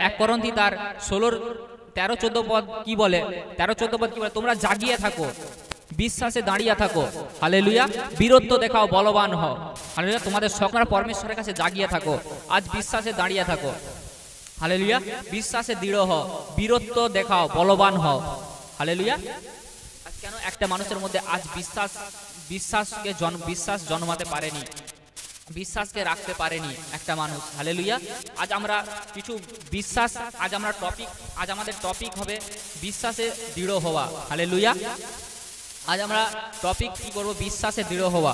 1 করন্থী তার 16-13-14 পদ কি বলে, 13-14 পদ কি বলে, তোমরা জাগিয়ে থাকো, বিশ্বাসে দাঁড়িয়ে থাকো, হালেলুয়া, বীরত্ব দেখাও, বলবান হও, হালেলুয়া, তোমাদের সকল পরমেশ্বরের কাছে জাগিয়ে থাকো, আজ বিশ্বাসে দাঁড়িয়ে থাকো, হালেলুয়া, বিশ্বাসে দৃঢ় হও, বীরত্ব দেখাও, বলবান হও, হালেলুয়া। কেন একটা মানুষের মধ্যে আজ বিশ্বাস জন্মাতে পারেনি, বিশ্বাসকে রাখতে পারেনি একটা মানুষ, হালেলুয়া। আজ আমরা কিছু বিশ্বাস, আজ আমাদের টপিক হবে বিশ্বাসে দৃঢ় হওয়া, হালেলুয়া। আজ আমরা টপিক কি করব, বিশ্বাসে দৃঢ় হওয়া,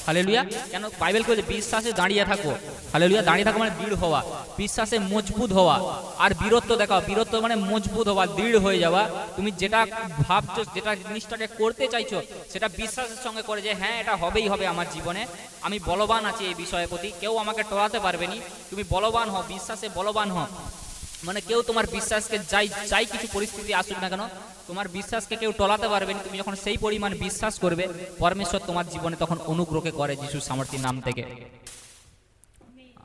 হালেলুয়া। কেন বাইবেল বলে বিশ্বাসে দাঁড়িয়ে থাকো, হালেলুয়া, দাঁড়িয়ে থাকো মানে দৃঢ় হওয়া, বিশ্বাসে মজবুত হওয়া, আর বীরত্ব দেখাও, বীরত্ব মানে মজবুত হওয়া, দৃঢ় হয়ে যাওয়া, তুমি যেটা ভাবছো, যেটা জিনিসটাকে করতে চাইছো সেটা বিশ্বাসের সঙ্গে করে যে হ্যাঁ এটা হবেই হবে আমার জীবনে, আমি বলবান আছি এই বিষয়ের প্রতি, কেউ আমাকে টলাতে পারবে না, তুমি বলবান হও, বিশ্বাসে বলবান হও, মানে কেউ তোমার বিশ্বাসকে যাই কিছু পরিস্থিতি আসুক না কেন তোমার বিশ্বাসকে কেউ টলাতে পারবে না। তুমি যখন সেই পরিমাণ বিশ্বাস করবে, পরমেশ্বর তোমার জীবনে তখন অনুগ্রহকে করে যিশুর সামর্থ্যের নাম থেকে।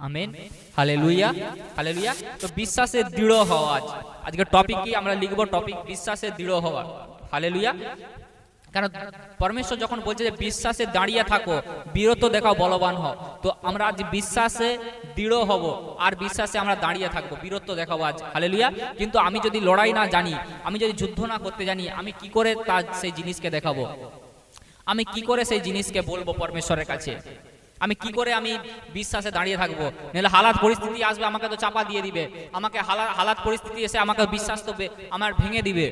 Amen, hallelujah, hallelujah. তো বিশ্বাসে দৃঢ় হওয়া, আজকে টপিক কি আমরা লিখব, টপিক বিশ্বাসে দৃঢ় হওয়া, হালেলুয়া। কারণ পরমেশ্বর যখন বলছে যে বিশ্বাসে দাঁড়িয়ে থাকো, বীরত্ব দেখাও, বলবান হও, তো আমরা আজ বিশ্বাসে দৃঢ় হব আর বিশ্বাসে আমরা দাঁড়িয়ে থাকবো, বীরত্ব দেখাবো আজ, হালেলুয়া। কিন্তু আমি যদি লড়াই না জানি, আমি যদি যুদ্ধ না করতে জানি, আমি কি করে তার সেই জিনিসকে দেখাবো, আমি কি করে সেই জিনিসকে বলবো পরমেশ্বরের কাছে, আমি কি করে আমি বিশ্বাসে দাঁড়িয়ে থাকবো? নাহলে হালাত পরিস্থিতি আসবে, আমাকে তো চাপা দিয়ে দিবে, আমাকে হালাত পরিস্থিতি এসে আমাকে বিশ্বাস তো আমার ভেঙে দিবে,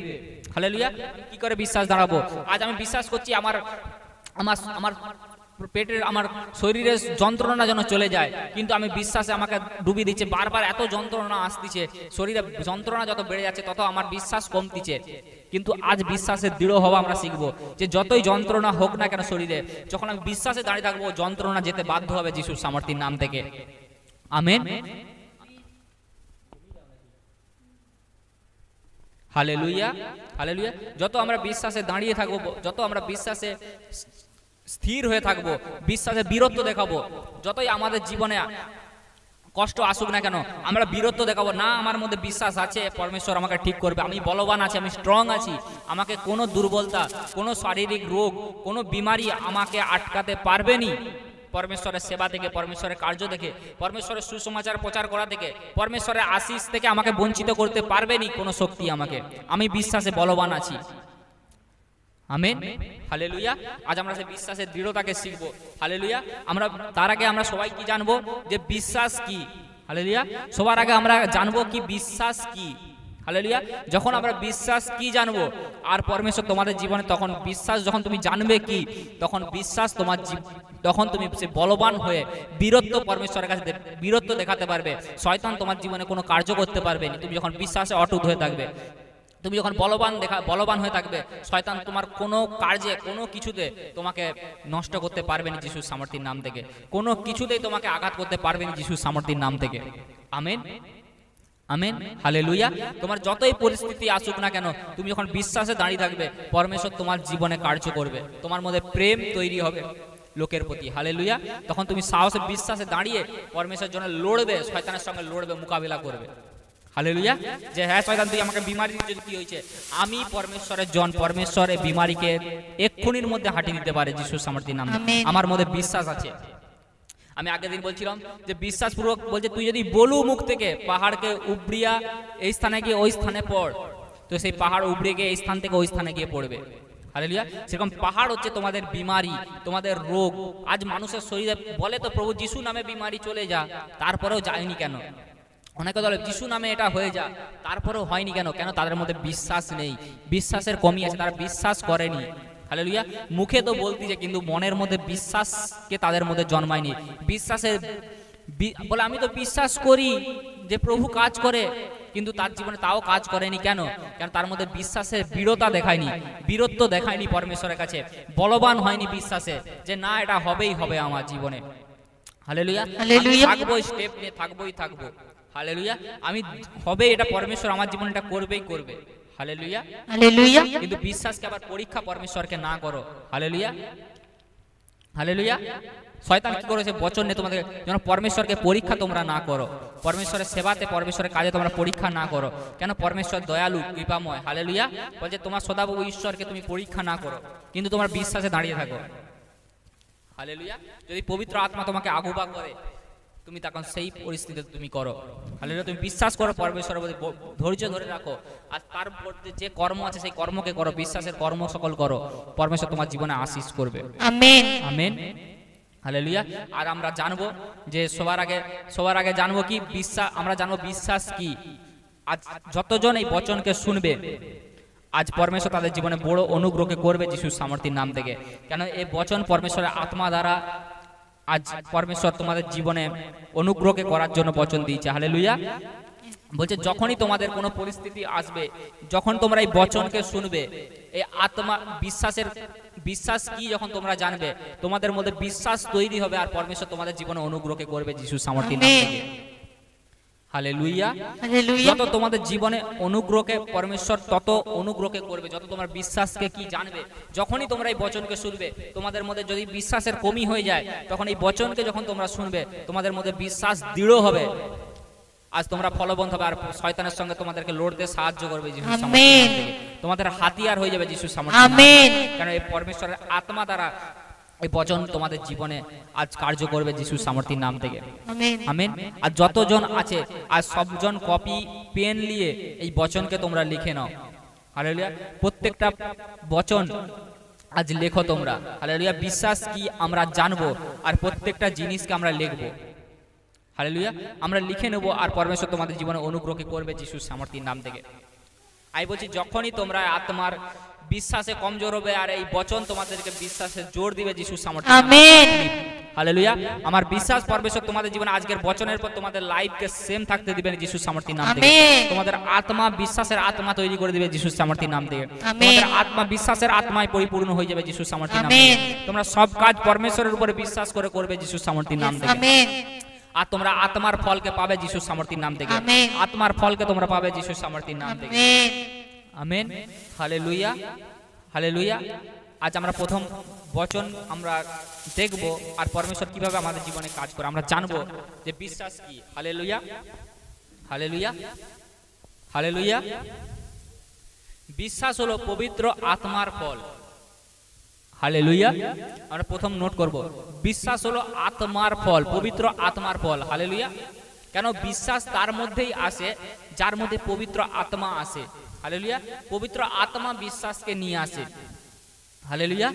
হালেলুয়া। কি করে বিশ্বাস দাঁড়াবো? আজ আমি বিশ্বাস করছি আমার আমার আমার পেটের, আমার শরীরের যন্ত্রণা যেন চলে যায়, কিন্তু আমি বিশ্বাসে আমাকে ডুবিয়ে দিচ্ছে, বারবার এত যন্ত্রণা আসতেছে, শরীরে যন্ত্রণা যত বেড়ে যাচ্ছে তত আমার বিশ্বাস কমতিছে। কিন্তু আজ বিশ্বাসে দৃঢ় হওয়া আমরা শিখবো, যে যতই যন্ত্রণা হোক না কেন শরীরে, যখন আমি বিশ্বাসে দাঁড়িয়ে থাকবো, যন্ত্রণা যেতে বাধ্য হবে যিশুর সামর্থ্যের নাম থেকে। Amen, hallelujah, hallelujah. যত আমরা বিশ্বাসে দাঁড়িয়ে থাকবো, যত আমরা বিশ্বাসে স্থির হয়ে থাকবো, বিশ্বাসে বীরত্ব দেখাবো, যতই আমাদের জীবনে কষ্ট আসুক না কেন আমরা বীরত্ব দেখাবো, না আমার মধ্যে বিশ্বাস আছে পরমেশ্বর আমাকে ঠিক করবে, আমি বলবান আছি, আমি স্ট্রং আছি, আমাকে কোনো দুর্বলতা, কোনো শারীরিক রোগ, কোনো বিমারি আমাকে আটকাতে পারবে না। পরমেশ্বরের সেবা থেকে, পরমেশ্বরের কার্য থেকে, পরমেশ্বরের সুসমাচার প্রচার করা থেকে, পরমেশ্বরের আশীষ থেকে আমাকে বঞ্চিত করতে পারবে না কোনো শক্তি আমাকে, আমি বিশ্বাসে বলবান আছি। Amen, hallelujah. আজ আমরা সেই বিশ্বাসের দৃঢ়তাকে শিখবো, হালেলুয়া। আমরা তার আগে আমরা সবাই কি জানবো, যে বিশ্বাস কি, হালেলুয়া। সবার আগে আমরা জানবো কি বিশ্বাস কি, হালেলুয়া। যখন আমরা বিশ্বাস কি জানবো আর পরমেশ্বর তোমাদের জীবনে, তখন বিশ্বাস যখন তুমি জানবে কি, তখন বিশ্বাস তোমার তখন তুমি সে বলবান হয়ে বীরত্ব পরমেশ্বরের কাছে বীরত্ব দেখাতে পারবে, শয়তান তোমার জীবনে কোনো কার্য করতে পারবে না। তুমি যখন বিশ্বাসে অটুট হয়ে থাকবে, তুমি যখন বলবান হয়ে থাকবে, শয়তান তোমার কোনো কার্যে, কোনো কিছুতে তোমাকে নষ্ট করতে পারবে না যিশুর সামর্থ্যের নাম থেকে, কোনো কিছুতেই তোমাকে আঘাত করতে পারবে না যিশুর সামর্থ্যের নাম থেকে। Amen, amen, hallelujah. তোমার যতই পরিস্থিতি আসুক না কেন, তুমি যখন বিশ্বাসে দাঁড়িয়ে থাকবে, পরমেশ্বর তোমার জীবনে কার্য করবে, তোমার মধ্যে প্রেম তৈরি হবে লোকের প্রতি, হালেলুয়া। তখন তুমি সাহসে বিশ্বাসে দাঁড়িয়ে পরমেশ্বরের জন্য লড়বে, শয়তানের সঙ্গে লড়বে, মোকাবিলা করবে, হালেলুয়া। যে হ্যাঁ শয়তান তুই আমাকে বিমারি যদি কি হয়েছে, আমি পরমেশ্বরের পরমেশ্বর এই বিমারিকে এক্ষুনির মধ্যে হাঁটিয়ে দিতে পারে যিশুর সামর্থ্যের নামে, আমার মধ্যে বিশ্বাস আছে। আমি আগের দিন বলছিলাম যে বিশ্বাসপূর্বক বলছে, তুই যদি বলু মুখ থেকে পাহাড়কে উবড়িয়া এই স্থানে গিয়ে ওই স্থানে পড়, তো সেই পাহাড় উবড়ে গিয়ে এই স্থান থেকে ওই স্থানে গিয়ে পড়বে, হালেলুয়া। সেরকম পাহাড় হচ্ছে তোমাদের বিমারি, তোমাদের রোগ। আজ মানুষের শরীরে বলে তো প্রভু যিশু নামে বিমারি চলে যা, তারপরেও যায়নি কেন? অনেকে বলে যিশু নামে এটা হয়ে যা, তারপরেও হয়নি কেন? কেন তাদের মধ্যে বিশ্বাস নেই, বিশ্বাসের কমি আছে, তারা বিশ্বাস করেনি, হালেলুয়া। মুখে তো বলতিছে কিন্তু মনের মধ্যে বিশ্বাসকে তাদের মধ্যে জন্মায়নি। বিশ্বাসের বলে আমি তো বিশ্বাস করি যে প্রভু কাজ করে, কিন্তু তার জীবনে তাও কাজ করেনি কেন? কারণ তার মধ্যে বিশ্বাসের দৃঢ়তা দেখায়নি, বীরত্ব দেখায়নি পরমেশ্বরের কাছে, বলবান হয়নি বিশ্বাসে যে না এটা হবেই হবে আমার জীবনে, হালেলুয়া। থাকবো, স্টেপ নিয়ে থাকবো, হালেলুয়া। আমি হবে, এটা পরমেশ্বর আমার জীবনে এটা করবেই করবে, হালেলুয়া, হালেলুয়া। কিন্তু বিশ্বাসকে আবার পরীক্ষা পরমেশ্বরকে না করো, হালেলুয়া। হালেলুয়া। শয়তান কি করেছে? বচন নিয়ে তোমাদের যেন পরমেশ্বরকে পরীক্ষা তোমরা না করো, পরমেশ্বরের সেবাতে পরমেশ্বরের কাজে তোমরা পরীক্ষা না করো। কেন? পরমেশ্বর দয়ালু কৃপাময়। হালেলুয়া। বলছে তোমার সদাপ্রভু ঈশ্বরকে তুমি পরীক্ষা না করো, কিন্তু তোমার বিশ্বাসে দাঁড়িয়ে থাকো। হালেলুয়া। যদি পবিত্র আত্মা তোমাকে আগুবা করে, তুমি তখন সেই পরিস্থিতিতে তুমি করো। হালেলুয়া। তুমি বিশ্বাস করো, পরমেশ্বরের প্রতি ধৈর্য ধরে রাখো, আর তার মধ্যে যে কর্ম আছে সেই কর্মকে করো, বিশ্বাসের কর্ম সকল করো। পরমেশ্বর তোমার জীবনে আশীষ করবে। Amen, amen, hallelujah. আর আমরা জানবো যে সবার আগে জানবো কি বিশ্বাস, আমরা জানবো বিশ্বাস কি। আজ যতজন এই বচনকে শুনবে, আজ পরমেশ্বর তাদের জীবনে বড় অনুগ্রহকে করবে যিশুর সামর্থ্যের নাম থেকে। কেন? এই বচন পরমেশ্বরের আত্মা দ্বারা আজ পরমেশ্বর তোমাদের জীবনে অনুগ্রহকে করার জন্য বচন দিয়েছে। হালেলুয়া। বলছে যখনই তোমাদের কোনো পরিস্থিতি আসবে, যখন তোমরা এই বচনকে শুনবে, এই আত্মা বিশ্বাস কি যখন তোমরা জানবে, তোমাদের মধ্যে বিশ্বাস তৈরি হবে, আর পরমেশ্বর তোমাদের জীবনে অনুগ্রহকে করবে যিশুর সামর্থ্যের নাম থেকে। হালেলুয়া। যত তোমাদের জীবনে অনুগ্রহকে পরমেশ্বর তত অনুগ্রহকে করবে, যত তোমার বিশ্বাসকে কি জানবে। যখনই তোমরা এই বচনকে শুনবে, তোমাদের মধ্যে যদি বিশ্বাসের কমি হয়ে যায়, তখন এই বচনকে যখন তোমরা শুনবে, তোমাদের মধ্যে বিশ্বাস দৃঢ় হবে, আজ তোমরা ফলবন্ত হবে, আর শয়তানের সঙ্গে তোমাদেরকে লড়তে সাহায্য করবে যিশুর সামর্থ্যের নাম থেকে। তোমাদের হাতিয়ার হয়ে যাবে যিশুর সামর্থ্যের নাম থেকে। কারণ এই পরমেশ্বরের আত্মা দ্বারা এই বচন তোমাদের জীবনে আজ কার্য করবে যিশুর সামর্থ্যের নাম থেকে। আমেন। আর যতজন আছে আজ সবজন কপি পেন নিয়ে এই বচনকে তোমরা লিখে নাও। হালেলুয়া। প্রত্যেকটা বচন আজ লেখো তোমরা। হালেলুয়া। বিশ্বাস কি আমরা জানবো, আর প্রত্যেকটা জিনিসকে আমরা লিখবো। হালেলুয়া। আমরা লিখে নেব, আর পরমেশ্বর তোমাদের জীবনে অনুগ্রহকে করবে যিশুর সামর্থ্যের নাম থেকে। আমি বলছি যখনই তোমরা আত্মার বিশ্বাসে কমজোর হবে, আর এই বচন তোমাদেরকে বিশ্বাসে জোর দিবে যিশুর সামর্থ্যে। Amen, hallelujah. আমার বিশ্বাস পরমেশ্বর তোমাদের জীবনে আজকের বচনের পর তোমাদের লাইফকে সেম থাকতে দিবেন যিশুর সামর্থ্যের নাম থেকে। তোমাদের আত্মা বিশ্বাসের আত্মা তৈরি করে দিবে যিশুর সামর্থ্যের নাম থেকে। তোমাদের আত্মা বিশ্বাসের আত্মায় পরিপূর্ণ হয়ে যাবে যিশুর সামর্থ্যের নাম থেকে। তোমরা সব কাজ পরমেশ্বরের উপরে বিশ্বাস করে করবে যিশুর সামর্থ্যের নাম থেকে। আর তোমরা আত্মার ফলকে পাবে যিশুর সামর্থ্যের নাম থেকে। আত্মার ফলকে তোমরা পাবে যিশুর সামর্থ্যের নাম থেকে। Amen, hallelujah, hallelujah. আজ আমরা প্রথম বচন আমরা দেখব, আর পরমেশ্বর কিভাবে আমাদের জীবনে কাজ করে আমরা জানবো যে বিশ্বাস কি। Hallelujah, hallelujah, hallelujah. বিশ্বাস হলো পবিত্র আত্মার ফল। হালেলুয়া। আমরা প্রথম নোট করব, বিশ্বাস হলো আত্মার ফল, পবিত্র আত্মার ফল। হালেলুয়া। কেন? বিশ্বাস তার মধ্যেই আসে যার মধ্যে পবিত্র আত্মা আসে। হালেলুয়া। পবিত্র আত্মা বিশ্বাসকে নিয়ে আসে। Hallelujah,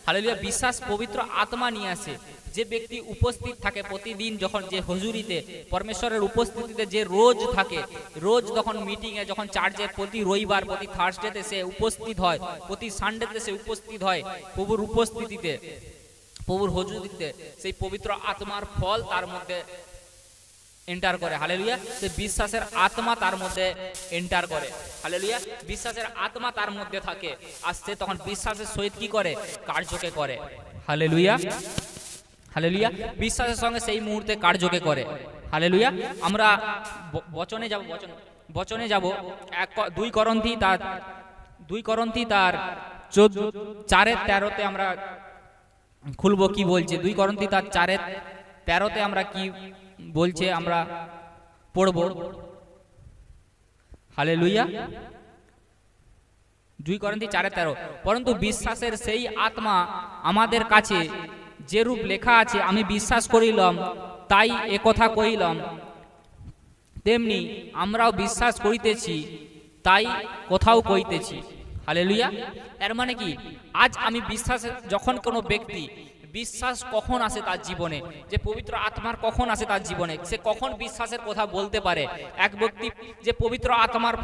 hallelujah. বিশ্বাস পবিত্র আত্মা নিয়ে আসে। যে ব্যক্তি উপস্থিত থাকে প্রতিদিন, যখন যে হুজুরিতে পরমেশ্বরের উপস্থিতিতে যে রোজ থাকে, রোজ যখন মিটিংয়ে, যখন চার্চে প্রতি রবিবার, প্রতি থার্সডেতে সে উপস্থিত হয়, প্রতি সানডেতে সে উপস্থিত হয় প্রভুর উপস্থিতিতে, প্রভুর হুজুরিতে, সেই পবিত্র আত্মার ফল তার মধ্যে এন্টার করে। হালেলুয়া। সে বিশ্বাসের আত্মা তার মধ্যে এন্টার করে। হালেলুয়া। বিশ্বাসের আত্মা তার মধ্যে থাকে, আর সে তখন বিশ্বাসের সহিত কি করে? কার্যকে করে। Hallelujah, hallelujah. বিশ্বাসের সঙ্গে সেই মুহূর্তে কার্যকে করে। হালেলুয়া। আমরা বচনে যাব, বচনে যাব। 2 করন্থী তার 4:13 আমরা খুলবো কি বলছে। 2 করন্থী তার 4:13 আমরা কি বলছে আমরা পড়ব। হালেলুয়া। 2 করন্থী 4:13। পরন্তু বিশ্বাসের সেই আত্মা আমাদের কাছে যে রূপ লেখা আছে, আমি বিশ্বাস করিলাম তাই একথা কইলাম, তেমনি আমরাও বিশ্বাস করিতেছি তাই কোথাও কইতেছি। হালেলুয়া। এর মানে কি? আজ আমি বিশ্বাস, যখন কোনো ব্যক্তি বিশ্বাস কখন আসে তার জীবনে, যে পবিত্র আত্মার কখন আসে তার জীবনে, সে কখন বিশ্বাসের কথা বলতে পারে। এক ব্যক্তি যে পবিত্র আত্মার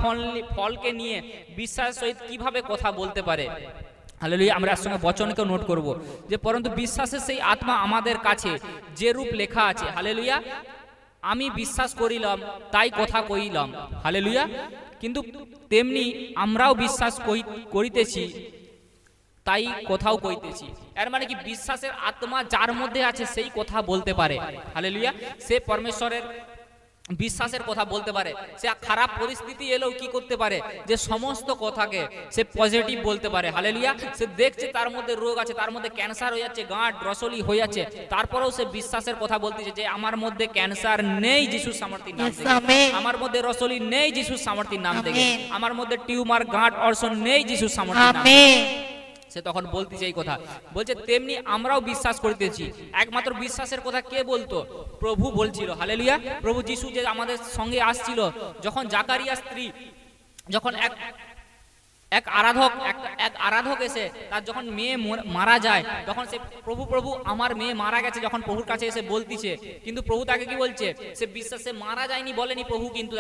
ফলকে নিয়ে বিশ্বাসের সহিত কিভাবে কথা বলতে পারে। হালেলুয়া। আমরা এর সঙ্গে বচনকেও নোট করব, যে পরন্তু বিশ্বাসের সেই আত্মা আমাদের কাছে যে রূপ লেখা আছে। হালেলুয়া। আমি বিশ্বাস করিলাম তাই কথা কইলাম। হালেলুয়া। কিন্তু তেমনি আমরাও বিশ্বাস করিতেছি তাই কোথাও কইতেছি। এর মানে কি? বিশ্বাসের আত্মা যার মধ্যে আছে সেই কথা বলতে পারে। হালেলুয়া। সে পরমেশ্বরের বিশ্বাসের কথা বলতে পারে, সে খারাপ পরিস্থিতি এলেও কি করতে পারে, যে সমস্ত কথাকে সে পজিটিভ বলতে পারে। হালেলুয়া। সে দেখছে তার মধ্যে রোগ আছে, তার মধ্যে ক্যান্সার হয়ে যাচ্ছে, গাঁট রসলি হয়ে যাচ্ছে, তারপরেও সে বিশ্বাসের কথা বলতেছে যে আমার মধ্যে ক্যান্সার নেই যিশুর সামর্থ্যের নাম থেকে, আমার মধ্যে রসলি নেই যিশুর সামর্থ্যের নাম থেকে, আমার মধ্যে টিউমার গাঁট অর্শন নেই যিশুর সামর্থ্যের নাম থেকে। সে তখন বলতেছে এই কথা, বলছে তেমনি আমরাও বিশ্বাস করিতেছি। একমাত্র বিশ্বাসের কথা কে বলতো? প্রভু বলছিল। হালেলুয়া। প্রভু যিশু যে আমাদের সঙ্গে আসছিল, যখন জাকারিয়া স্ত্রী, যখন এক আরাধক এসে তার যখন মেয়ে মারা যায়, তখন সে প্রভু আমার মেয়ে মারা গেছে যখন প্রভুর কাছে এসে বলতিছে, কিন্তু প্রভু তাকে কি বলছে? সে বিশ্বাসে মারা যায়নি বলেনি প্রভু, কিন্তু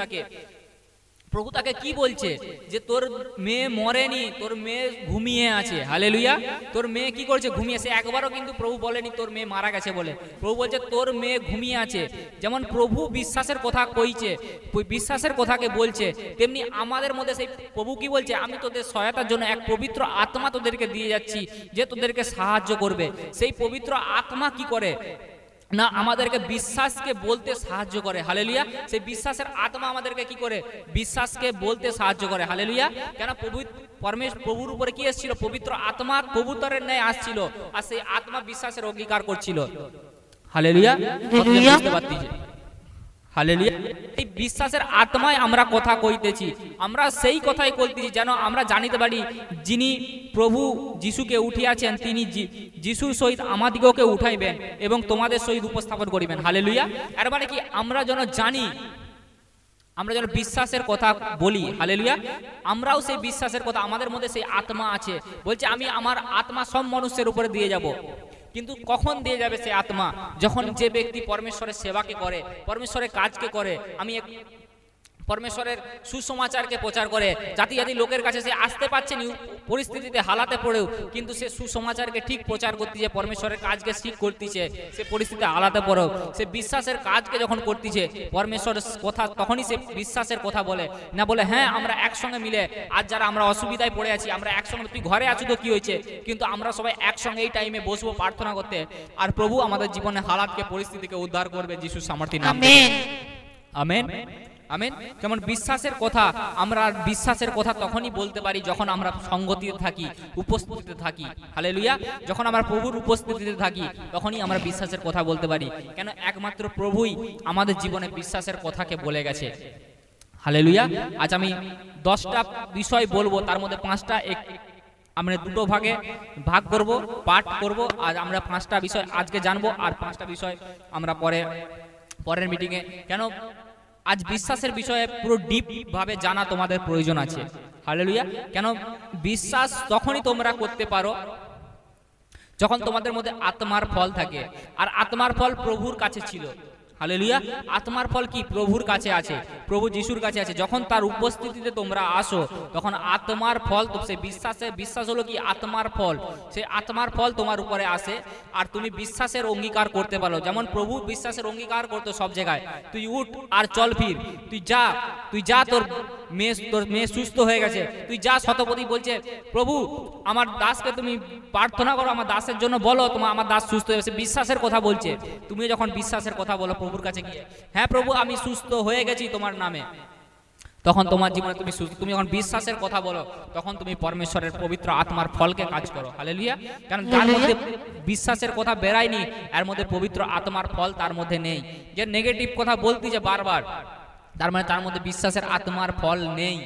প্রভু তাকে কি বলছে? যে তোর মেয়ে মরেনি, তোর মেয়ে ঘুমিয়ে আছে। হালেলুয়া। তোর মেয়ে কি করছে? ঘুমিয়ে। সে একবারও কিন্তু প্রভু বলেনি তোর মেয়ে মারা গেছে বলে, প্রভু বলছে তোর মেয়ে ঘুমিয়ে আছে। যেমন প্রভু বিশ্বাসের কথা কইছে, বিশ্বাসের কথাকে বলছে, তেমনি আমাদের মধ্যে সেই প্রভু কি বলছে? আমি তোদের সহায়তার জন্য এক পবিত্র আত্মা তোদেরকে দিয়ে যাচ্ছি, যে তোদেরকে সাহায্য করবে। সেই পবিত্র আত্মা কি করে না, আমাদেরকে বিশ্বাসকে বলতে সাহায্য করে। হালেলুয়া। সেই বিশ্বাসের আত্মা আমাদেরকে কি করে? বিশ্বাসকে বলতে সাহায্য করে। হালেলুয়া। কেন? প্রভুর উপরে কি এসেছিল? পবিত্র আত্মা কবুতরের ন্যায় আসছিল, আর সেই আত্মা বিশ্বাসের অঙ্গীকার করছিল। হালেলুয়া। বুঝতে পারতেছি? হালেলুয়া। এই বিশ্বাসের আত্মায় আমরা কথা কইতেছি, আমরা সেই কথাই বলতেছি যেন আমরা জানিতে পারি যিনি প্রভু যিশুকে উঠিয়াছেন, তিনি যিশুর সহিত আমাদিগকে উঠাইবেন এবং তোমাদের সহিত উপস্থাপন করিবেন। হালেলুয়া। এর মানে কি? আমরা যেন জানি, আমরা যেন বিশ্বাসের কথা বলি। হালেলুয়া। আমরাও সেই বিশ্বাসের কথা, আমাদের মধ্যে সেই আত্মা আছে। বলছে আমি আমার আত্মা সব মানুষের উপরে দিয়ে যাব। কিন্তু কখন দিয়ে যাবে সে আত্মা? যখন যে ব্যক্তি পরমেশ্বরের সেবাকে করে, পরমেশ্বরের কাজকে করে, আমি পরমেশ্বরের সুসমাচারকে প্রচার করে, জাতি জাতি লোকের কাছে সে আসতে পারছে না পরিস্থিতিতে হালাতে পড়েও, কিন্তু সে সুসমাচারকে ঠিক প্রচার করতেছে, পরমেশ্বরের কাজকে ঠিক করতেছে, সে পরিস্থিতিতে হালাতে পড়েও সে বিশ্বাসের কাজকে যখন করতেছে, পরমেশ্বরের কথা, তখনই সে বিশ্বাসের কথা বলে। না বলে হ্যাঁ আমরা একসঙ্গে মিলে, আজ যারা আমরা অসুবিধায় পড়ে আছি, আমরা একসঙ্গে, তুই ঘরে আছো তো কি হয়েছে, কিন্তু আমরা সবাই একসঙ্গে এই টাইমে বসবো প্রার্থনা করতে, আর প্রভু আমাদের জীবনে হালাতকে, পরিস্থিতিকে উদ্ধার করবে যিশুর সামর্থ্যের নামে। আমেন। আমেন। যেমন বিশ্বাসের কথা, আমরা বিশ্বাসের কথা তখনই বলতে পারি যখন আমরা সঙ্গতিতে থাকি, উপস্থিতিতে থাকি। হালেলুয়া। যখন আমরা প্রভুর উপস্থিতিতে থাকি, তখনই আমরা বিশ্বাসের কথা বলতে পারি। কেন? একমাত্র প্রভুই আমাদের জীবনে বিশ্বাসের কথাকে বলে গেছে। হালেলুয়া। আজ আমি 10টা বিষয় বলবো, তার মধ্যে 5টা আমরা দুটো ভাগে ভাগ করব, পাঠ করব। আজ আমরা 5টা বিষয় আজকে জানবো, আর 5টা বিষয় আমরা পরের মিটিংয়ে। কেন? আজ বিশ্বাসের বিষয়ে পুরো ডিপ ভাবে জানা তোমাদের প্রয়োজন আছে। হালেলুয়া। কেন? বিশ্বাস তখনই তোমরা করতে পারো যখন তোমাদের মধ্যে আত্মার ফল থাকে, আর আত্মার ফল প্রভুর কাছে ছিল। হালেলুয়া। আত্মার ফল কি? প্রভুর কাছে আছে, প্রভু যিশুর কাছে আছে। যখন তার উপস্থিতিতে তোমরা আসো, তখন আত্মার ফল, তো সেই বিশ্বাস হলো কি? আত্মার ফল। সেই আত্মার ফল তোমার উপরে আসে, আর তুমি বিশ্বাসের অঙ্গীকার করতে পারো। যেমন প্রভু বিশ্বাসের অঙ্গীকার করতো সব জায়গায়, তুই উঠ আর চল ফির, তুই যা, তোর মেয়ে সুস্থ হয়ে গেছে, তুই যা। শতপতি বলছে প্রভু আমার দাসকে তুমি প্রার্থনা করো, আমার দাসের জন্য বলো, আমার দাস সুস্থ হয়ে গেছে। বিশ্বাসের কথা বলছে। তুমি যখন বিশ্বাসের কথা বলো প্রভুর কাছে গিয়ে, হ্যাঁ প্রভু আমি সুস্থ হয়ে গেছি তোমার নামে, তখন তোমার জীবনে তুমি সুস্থ। তুমি যখন বিশ্বাসের কথা বলো, তখন তুমি পরমেশ্বরের পবিত্র আত্মার ফলকে কাজ করো। হালেলুয়া। কারণ যার মধ্যে বিশ্বাসের কথা বেরায়নি, এর মধ্যে পবিত্র আত্মার ফল তার মধ্যে নেই। যে নেগেটিভ কথা বলতেছে বারবার, তার মানে তার মধ্যে বিশ্বাসের আত্মার ফল নেই।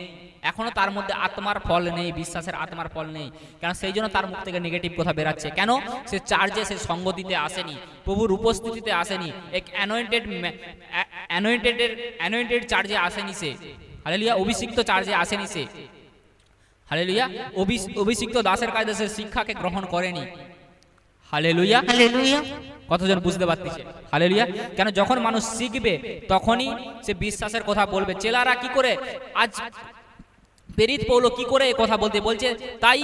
এখনো তার মধ্যে আত্মার ফল নেই, বিশ্বাসের আত্মার ফল নেই। কারণ সেই জন্য তার মুখ থেকে নেগেটিভ কথা বেরাচ্ছে। কেন? সে চার্জে, সে সঙ্গতিতে আসেনি, প্রভুর উপস্থিতিতে আসেনি, এক অ্যানোয়েন্টেড চার্জে আসেনি সে। হালেলুয়া। অভিষিক্ত চার্জে আসেনি সে। হালেলুয়া। অভিষিক্ত দাসের কাছে সে শিক্ষাকে গ্রহণ করেনি। হালেলুয়া। হালেলুয়া। কতজন বুঝতে পারতেছে? হালেলুয়া। কেন? যখন মানুষ শিখবে তখনই সে বিশ্বাসের কথা বলবে। চেলারা কি করে আজ প্রেরিত পৌল কি করে এই কথা বলছে? তাই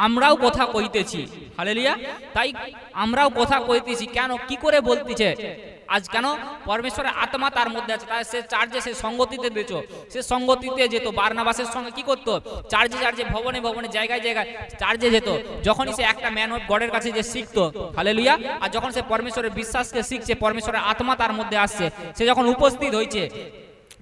আমরাও কথা কইতেছি। হালেলুয়া। তাই আমরাও কথা কইতেছি। কেন? কি করে বলতেছে? আজ কেন? পরমেশ্বরের আত্মা তার মধ্যে আছে, তাই সে চার্চে সে সঙ্গতিতে দিত, সে সঙ্গতিতে যেত, বারনাবাসের সঙ্গে কি করতো, চার্চে চার্চে ভবনে ভবনে জায়গায় জায়গায় চার্চে যেত। যখনই সে একটা ম্যান অফ গডের কাছে যে শিখতো, হালেলুয়া, আর যখন সে পরমেশ্বরের বিশ্বাসকে শিখছে, পরমেশ্বরের আত্মা তার মধ্যে আসছে, সে যখন উপস্থিত হয়েছে,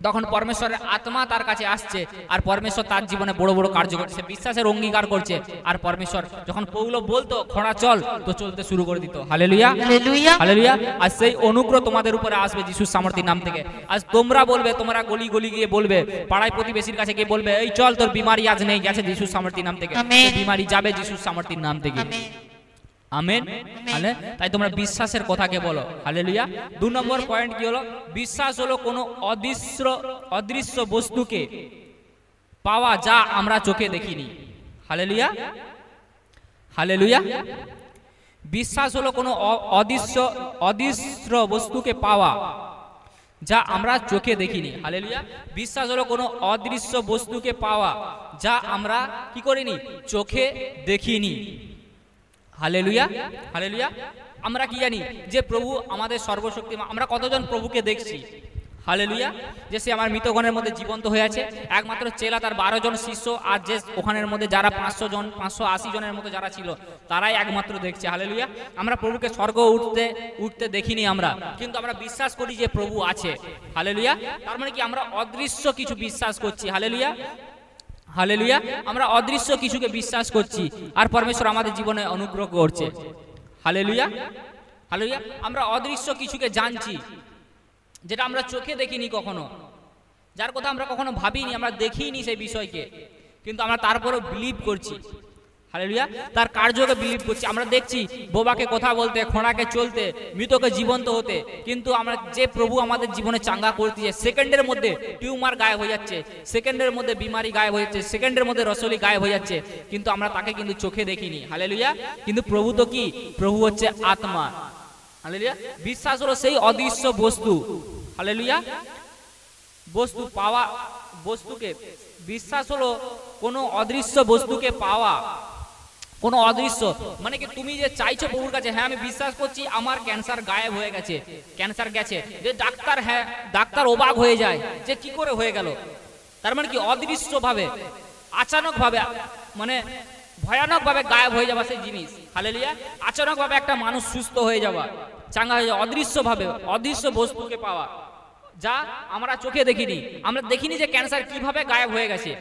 তখন পরমেশ্বরের আত্মা তার কাছে আসছে, আর পরমেশ্বর তার জীবনে বড় বড় কার্য করছে, বিশ্বাসের অঙ্গীকার করছে। আর পরমেশ্বর যখন পৌল বলতো খোঁড়া চল, তো চলতে শুরু করে দিত। Hallelujah, hallelujah. আর সেই অনুগ্রহ তোমাদের উপরে আসবে যিশুর সামর্থ্যের নাম থেকে। আজ তোমরা বলবে, তোমরা গলি গলি গিয়ে বলবে, পাড়ায় প্রতিবেশীর কাছে গিয়ে বলবে, এই চল তোর বিমারি আজ নেই, গেছে যিশুর সামর্থ্যের নাম থেকে, বিমারি যাবে যিশুর সামর্থ্যের নাম থেকে। আমেন। তাই তোমরা বিশ্বাসের কথাকে বলো। হালেলুয়া। 2 নম্বর পয়েন্ট কি হলো? বিশ্বাস হলো কোনো অদৃশ্য বস্তুকে পাওয়া যা আমরা চোখে দেখিনি। Hallelujah, hallelujah. বিশ্বাস হলো কোনো অদৃশ্য বস্তুকে পাওয়া যা আমরা চোখে দেখিনি। হালেলুয়া। বিশ্বাস হলো কোনো অদৃশ্য বস্তুকে পাওয়া যা আমরা কি করিনি, চোখে দেখিনি। Hallelujah, hallelujah. আমরা কি জানি যে প্রভু আমাদের সর্বশক্তিমান। আমরা কতজন প্রভুকে দেখছি? হালেলুয়া। যে সে আমার মৃতগণের মধ্যে জীবন্ত হয়ে আছে, একমাত্র চেলা তার 12 জন শিষ্য, আর যে ওখানের মধ্যে যারা 500 জন 580 জনের মতো যারা ছিল, তারাই একমাত্র দেখছে। হালেলুয়া। আমরা প্রভুকে স্বর্গ উঠতে দেখিনি আমরা, কিন্তু আমরা বিশ্বাস করি যে প্রভু আছে। হালেলুয়া। তার মানে কি, আমরা অদৃশ্য কিছু বিশ্বাস করছি। Hallelujah, hallelujah. আমরা অদৃশ্য কিছুকে বিশ্বাস করছি, আর পরমেশ্বর আমাদের জীবনে অনুগ্রহ করছে। Hallelujah, hallelujah. আমরা অদৃশ্য কিছুকে জানছি, যেটা আমরা চোখে দেখিনি কখনো, যার কথা আমরা কখনো ভাবিনি, আমরা দেখিনি সেই বিষয়কে, কিন্তু আমরা তারপরেও বিলিভ করছি। হালেলুয়া। তার কার্যকে বিলিভ করছি। আমরা দেখছি বোবাকে কথা বলতে, খোঁড়াকে চলতে, মৃতকে জীবন্ত হতে, কিন্তু আমরা যে প্রভু আমাদের জীবনে চাঙ্গা করতে, সেকেন্ডের মধ্যে টিউমার গায়েব হয়ে যাচ্ছে, সেকেন্ডের মধ্যে বিমারি গায়েব হয়ে যাচ্ছে, সেকেন্ডের মধ্যে রসলি গায়েব হয়ে যাচ্ছে, কিন্তু আমরা তাকে কিন্তু চোখে দেখিনি। হালেলুয়া। কিন্তু প্রভু তো কি? প্রভু হচ্ছে আত্মা। হালেলুয়া। বিশ্বাস হলো সেই অদৃশ্য বস্তু। হালেলুয়া। বস্তু পাওয়া, বস্তুকে, বিশ্বাস হলো কোনো অদৃশ্য বস্তুকে পাওয়া। কোনো অদৃশ্য মানে কি, তুমি যে চাইছো প্রভুর কাছে, হ্যাঁ আমি বিশ্বাস করছি আমার ক্যান্সার গায়েব হয়ে গেছে, ক্যান্সার গেছে, যে ডাক্তার, হ্যাঁ ডাক্তার অবাক হয়ে যায় যে কি করে হয়ে গেল। তার মানে কি, অদৃশ্য ভাবে, আচানক ভাবে, মানে ভয়ানক ভাবে গায়েব হয়ে যাওয়া সেই জিনিস। হালেলুয়া। আচানক ভাবে একটা মানুষ সুস্থ হয়ে যাওয়া, চাঙ্গা হয়ে যাওয়া, অদৃশ্য ভাবে, অদৃশ্য বস্তুকে পাওয়া যা আমরা চোখে দেখিনি। আমরা দেখিনি যে ক্যান্সার কিভাবে গায়েব হয়ে গেছে।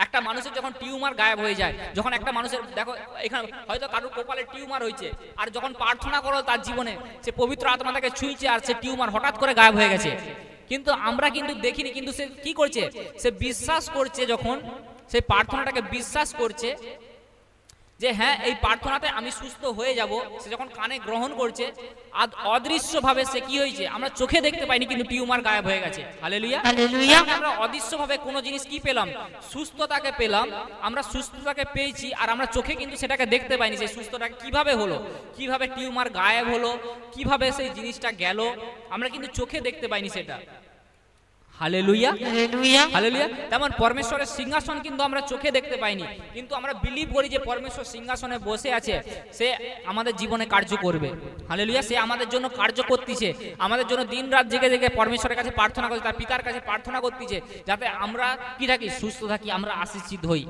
একটা মানুষের যখন টিউমার গায়েব হয়ে যায়, যখন একটা মানুষের, দেখো এখানে হয়তো কারোর কপালে টিউমার হয়েছে, আর যখন প্রার্থনা করো তার জীবনে সে পবিত্র আত্মা তাকে ছুঁইছে, আর সে টিউমার হঠাৎ করে গায়েব হয়ে গেছে, কিন্তু আমরা কিন্তু দেখিনি। কিন্তু সে কি করছে? সে বিশ্বাস করছে, যখন সেই প্রার্থনাটাকে বিশ্বাস করছে যে হ্যাঁ এই প্রার্থনাতে আমি সুস্থ হয়ে যাব, সে যখন কানে গ্রহণ করছে, অদৃশ্যভাবে সে কি হয়েছে, আমরা চোখে দেখতে পাইনি, কিন্তু টিউমার গায়েব হয়ে গেছে। Hallelujah, hallelujah. আমরা অদৃশ্যভাবে কোনো জিনিস কি পেলাম? সুস্থতাকে পেলাম। আমরা সুস্থতাকে পেয়েছি, আর আমরা চোখে কিন্তু সেটাকে দেখতে পাইনি, সেই সুস্থতাকে কিভাবে হলো, কিভাবে টিউমার গায়েব হলো, কিভাবে সেই জিনিসটা গেল, আমরা কিন্তু চোখে দেখতে পাইনি সেটা। Hallelujah, hallelujah, hallelujah. তেমন পরমেশ্বরের সিংহাসন কিন্তু আমরা চোখে দেখতে পাইনি, কিন্তু আমরা বিলিভ করি যে পরমেশ্বর সিংহাসনে বসে আছে, সে আমাদের জীবনে কার্য করবে। হালেলুয়া। সে আমাদের জন্য কার্য করতেছে, আমাদের জন্য দিন রাত জেগে জেগে পরমেশ্বরের কাছে প্রার্থনা করছে, তার পিতার কাছে প্রার্থনা করতেছে, যাতে আমরা কি থাকি, সুস্থ থাকি, আমরা আশীর্বাদিত হই।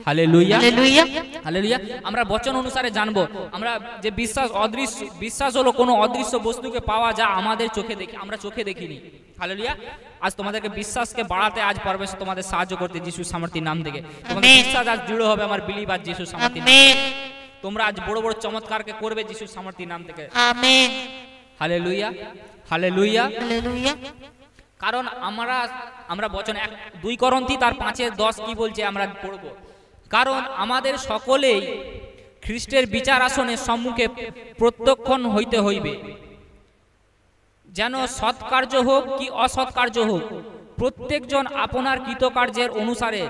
Hallelujah, hallelujah, hallelujah. আমরা বচন অনুসারে জানবো, আমরা যে বিশ্বাস, অদৃশ্য বিশ্বাস হলো কোনো অদৃশ্য বস্তুকে পাওয়া যা আমাদের চোখে দেখি, আমরা চোখে দেখিনি। হালেলুয়া। আজ তোমাদেরকে বিশ্বাসকে বাড়াতে আজ পরমেশ্বর তোমাদের সাহায্য করতে যিশুর সামর্থ্যের নাম থেকে। তোমাদের বিশ্বাস আজ দৃঢ় হবে, আমার বিলিভ আজ যিশুর সামর্থ্যের নাম থেকে। তোমরা আজ বড় বড় চমৎকারকে করবে যিশুর সামর্থ্যের নাম থেকে। আমেন। Hallelujah, hallelujah, hallelujah. কারণ আমরা বচন 2 করন্থী তার 5:10 কি বলছে আমরা পড়বো। কারণ আমাদের সকলেই খ্রিস্টের বিচার আসনের সম্মুখে প্রত্যক্ষণ হইতে হইবে, যেন সৎকার্য হোক কি অসৎকার্য হোক, প্রত্যেকজন আপনার কৃতকার্যের অনুসারে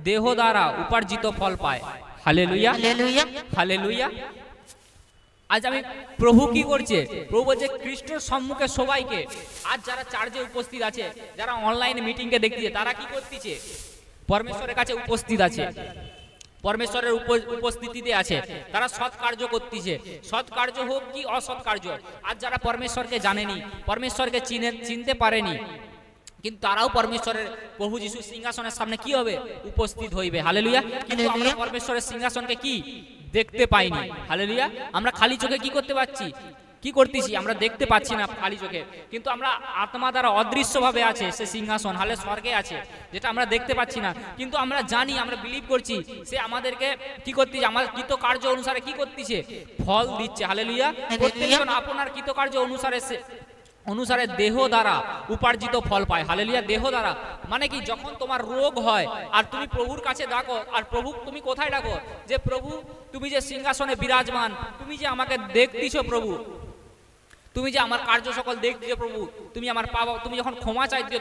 দেহ দ্বারা উপার্জিত ফল পায়। Hallelujah, hallelujah, hallelujah. আজ আমি প্রভু কি করছে? প্রভু বলছে খ্রিস্টের সম্মুখে সবাইকে, আজ যারা চার্চে উপস্থিত আছে, যারা অনলাইন মিটিংকে দেখতেছে, তারা কি করতেছে? পরমেশ্বরের কাছে উপস্থিত আছে, পরমেশ্বরের উপস্থিতিতে আছে, তারা সৎ কার্য করতেছে, সৎ কার্য হোক কি অসৎ কার্য। আর যারা পরমেশ্বরকে জানেনি, পরমেশ্বরকে চিনতে পারেনি, কিন্তু তারাও পরমেশ্বরের প্রভু যিশু সিংহাসনের সামনে কি হবে, উপস্থিত হইবে। হালেলুয়া। কিন্তু আমরা পরমেশ্বরের সিংহাসনকে কি দেখতে পাইনি। হালেলুয়া। আমরা খালি চোখে কি করতে পারছি, কি করতেছি, আমরা দেখতে পাচ্ছি না খালি চোখে, কিন্তু আমরা আত্মা দ্বারা অদৃশ্যভাবে আছে সে সিংহাসন, হালে স্বর্গে আছে, যেটা আমরা দেখতে পাচ্ছি না, কিন্তু আমরা জানি, আমরা বিলিভ করছি সে আমাদেরকে কি করতেছে, আমার কৃতকার্য অনুসারে কি করতেছে, ফল দিচ্ছে। হালেলুয়া। প্রত্যেকজন আপনার কৃতকার্য অনুসারে দেহ দ্বারা উপার্জিত ফল পায়। হালেলুয়া। দেহ দ্বারা মানে কি, যখন তোমার রোগ হয় আর তুমি প্রভুর কাছে ডাকো, আর প্রভু তুমি কোথায় ডাকো, যে প্রভু তুমি যে সিংহাসনে বিরাজমান, তুমি যে আমাকে দেখতেছো প্রভু, তুমি যে আমার কার্য সকল দেখতেছো প্রভু, তুমি আমার পাওয়া, তুমি যখন ক্ষমা চাইছো,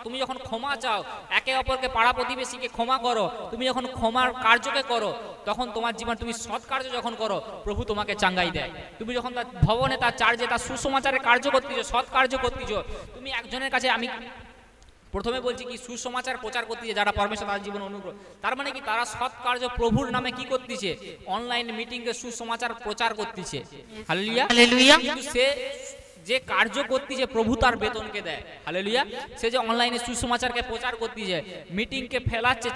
তুমি যখন ক্ষমা চাও, একে অপরকে পাড়া প্রতিবেশীকে ক্ষমা করো, তুমি যখন ক্ষমার কার্যকে করো, তখন তোমার জীবন তুমি সৎ কার্য যখন করো, প্রভু তোমাকে চাঙ্গাই দেয়। তুমি যখন তার ভবনে, তার চার্জে, তার সুসমাচারের কার্য করতেছো, সৎ কার্য করতেছো, তুমি একজনের কাছে, আমি প্রথমে বলছি কি, সুসমাচার প্রচার করতেছে যারা পরমেশ্বর তার জীবন অনুগ্রহ, তার মানে কি, তারা সৎ কার্য প্রভুর নামে কি করতেছে, অনলাইন মিটিং এ সুসমাচার প্রচার করতেছে। হালেলুয়া। কিন্তু সে যে কার্য করতেছে প্রভু তার বেতনকে দেয়। হালেলুয়া। সে যে অনলাইনে সুসমাচারকে প্রচার করতেছে, মিটিংকে ফেলাচ্ছে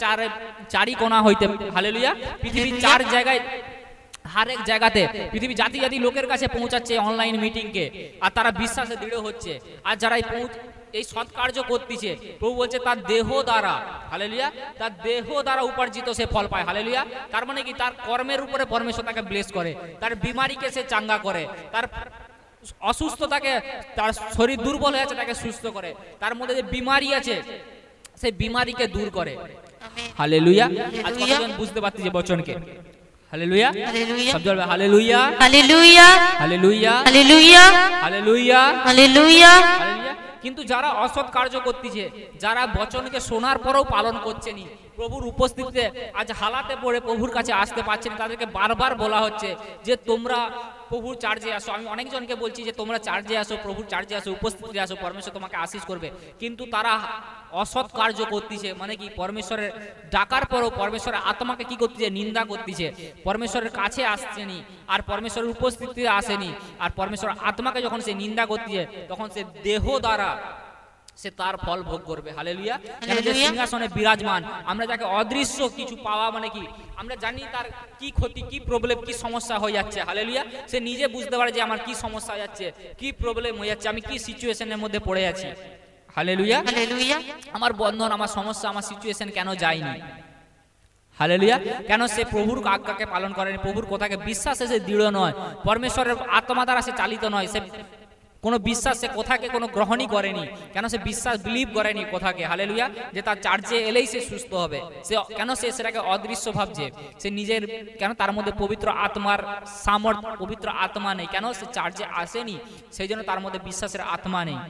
চারি কোণা হইতে। হালেলুয়া। পৃথিবীর 4 জায়গায়, হরেক জায়গাতে পৃথিবী জাতি জাতি লোকের কাছে পৌঁছাচ্ছে অনলাইন মিটিংকে, আর তারা বিশ্বাসে দৃঢ় হচ্ছে। আর যারা এই সৎ কার্য করতেছে, প্রভু বলছে তার দেহ দ্বারা, হালেলুয়া, তার দেহ দ্বারা উপার্জিত সে ফল পায়। হালেলুয়া। তার মানে কি, তার কর্মের উপরে পরমেশ্বর তাকে ব্লেস করে, তার বিমারিকে সে চাঙ্গা করে, তার অসুস্থতাকে, তার শরীর দুর্বল হয়ে আছে তাকে সুস্থ করে, তার মধ্যে যে বিমারি আছে সেই বিমারিকে দূর করে। হালেলুয়া। আজ কতজন বুঝতে পারছি যে বচনকে? হালেলুয়া। সব বলবে hallelujah, hallelujah, hallelujah, hallelujah, hallelujah, hallelujah. কিন্তু যারা অসৎ কার্য করতেছে, যারা বচনকে শোনার পরেও পালন করছেনি, প্রভুর উপস্থিতিতে আজ হালাতে পড়ে প্রভুর কাছে আসতে পারছেন, তাদেরকে বারবার বলা হচ্ছে যে তোমরা প্রভুর চার্জে আসো। আমি অনেকজনকে বলছি যে তোমরা চার্জে আসো, প্রভুর চার্জে আসো, উপস্থিতি আসো, পরমেশ্বর তোমাকে আশীষ করবে। কিন্তু তারা অসৎ কার্য করতেছে, মানে কি, পরমেশ্বরের ডাকার পরও পরমেশ্বরের আত্মাকে কি করতেছে, নিন্দা করতেছে, পরমেশ্বরের কাছে আসছেনি, আর পরমেশ্বরের উপস্থিতিতে আসেনি, আর পরমেশ্বরের আত্মাকে যখন সে নিন্দা করতেছে, তখন সে দেহ দ্বারা সে তার ফল ভোগ করবে। হালেলুয়া। যে সিংহাসনে বিরাজমান, আমরা যাকে অদৃশ্য কিছু পাওয়া, মানে কি, আমরা জানি তার কি ক্ষতি, কি প্রবলেম, কি সমস্যা হয়ে যাচ্ছে। হালেলুয়া। সে নিজে বুঝতে পারে যে আমার কি সমস্যা হয়ে যাচ্ছে, কি প্রবলেম হয়ে যাচ্ছে, আমি কি সিচুয়েশনের মধ্যে পড়ে আছি। হালেলুয়া। আমার বন্ধন, আমার সমস্যা, আমার সিচুয়েশন কেন যায়নি। হালেলুয়া। কেন সে প্রভুর আজ্ঞাকে পালন করেনি, প্রভুর কথাকে বিশ্বাসে সে দৃঢ় নয়, পরমেশ্বরের আত্মা দ্বারা সে চালিত নয়, সে কোনো বিশ্বাস, সে কথাকে কোনো গ্রহণই করেনি। কেন সে বিশ্বাস, বিলিভ করেনি কথাকে। হালেলুয়া। যে তার চার্জে এলেই সে সুস্থ হবে, সে কেন সে সেটাকে অদৃশ্য ভাবছে, সে নিজের, কেন তার মধ্যে পবিত্র আত্মার সামর্থ্য, পবিত্র আত্মা নেই, কেন সে চার্জে আসেনি, সেই জন্য তার মধ্যে বিশ্বাসের আত্মা নেই।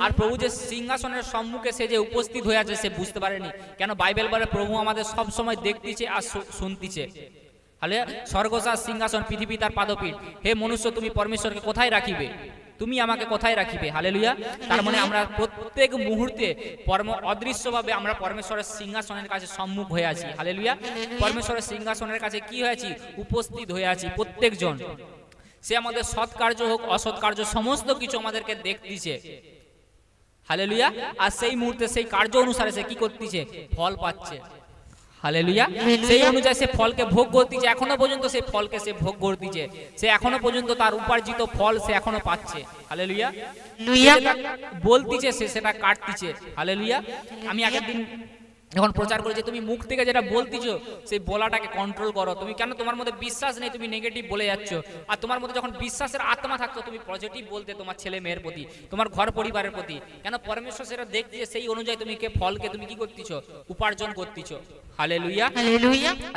আর প্রভু যে সিংহাসনের সম্মুখে সে যে উপস্থিত হয়ে আছে, সে বুঝতে পারেনি। কেন বাইবেল বলে প্রভু আমাদের সব সময় দেখতেছে আর শুনতেছে। হালেলুয়া। স্বর্গসার সিংহাসন, পৃথিবী তার পাদপীঠ। হে মনুষ্য, তুমি পরমেশ্বরকে কোথায় রাখিবে, তুমি আমাকে কোথায় রাখিবে। হালেলুয়া। তার মানে আমরা প্রত্যেক মুহূর্তে অদৃশ্যভাবে আমরা পরমেশ্বরের সিংহাসনের কাছে সম্মুখ হয়ে আছি। হালেলুয়া। পরমেশ্বরের সিংহাসনের কাছে কি হয়ে আছি, উপস্থিত হয়ে আছি প্রত্যেকজন। সে আমাদের সৎ কার্য হোক অসৎ কার্য, সমস্ত কিছু আমাদেরকে দেখতেছে। হালেলুয়া। আর সেই মুহূর্তে সেই কার্য অনুসারে সে কি করতেছে, ফল পাচ্ছে। হালেলুয়া। সেই অনুযায়ী সে ফলকে ভোগ করতেছে, এখনো পর্যন্ত সেই ফলকে সে ভোগ করতেছে, সে এখনো পর্যন্ত তার উপার্জিত ফল সে এখনো পাচ্ছে। হালেলুয়া। বলতিছে সে সেটা কাটতিছে। হালেলুয়া। আমি আগের দিন যখন প্রচার করেছি, তুমি মুখ থেকে যেটা বলতেছো সেই বলাটাকে কন্ট্রোল করো। তুমি কেন, তোমার মধ্যে বিশ্বাস নেই, তুমি নেগেটিভ বলে যাচ্ছ। আর তোমার মধ্যে যখন বিশ্বাসের আত্মা থাকতো, তুমি পজিটিভ বলতে তোমার ছেলে মেয়ের প্রতি, তোমার ঘর পরিবারের প্রতি। কেন পরমেশ্বর সেটা দেখছে, সেই অনুযায়ী তুমি ফলকে তুমি কি করতেছো, উপার্জন করতেছো। হালেলুয়া।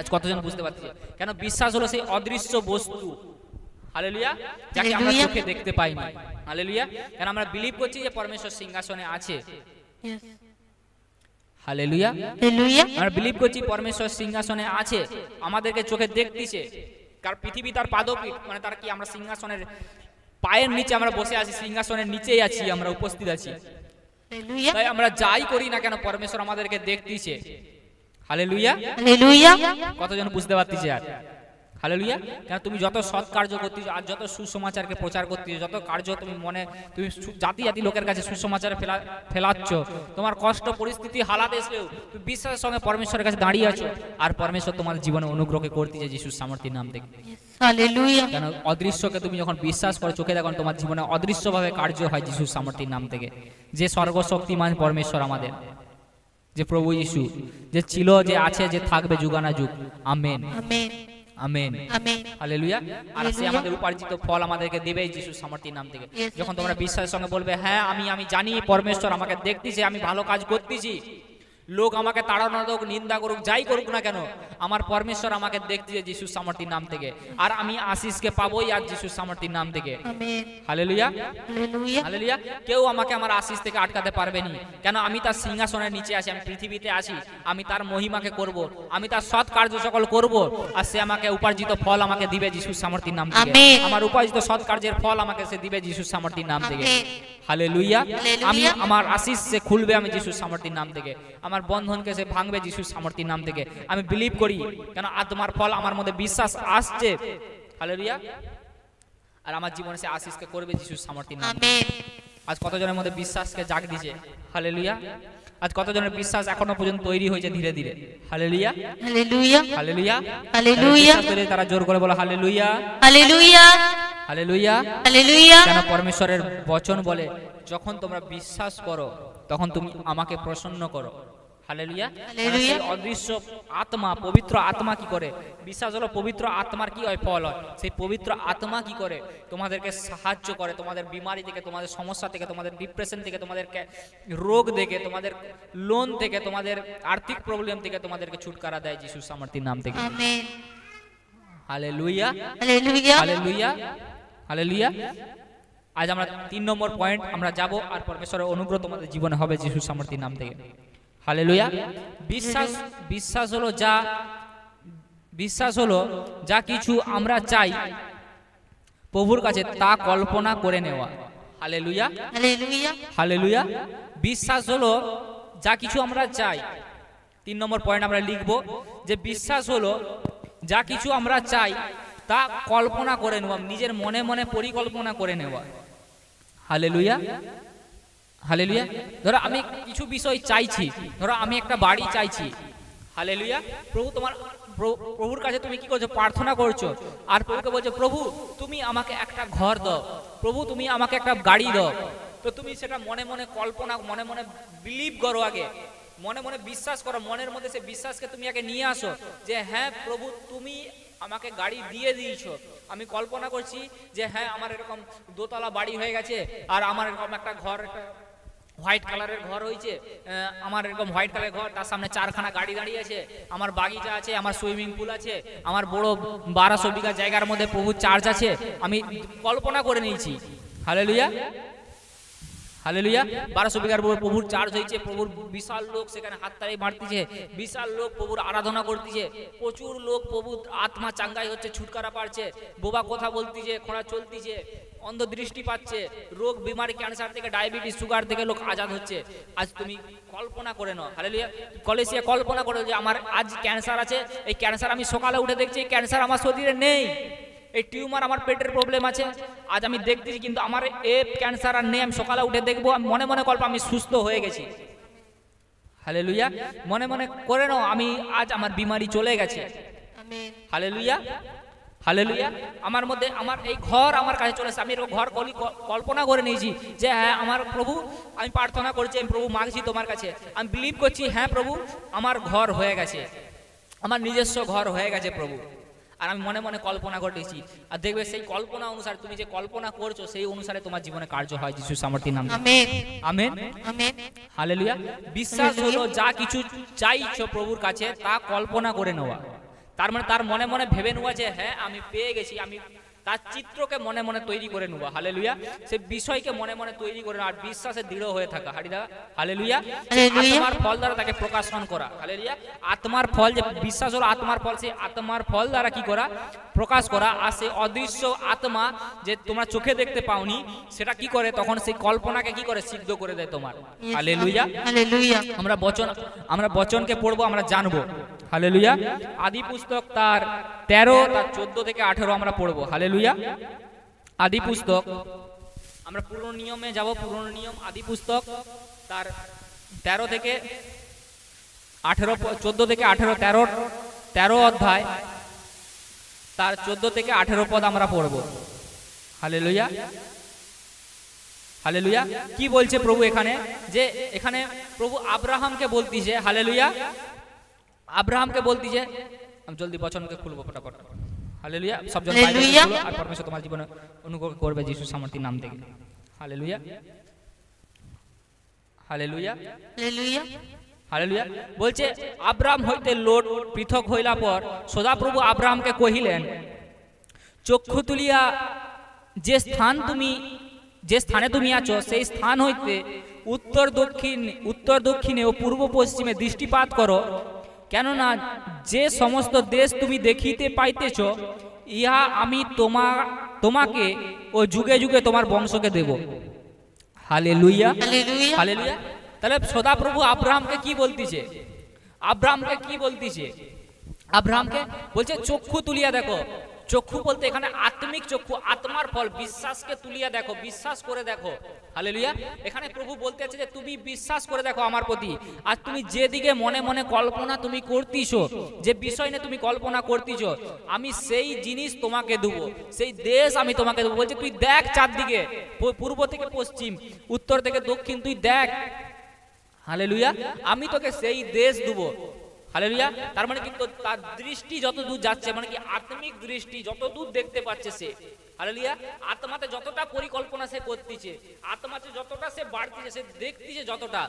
আজ কতজন বুঝতে পারছে? কেন বিশ্বাস হলো সেই অদৃশ্য বস্তু। হালেলুয়া। যাকে আমরা চোখে দেখতে পাইনি। হালেলুয়া। কেন আমরা বিলিভ করছি যে পরমেশ্বর সিংহাসনে আছে। হালেলুয়া। আমরা বিলিভ করছি পরমেশ্বর সিংহাসনে আছে, আমাদেরকে চোখে দেখতেছে। কারণ পৃথিবী তার পাদপীঠ, মানে তার কি, আমরা সিংহাসনের পায়ের নিচে আমরা বসে আছি, সিংহাসনের নিচেই আছি, আমরা উপস্থিত আছি। তাই আমরা যাই করি না কেন, পরমেশ্বর আমাদেরকে দেখতেছে। Hallelujah, hallelujah. কতজন বুঝতে পারতেছে? আর হালেলুয়া। কেন তুমি যত সৎ কার্য করতেছো আর যত সুসমাচারকে প্রচার করতেছো, যত কার্য তুমি তুমি জাতি জাতি লোকের কাছে সুসমাচার ফেলাচ্ছ, তোমার কষ্ট পরিস্থিতি হালাত এসলেও তুমি বিশ্বাসের সঙ্গে পরমেশ্বরের কাছে দাঁড়িয়ে আছো, আর পরমেশ্বর তোমার জীবনে অনুগ্রহকে করতেছে যিশুর সামর্থ্যের নাম থেকে। হালেলুয়া। কেন অদৃশ্যকে তুমি যখন বিশ্বাস করো, চোখে দেখো, তোমার জীবনে অদৃশ্যভাবে কার্য হয় যিশুর সামর্থ্যের নাম থেকে। যে সর্বশক্তিমান পরমেশ্বর আমাদের, যে প্রভু যিশু, যে ছিল, যে আছে, যে থাকবে যুগানাযুগ। Amen, amen, amen, amen. Hallelujah. আর সে আমাদের উপার্জিত ফল আমাদেরকে দেবে যিশুর সামর্থ্যের নাম থেকে। Yes, যখন তোমরা বিশ্বাসের সঙ্গে বলবে, হ্যাঁ আমি জানি পরমেশ্বর আমাকে দেখতেছে, আমি ভালো কাজ করতেছি, লোক আমাকে তাড়ানো হোক, নিন্দা করুক, যাই করুক না কেন, আমার পরমেশ্বর আমাকে দেখতেছে যিশুর সামর্থ্যের নাম থেকে, আর আমি আশিসকে পাবোই আর যিশুর সামর্থ্যের নাম থেকে। Amen, hallelujah, hallelujah. হালেলুয়া। কেউ আমাকে আমার আশিস থেকে আটকাতে পারবে না। কেন? আমি তার সিংহাসনের নিচে আছি, আমি পৃথিবীতে আছি, আমি তার মহিমাকে করব, আমি তার সৎ কার্য সকল করব, আর সে আমাকে উপার্জিত ফল আমাকে দিবে যিশুর সামর্থ্যের নাম থেকে। আমেন। আমার উপার্জিত সৎ কার্যের ফল আমাকে সে দিবে যিশুর সামর্থ্যের নাম থেকে। আমেন। হালেলুয়া। হালেলুয়া। আমি আমার আশিস সে খুলবে আমি যিশুর সামর্থ্যের নাম থেকে, আমার বন্ধনকে সে ভাঙবে যিশুর সামর্থ্যের নাম থেকে। আমি বিলিভ করি, কেন আত্মার ফল আমার মধ্যে বিশ্বাস আসছে। হালেলুয়া। আর আমার জীবনে সে আশিসকে করবে যিশুর সামর্থ্যের নাম থেকে। আমেন। আজ কতজনের মধ্যে বিশ্বাসকে জাগ দিছে? হালেলুয়া। আজ কতজনের বিশ্বাস এখনো পর্যন্ত তৈরি হয়েছে ধীরে ধীরে? Hallelujah, hallelujah, hallelujah, hallelujah. তারা জোর করে বলো হালেলুয়া, হালেলুয়া, হালেলুয়া। হালেলুয়া। কেন? পরমেশ্বরের বচন বলে, যখন তোমরা বিশ্বাস করো তখন তুমি আমাকে প্রসন্ন করো। হালেলুয়া। হালেলুয়া। সেই অদৃশ্য আত্মা, পবিত্র আত্মা কি করে? বিশ্বাস হলো পবিত্র আত্মার কি হয়? ফল হয়। সেই পবিত্র আত্মা কি করে? তোমাদেরকে সাহায্য করে, তোমাদের বিমারি থেকে, তোমাদের সমস্যা থেকে, তোমাদের ডিপ্রেশন থেকে, তোমাদের রোগ থেকে, তোমাদের লোন থেকে, তোমাদের আর্থিক প্রবলেম থেকে তোমাদেরকে ছুটকারা দেয় যিশুর সামর্থ্যের নাম থেকে। Amen. Hallelujah, hallelujah. Hallelujah, hallelujah. আজ আমরা 3 নম্বর পয়েন্ট আমরা যাব, আর পরমেশ্বরের অনুগ্রহ তোমাদের জীবনে হবে যিশুর সামর্থ্যের নাম থেকে। হালেলুয়া। বিশ্বাস হলো যা কিছু আমরা চাই প্রভুর কাছে তা কল্পনা করে নেওয়া। Hallelujah, hallelujah. হালেলুয়া। বিশ্বাস হলো যা কিছু আমরা চাই। 3 নম্বর পয়েন্ট আমরা লিখব যে বিশ্বাস হলো যা কিছু আমরা চাই তা কল্পনা করে নেওয়া, নিজের মনে মনে পরিকল্পনা করে নেওয়া। Hallelujah, hallelujah. ধরো আমি কিছু বিষয় চাইছি, ধরো আমি একটা বাড়ি চাইছি। হালেলুয়া। প্রভুর কাছে তুমি কি করছো? প্রার্থনা করছো, আর প্রভুকে বলছো, প্রভু তুমি আমাকে একটা ঘর দাও, প্রভু তুমি আমাকে একটা গাড়ি দাও। তো তুমি সেটা মনে মনে কল্পনা, মনে মনে বিলিভ করো, আগে মনে মনে বিশ্বাস করো, মনের মধ্যে সে বিশ্বাসকে তুমি আগে নিয়ে আসো যে হ্যাঁ প্রভু তুমি আমাকে গাড়ি দিয়ে দিয়েছো। আমি কল্পনা করছি যে হ্যাঁ আমার এরকম দোতলা বাড়ি হয়ে গেছে, আর আমার এরকম একটা ঘর, একটা হোয়াইট কালারের ঘর হয়েছে, আমার এরকম হোয়াইট কালারের ঘর, তার সামনে 4খানা গাড়ি দাঁড়িয়ে আছে, আমার বাগিচা আছে, আমার সুইমিং পুল আছে, আমার বড় 1200 বিঘা জায়গার মধ্যে প্রভুর চার্চ আছে। আমি কল্পনা করে নিয়েছি। Hallelujah, hallelujah. 1200 বিঘার প্রভুর চার্চ হয়েছে, প্রভুর বিশাল লোক সেখানে হাততালি মারতেছে, বিশাল লোক প্রভুর আরাধনা করতেছে, প্রচুর লোক প্রভুর আত্মা চাঙ্গাই হচ্ছে, ছুটকারা পারছে, বোবা কথা বলতেছে, খোঁড়া চলতেছে, অন্ধ দৃষ্টি পাচ্ছে, রোগ বিমারি, ক্যান্সার থেকে, ডায়াবেটিস, সুগার থেকে লোক আজাদ হচ্ছে। আজ তুমি কল্পনা করে নাও। হালেলুয়া। কলেসিয়া কল্পনা করো যে আমার আজ ক্যান্সার আছে, এই ক্যান্সার আমি সকালে উঠে দেখছি এই ক্যান্সার আমার শরীরে নেই, এই টিউমার আমার পেটের প্রবলেম আছে, আজ আমি দেখতেছি কিন্তু আমার এ ক্যান্সার আর নেই, আমি সকালে উঠে দেখবো, আমি মনে মনে কল্প আমি সুস্থ হয়ে গেছি। হালেলুয়া। মনে মনে করে নাও আমি আজ আমার বিমারি চলে গেছে। আমেন। Hallelujah, hallelujah. আমার মধ্যে আমার এই ঘর আমার কাছে চলে এসেছে, আমি এরকম ঘর কল্পনা করে নিয়েছি যে হ্যাঁ আমার প্রভু, আমি প্রার্থনা করছি, আমি প্রভু মাগছি তোমার কাছে, আমি বিলিভ করছি হ্যাঁ প্রভু আমার ঘর হয়ে গেছে, আমার নিজস্ব ঘর হয়ে গেছে প্রভু। আর আমি মনে মনে কল্পনা করতেছি, আর দেখবে সেই কল্পনা অনুসারে তুমি যে কল্পনা করছো সেই অনুসারে তোমার জীবনে কার্য হয় যিশুর সামর্থ্যের নামে। আমেন। Amen, amen. হালেলুয়া। বিশ্বাস হলো যা কিছু চাইছো প্রভুর কাছে তা কল্পনা করে নেওয়া। তার মানে তার মনে মনে ভেবে নেওয়া যে হ্যাঁ আমি পেয়ে গেছি, আমি তার চিত্রকে মনে মনে তৈরি করে নেবো, হালেলুয়া। সেই বিষয়কে মনে মনে তৈরি করে নেওয়া আর বিশ্বাসে দৃঢ় হয়ে থাকা, হালেলুয়া। আত্মার ফল দ্বারা তাকে প্রকাশন করা, হালেলুয়া। আত্মার ফল, যে বিশ্বাস হলো আত্মার ফল, সেই আত্মার ফল দ্বারা কি করা, প্রকাশ করা। আর সেই অদৃশ্য আত্মা যে তোমরা চোখে দেখতে পাওনি, সেটা কি করে, তখন সেই কল্পনাকে কি করে, সিদ্ধ করে দেয় তোমার, হালেলুয়া। আমরা বচনকে পড়বো, আমরা জানবো, হালেলুয়া। আদি পুস্তক তার 13 তার 14 থেকে 18 আমরা পড়বো, হালেলুয়া। আদি পুস্তক, আমরা পুরনো নিয়মে যাব, পুরনো নিয়ম আদি পুস্তক তার 13 থেকে 18, 14 থেকে 18, 13 অধ্যায় তার 14 থেকে 18 পদ আমরা পড়বো, হালেলুয়া, হালেলুয়া। কি বলছে প্রভু এখানে, যে এখানে প্রভু আব্রাহামকে বলতিছে, হালেলুয়া, আব্রাহামকে বলতিছে। আমি জলদি বচনকে খুলবো ফটাফট, হালেলুয়া। সবজন বাইবেল খুলো, আর পরমেশ্বর তোমার জীবনে অনুগ্রহ করবে যিশুর সামর্থ্যের নাম থেকে, হালেলুয়া, হালেলুয়া, হালেলুয়া, হালেলুয়া। বলছে আব্রাহাম হইতে লোট পৃথক হইলা পর সদাপ্রভু আব্রাহামকে কহিলেন, চক্ষু তুলিয়া যে স্থানে তুমি আছো, সেই স্থান হইতে উত্তর দক্ষিণে ও পূর্ব পশ্চিমে দৃষ্টিপাত করো, কেননা যে সমস্ত দেশ তুমি দেখিতে পাইতেছ, ইহা আমি তোমাকে ও যুগে যুগে তোমার বংশকে দেব, হালেলুয়া, হালেলুয়া। তাহলে সদাপ্রভু আব্রাহামকে কি বলতিছে, আব্রাহামকে কি বলতিছে, আব্রাহামকে বলছে চক্ষু তুলিয়া দেখো। চক্ষু বলতে এখানে আত্মিক চক্ষু, আত্মার ফল, বিশ্বাসকে তুলিয়া দেখো, বিশ্বাস করে দেখো, হালেলুয়া। এখানে প্রভু বলতে আছে যে তুমি বিশ্বাস করে দেখো আমার প্রতি। আর তুমি যেদিকে মনে মনে কল্পনা তুমি করতিছো, যে বিষয় নিয়ে তুমি কল্পনা করতিছো, আমি সেই জিনিস তোমাকে দেব, সেই দেশ আমি তোমাকে দেবো। বলছে তুই দেখ চারদিকে, পূর্ব থেকে পশ্চিম, উত্তর থেকে দক্ষিণ, তুই দেখ, হালেলুয়া, আমি তোকে সেই দেশ দেবো, হালেলুয়া। তার মানে কিন্তু তার দৃষ্টি যত দূর যাচ্ছে, মানে কি আত্মিক দৃষ্টি যত দূর দেখতে পাচ্ছে সে, হালেলুয়া। আত্মাতে যতটা পরিকল্পনা সে করতেছে, আত্মাতে যতটা সে বাড়তিছে, সে দেখতেছে যতটা,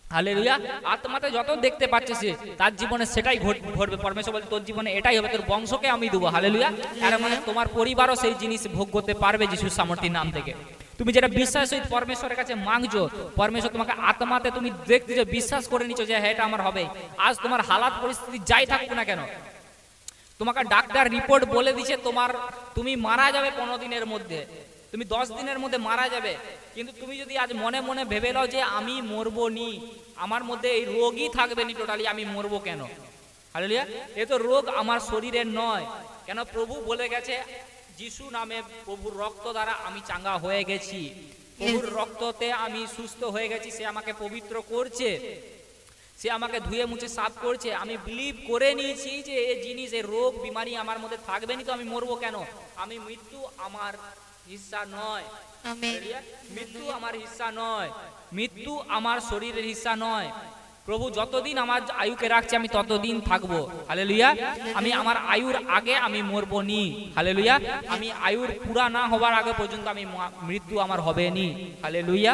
হালেলুয়া। আত্মাতে যত দেখতে পাচ্ছে সে, তার জীবনে সেটাই ঘটবে। পরমেশ্বর বলে তোর জীবনে এটাই হবে, তোর বংশকে আমি দেবো, হালেলুয়া। তার মানে তোমার পরিবারও সেই জিনিস ভোগ করতে পারবে যিশুর সামর্থ্যের নাম থেকে। তুমি যেটা বিশ্বাস সহিত পরমেশ্বরের কাছে মাংছো, পরমেশ্বর তোমাকে আত্মাতে তুমি দেখতেছো, বিশ্বাস করে নিচ্ছ যে হ্যাঁ এটা আমার হবে। আজ তোমার হালাত পরিস্থিতি যাই থাকুক না কেন, তোমাকে ডাক্তার রিপোর্ট বলে দিচ্ছে তুমি মারা যাবে 15 দিনের মধ্যে, তুমি 10 দিনের মধ্যে মারা যাবে, কিন্তু তুমি যদি আজ মনে মনে ভেবে নাও যে আমি মরবো নি, আমার মধ্যে এই রোগই থাকবে নি টোটালি, আমি মরবো কেন, হালেলুয়া। এ তো রোগ আমার শরীরের নয়, কেন প্রভু বলে গেছে যিশু নামে, প্রভুর রক্ত দ্বারা আমি চাঙ্গা হয়ে গেছি, প্রভুর রক্ততে আমি সুস্থ হয়ে গেছি, সে আমাকে পবিত্র করছে, সে আমাকে ধুয়ে মুছে সাফ করছে। আমি বিলিভ করে নিয়েছি যে এই জিনিস, এই রোগ বিমারি আমার মধ্যে থাকবে না, তো আমি মরবো কেন, আমি মৃত্যু আমার হিস্সা নয়, মৃত্যু আমার হিস্সা নয়, মৃত্যু আমার শরীরের হিস্সা নয়। প্রভু যতদিন আমার আয়ুকে রাখছে আমি ততদিন থাকবো, হালেলুয়া। আমি আমার আয়ুর আগে আমি মরবো নি, হালেলুয়া। আমি আয়ুর পুরা না হবার আগে পর্যন্ত আমি মৃত্যু আমার হবে নি, হালেলুয়া,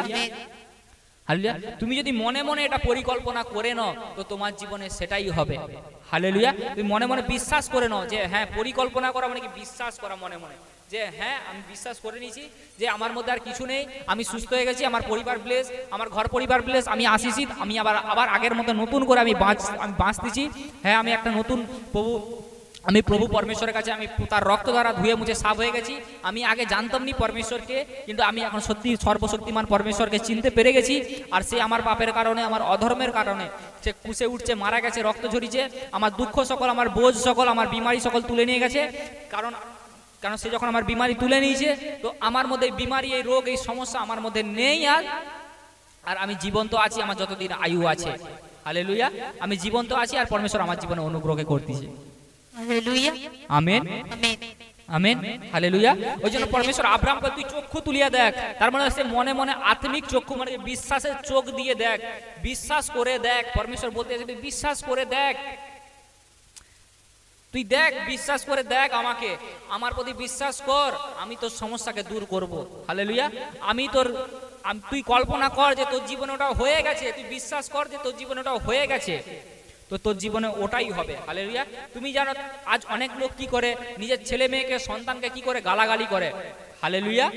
হালেলুয়া। তুমি যদি মনে মনে এটা পরিকল্পনা করে নাও, তো তোমার জীবনে সেটাই হবে, হালেলুয়া। তুমি মনে মনে বিশ্বাস করে নাও যে হ্যাঁ, পরিকল্পনা করা মানে কি বিশ্বাস করা মনে মনে, যে হ্যাঁ আমি বিশ্বাস করে নিয়েছি যে আমার মধ্যে আর কিছু নেই, আমি সুস্থ হয়ে গেছি, আমার পরিবার ব্লেস, আমার ঘর পরিবার ব্লেস, আমি আসিছি, আমি আবার আগের মতো নতুন করে আমি বাঁচতেছি। হ্যাঁ, আমি একটা নতুন প্রভু পরমেশ্বরের কাছে আমি তার রক্ত দ্বারা ধুয়ে মুছে সাফ হয়ে গেছি। আমি আগে জানতাম নি পরমেশ্বরকে, কিন্তু আমি এখন সত্যি সর্বশক্তিমান পরমেশ্বরকে চিনতে পেরে গেছি। আর সে আমার পাপের কারণে, আমার অধর্মের কারণে সে কুশে উঠছে, মারা গেছে, রক্ত ঝরিছে, আমার দুঃখ সকল, আমার বোঝ সকল, আমার বিমারি সকল তুলে নিয়ে গেছে। কারণ সে যখন আমার বিমারি তুলে নিয়েছে, তো আমার মধ্যে বিমারি, এই রোগ, এই সমস্যা আমার মধ্যে নেই। আর আমি জীবন্ত আছি, আমার যতদিন আয়ু আছে, হালেলুয়া, আমি জীবন্ত আছি, আর পরমেশ্বর আমার জীবনে অনুগ্রহ করতেছে, হালেলুয়া, আমেন, আমেন, হালেলুয়া। ওই জন্য পরমেশ্বর আব্রাহামকে তুই চক্ষু তুলিয়া দেখ, তার মানে সে মনে মনে আত্মিক চক্ষু, মানে বিশ্বাসের চোখ দিয়ে দেখ, বিশ্বাস করে দেখ। পরমেশ্বর বলতে আছে তুই বিশ্বাস করে দেখ, তুই দেখ, বিশ্বাস করে দেখ আমাকে, আমার প্রতি বিশ্বাস কর, আমি তোর সমস্যাকে দূর করব, হালেলুয়া। তুই কল্পনা কর যে তোর জীবনে ওটা হয়ে গেছে, তুই বিশ্বাস কর যে তোর জীবনে ওটা হয়ে গেছে, তো তোর জীবনে ওটাই হবে। হালেলুয়া। তুমি জানো আজ অনেক লোক কি করে, নিজের ছেলে মেয়েকে সন্তানকে কি করে গালাগালি করে। Hallelujah,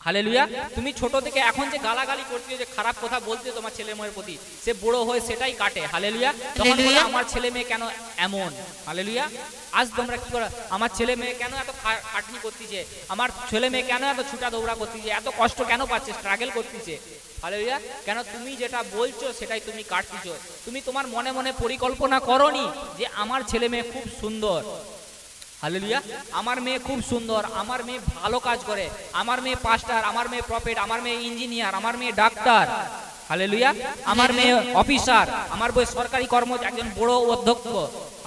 hallelujah. তুমি ছোট থেকে এখন যে গালাগালি করছো, যে খারাপ কথা বলছো তোমার ছেলে মেয়ের প্রতি, সে বড় হয়ে সেটাই কাটে। হালেলুয়া। তখন বলে আমার ছেলে মেয়ে কেন এমন। হালেলুয়া। আজ তোমরা কি করো, আমার ছেলে মেয়ে কেন এত খাটনি করতেছে, আমার ছেলে মেয়ে কেন এত ছুটা দৌড়া করতেছে, এত কষ্ট কেন পাচ্ছে, স্ট্রাগল করতেছে। হালেলুয়া। কেন তুমি যেটা বলছো সেটাই তুমি কাটতেছো। তুমি তোমার মনে মনে পরিকল্পনা করোনি যে আমার ছেলে মেয়ে খুব সুন্দর। হালেলুয়া। আমার মেয়ে খুব সুন্দর, আমার মেয়ে ভালো কাজ করে, আমার মেয়ে পাস্টার, আমার মেয়ে প্রফেট, আমার মেয়ে ইঞ্জিনিয়ার, আমার মেয়ে ডাক্তার। হালেলুয়া। আমার মেয়ে অফিসার, আমার বই সরকারি কর্মচারী, একজন বড় অধ্যক্ষ।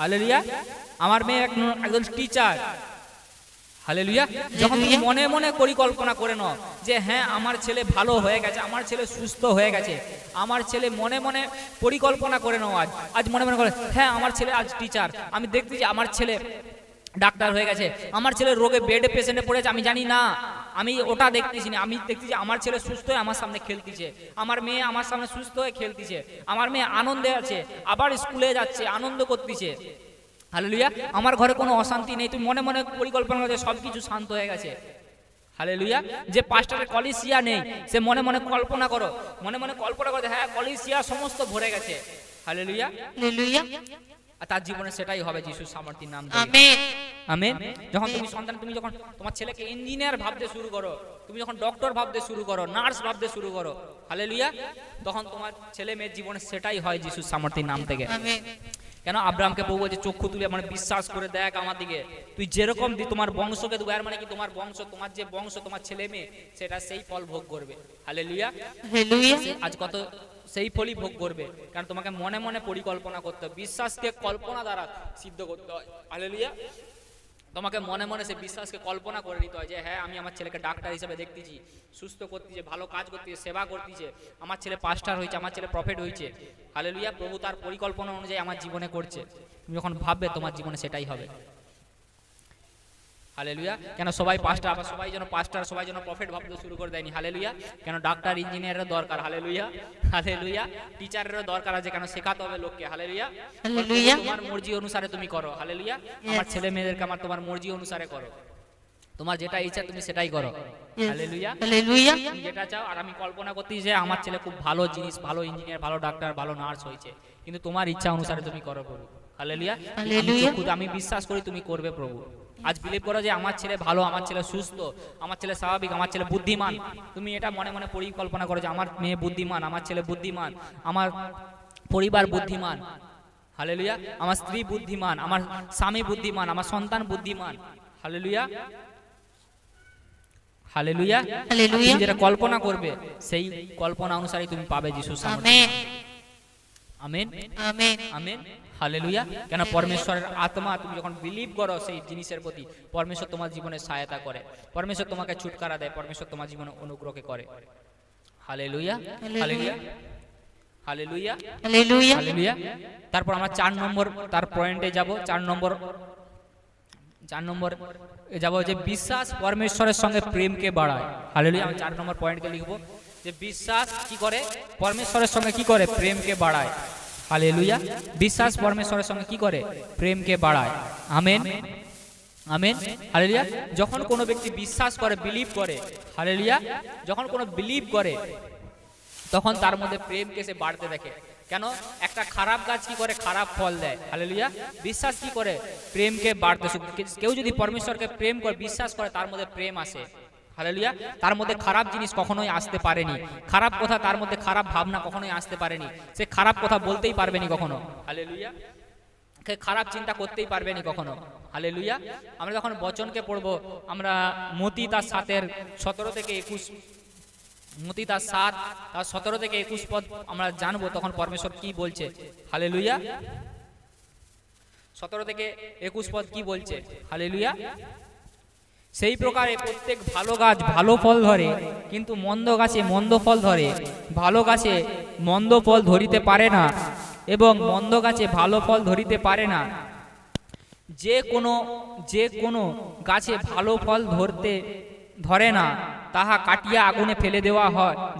হালেলুয়া। আমার মেয়ে একজন টিচার। হালেলুয়া। যখন তুমি মনে মনে পরিকল্পনা করে নাও যে হ্যাঁ আমার ছেলে ভালো হয়ে গেছে, আমার ছেলে সুস্থ হয়ে গেছে, আমার ছেলে মনে মনে পরিকল্পনা করে নাও, আজ মনে মনে করে হ্যাঁ আমার ছেলে আজ টিচার, আমি দেখতেছি আমার ছেলে ডাক্তার হয়ে গেছে, আমার ছেলে রোগে বেডে পেশেন্টে পড়েছে, আমি জানি না, আমি ওটা দেখতেছি না, আমি দেখতেছি আমার ছেলে সুস্থ হয়ে আমার সামনে খেলতেছে, আমার মেয়ে আমার সামনে সুস্থ হয়ে খেলতেছে, আমার মেয়ে আনন্দে আছে, আবার স্কুলে যাচ্ছে, আনন্দ করতেছে। হালেলুয়া। আমার ঘরে কোনো অশান্তি নেই। তুমি মনে মনে পরিকল্পনা করছো সবকিছু শান্ত হয়ে গেছে। হালেলুয়া। যে পাস্টারের কলিসিয়া নেই, সে মনে মনে কল্পনা করো, মনে মনে কল্পনা করো হ্যাঁ কলিসিয়া সমস্ত ভরে গেছে। হালেলুয়া। হালেলুয়া। আর তার জীবনে সেটাই হবে যিশুর সামর্থ্যের নাম দিয়ে। আমেন। আমেন। যখন তুমি সন্তান, তুমি যখন তোমার ছেলেকে ইঞ্জিনিয়ার ভাবতে শুরু করো, তুমি যখন ডক্টর ভাবতে শুরু করো, নার্স ভাবতে শুরু করো, হালেলুয়া, তখন তোমার ছেলে মেয়ের জীবনে সেটাই হয় যিশুর সামর্থ্যের নাম থেকে। আমেন। কেন আব্রাহামকে প্রভু বলছে চক্ষু তুলে মানে বিশ্বাস করে দেখ আমার দিকে, তুই যেরকম তোমার বংশকে দেবো, এর মানে কি তোমার বংশ, তোমার যে বংশ, তোমার ছেলে মেয়ে সেটা সেই ফল ভোগ করবে। হালেলুয়া। হালেলুয়া। আজ কত সেই ফলই ভোগ করবে, কারণ তোমাকে মনে মনে পরিকল্পনা করতে হয়, বিশ্বাসকে কল্পনা দ্বারা সিদ্ধ করতে হয়। হালেলুয়া। তোমাকে মনে মনে সে বিশ্বাসকে কল্পনা করে নিতে হয় যে হ্যাঁ আমি আমার ছেলেকে ডাক্তার হিসেবে দেখতেছি, সুস্থ করতেছে, ভালো কাজ করতেছে, সেবা করতেছে, আমার ছেলে পাস্টার হয়েছে, আমার ছেলে প্রফেট হয়েছে। হালেলুয়া। প্রভু তার পরিকল্পনা অনুযায়ী আমার জীবনে করছে। তুমি যখন ভাববে তোমার জীবনে সেটাই হবে। হালেলুয়া। কেন সবাই পাস্টার, আবার সবাই যেন পাস্টার, সবাই যেন প্রফেট ভাবতে শুরু করে দেয়নি। হালেলুয়া। কেন ডাক্তার ইঞ্জিনিয়ারের দরকার। হালেলুয়া। হালেলুয়া। টিচারেরও দরকার আছে, কেন শেখাতে হবে লোককে। হালেলুয়া। হালেলুয়া। তোমার মর্জি অনুসারে তুমি করো। হালেলুয়া। আমার ছেলে মেয়েদেরকে আমার তোমার মর্জি অনুসারে করো, তোমার যেটা ইচ্ছা তুমি সেটাই করো। হালেলুয়া। হালেলুয়া। তুমি যেটা চাও, আর আমি কল্পনা করতেছি যে আমার ছেলে খুব ভালো জিনিস, ভালো ইঞ্জিনিয়ার, ভালো ডাক্তার, ভালো নার্স হয়েছে, কিন্তু তোমার ইচ্ছা অনুসারে তুমি করো প্রভু। হালেলুয়া। আমি বিশ্বাস করি তুমি করবে প্রভু। আজ বিলিভ করো যে আমার ছেলে ভালো, আমার ছেলে সুস্থ, আমার ছেলে স্বাভাবিক, আমার ছেলে বুদ্ধিমান। তুমি এটা মনে মনে পরিকল্পনা করো যে আমার মেয়ে বুদ্ধিমান, আমার ছেলে বুদ্ধিমান, আমার পরিবার বুদ্ধিমান। হালেলুয়া। আমার স্ত্রী বুদ্ধিমান, আমার স্বামী বুদ্ধিমান, আমার সন্তান বুদ্ধিমান। হালেলুয়া। হালেলুয়া। হালেলুয়া। যেটা কল্পনা করবে সেই কল্পনা অনুসারে তুমি পাবে যিশুর সামর্থ্য। Amen. Amen. Amen. Amen. Hallelujah. কেন পরমেশ্বরের আত্মা, তুমি যখন বিলিভ করো সেই জিনিসের প্রতি, পরমেশ্বর তোমার জীবনে সহায়তা করে, পরমেশ্বর তোমাকে ছুটকারা দেয়, পরমেশ্বর তোমার জীবনে অনুগ্রহকে করে। Hallelujah. Hallelujah. Hallelujah. Hallelujah. Hallelujah. তারপর আমরা 4 নম্বর তার পয়েন্টে যাব। 4 নম্বর যাব যে বিশ্বাস পরমেশ্বরের সঙ্গে প্রেমকে বাড়ায়। হালেলুয়া। আমি 4 নম্বর পয়েন্টকে লিখবো যে বিশ্বাস কি করে, পরমেশ্বরের সঙ্গে কি করে, প্রেমকে বাড়ায়। হালেলুয়া। বিশ্বাস পরমেশ্বরের সঙ্গে কি করে, প্রেমকে বাড়ায়। আমেন। আমেন। হালেলুয়া। যখন কোনো ব্যক্তি বিশ্বাস করে, বিলিভ করে, হালেলুয়া, যখন কোনো বিলিভ করে তখন তার মধ্যে প্রেমকে সে বাড়তে দেখে। কেন একটা খারাপ গাছ কি করে, খারাপ ফল দেয়। হালেলুয়া। বিশ্বাস কি করে, প্রেমকে বাড়তে। কেউ যদি পরমেশ্বরকে প্রেম করে, বিশ্বাস করে, তার মধ্যে প্রেম আসে। হালেলুয়া। তার মধ্যে খারাপ জিনিস কখনোই আসতে পারেনি, খারাপ কথা, তার মধ্যে খারাপ ভাবনা কখনোই আসতে পারেনি, সে খারাপ কথা বলতেই পারবেনি কখনো। হালেলুয়া। খারাপ চিন্তা করতেই পারবেনি কখনো। হালেলুয়া। আমরা যখন বচনকে পড়বো, আমরা মতি তার 17 থেকে 21, মতি তার 7 তার 17 থেকে 21 পদ আমরা জানবো তখন পরমেশ্বর কি বলছে। হালেলুয়া। 17 থেকে 21 পদ কি বলছে। হালেলুয়া। সেই প্রকারে প্রত্যেক ভালো গাছ ভালো ফল ধরে, কিন্তু মন্দ গাছে মন্দ ফল ধরে। ভালো গাছে মন্দ ফল ধরিতে পারে না, এবং মন্দ গাছে ভালো ফল ধরিতে পারে না। যে কোনো গাছে ভালো ফল ধরে না, তাহা কাটিয়া আগুনে ফেলে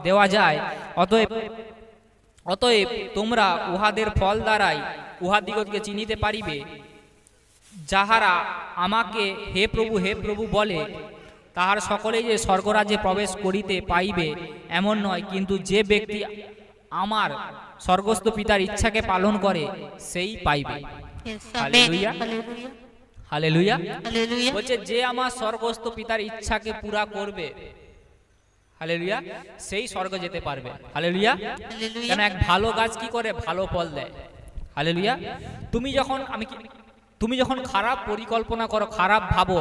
দেওয়া যায়। অতএব তোমরা উহাদের ফল দ্বারাই উহাদিগকে চিনিতে পারিবে। যাহারা আমাকে হে প্রভু বলে, তাহার সকলেই যে স্বর্গরাজ্যে প্রবেশ করিতে পাইবে এমন নয়, কিন্তু যে ব্যক্তি আমার স্বর্গস্থ পিতার ইচ্ছাকে পালন করে সেই পাইবে। Yes, Hallelujah. amen. Hallelujah. Hallelujah. Hallelujah. বলছে যে আমার স্বর্গস্থ পিতার ইচ্ছাকে পুরা করবে, হালেলুয়া, সেই স্বর্গ যেতে পারবে। হালেলুয়া। Hallelujah. কেন এক ভালো গাছ কি করে? ভালো ফল দেয়। হালেলুয়া। তুমি যখন খারাপ পরিকল্পনা করো, খারাপ ভাবো,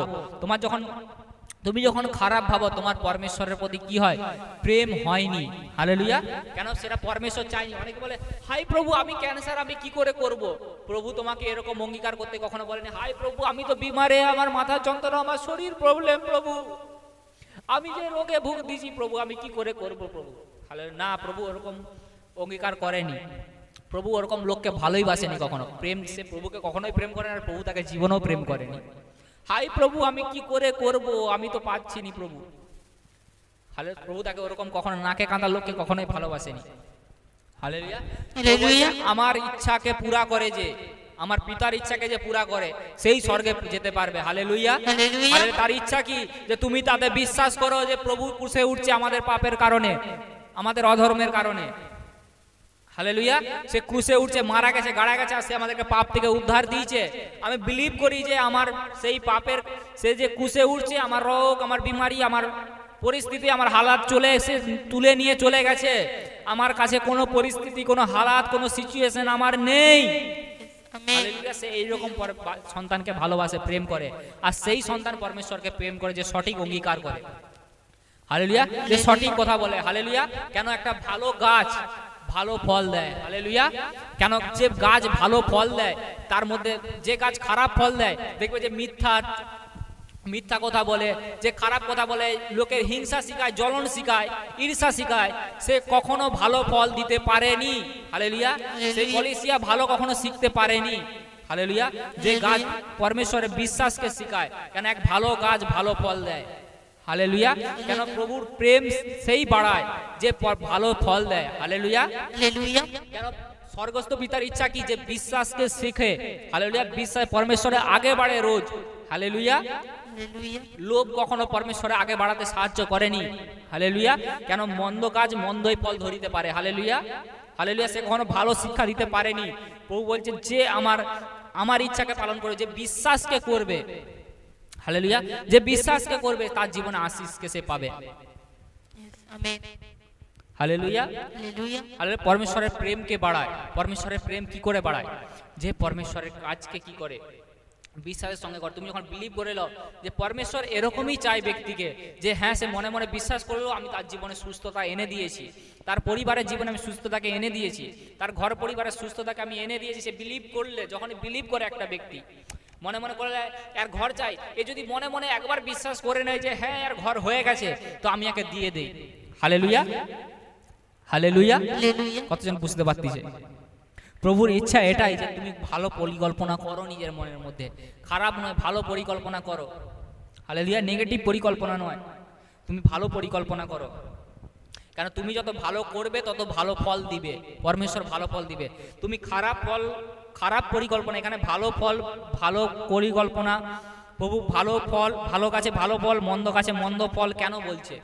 তুমি যখন খারাপ ভাবো, তোমার পরমেশ্বরের প্রতি কি হয়? প্রেম হয়নি। হালেলুয়া। কেন? সেটা পরমেশ্বর চাইনি। অনেকে বলে, হাই প্রভু আমি ক্যান্সার, আমি কি করে করব? প্রভু তোমাকে এরকম অঙ্গীকার করতে কখনো বলেনি, হাই প্রভু আমি তো বিমারে, আমার মাথা যন্ত্রণা, আমার শরীর প্রবলেম, প্রভু আমি যে রোগে ভুগ দিছি, প্রভু আমি কি করে করব প্রভু? না, প্রভু ওরকম অঙ্গীকার করেনি। প্রভু ওরকম লোককে ভালোই বাসেনি কখনো। প্রেম, সে প্রভুকে কখনোই প্রেম করে না, আর প্রভু তাকে জীবনেও প্রেম করেনি। হাই প্রভু আমি কি করে করব, আমি তো পাচ্ছি নি প্রভু। প্রভু তাকে ওরকম কখনো নাকে কাঁদা লোককে কখনোই ভালোবাসেনি। হালেলুয়া। Hallelujah. আমার ইচ্ছাকে পুরা করে, যে আমার পিতার ইচ্ছাকে যে পুরা করে, সেই স্বর্গে যেতে পারবে। হালেলুয়া। Hallelujah. আরে তার ইচ্ছা কি? যে তুমি তাতে বিশ্বাস করো যে প্রভু ক্রুশে উঠছে আমাদের পাপের কারণে, আমাদের অধর্মের কারণে। হালেলুয়া। সে ক্রুশে উঠছে, মারা গেছে, গাড়া গেছে, আর সে আমাদেরকে পাপ থেকে উদ্ধার দিয়েছে। আমি বিলিভ করি যে আমার সেই পাপের, সে যে ক্রুশে উঠছে, আমার রোগ, আমার বিমারি, আমার পরিস্থিতি, আমার হালাত চলে এসে তুলে নিয়ে চলে গেছে। আমার কাছে কোনো পরিস্থিতি, কোনো হালাত, কোনো সিচুয়েশন আমার নেই। Amen. হালেলুয়া। সে এইরকম সন্তানকে ভালোবাসে, প্রেম করে, আর সেই সন্তান পরমেশ্বরকে প্রেম করে, যে সঠিক অঙ্গীকার করে। হালেলুয়া। যে সঠিক কথা বলে। হালেলুয়া। কেন? একটা ভালো গাছ ভালো ফল দেয়। হালেলুয়া। কেন? যে গাছ ভালো ফল দেয়, তার মধ্যে যে গাছ খারাপ ফল দেয়, দেখবে যে মিথ্যা কথা বলে, যে খারাপ কথা বলে, লোকের হিংসা শিখায়, জ্বলন শিখায়, ঈর্ষা শিখায়, সে কখনো ভালো ফল দিতে পারেনি। হালেলুয়া। সেই কলিসিয়া ভালো কখনো শিখতে পারেনি। হালেলুয়া। যে গাছ পরমেশ্বরের বিশ্বাসকে শিখায়, কেন? এক ভালো গাছ ভালো ফল দেয়। হালেলুয়া। কেন? প্রভুর প্রেম সেই বাড়ায় যে ভালো ফল দেয়। হালেলুয়া। Hallelujah. কেন? স্বর্গস্থ পিতার ইচ্ছা কি? যে বিশ্বাসকে শিখে। হালেলুয়া। বিশ্বাস পরমেশ্বরের আগে বাড়ে রোজ। হালেলুয়া। Hallelujah. লোভ কখনো পরমেশ্বরের আগে বাড়াতে সাহায্য করেনি। হালেলুয়া। কেন? মন্দ কাজ মন্দই ফল ধরিতে পারে। হালেলুয়া। হালেলুয়া। সে কখনো ভালো শিক্ষা দিতে পারেনি। প্রভু বলছে যে আমার ইচ্ছাকে পালন করে, যে বিশ্বাসকে করবে। হালেলুয়া। যে বিশ্বাসকে করবে, তার জীবনে আশীষকে সে পাবে। Yes, amen. Hallelujah. Hallelujah. Hallelujah. পরমেশ্বরের প্রেমকে বাড়ায়। পরমেশ্বরের প্রেম কি করে বাড়ায়? যে পরমেশ্বরের কাজকে কি করে? বিশ্বাসের সঙ্গে কর। তুমি যখন বিলিভ করে নাও যে পরমেশ্বর এরকমই চায় ব্যক্তিকে, যে হ্যাঁ সে মনে মনে বিশ্বাস করলো, আমি তার জীবনে সুস্থতা এনে দিয়েছি, তার পরিবারের জীবনে আমি সুস্থতাকে এনে দিয়েছি, তার ঘর পরিবারের সুস্থতাকে আমি এনে দিয়েছি। সে বিলিভ করলে, যখন বিলিভ করে একটা ব্যক্তি, মনে মনে করলে এর ঘর চাই, এ যদি মনে মনে একবার বিশ্বাস করে নেয় যে হ্যাঁ এর ঘর হয়ে গেছে, তো আমি একে দিয়ে দেই। হালেলুয়া। হালেলুয়া। Hallelujah. কতজন বুঝতে পারতেছে? প্রভুর ইচ্ছা এটাই যে তুমি ভালো পরিকল্পনা করো নিজের মনের মধ্যে, খারাপ নয়, ভালো পরিকল্পনা করো। হালেলুয়া। নেগেটিভ পরিকল্পনা নয়, তুমি ভালো পরিকল্পনা করো। কেন? তুমি যত ভালো করবে তত ভালো ফল দিবে, পরমেশ্বর ভালো ফল দিবে। তুমি খারাপ পরিকল্পনা, এখানে ভালো ফল, ভালো পরিকল্পনা, প্রভু ভালো ফল, ভালো গাছে ভালো ফল, মন্দ গাছে মন্দ ফল কেন বলছে?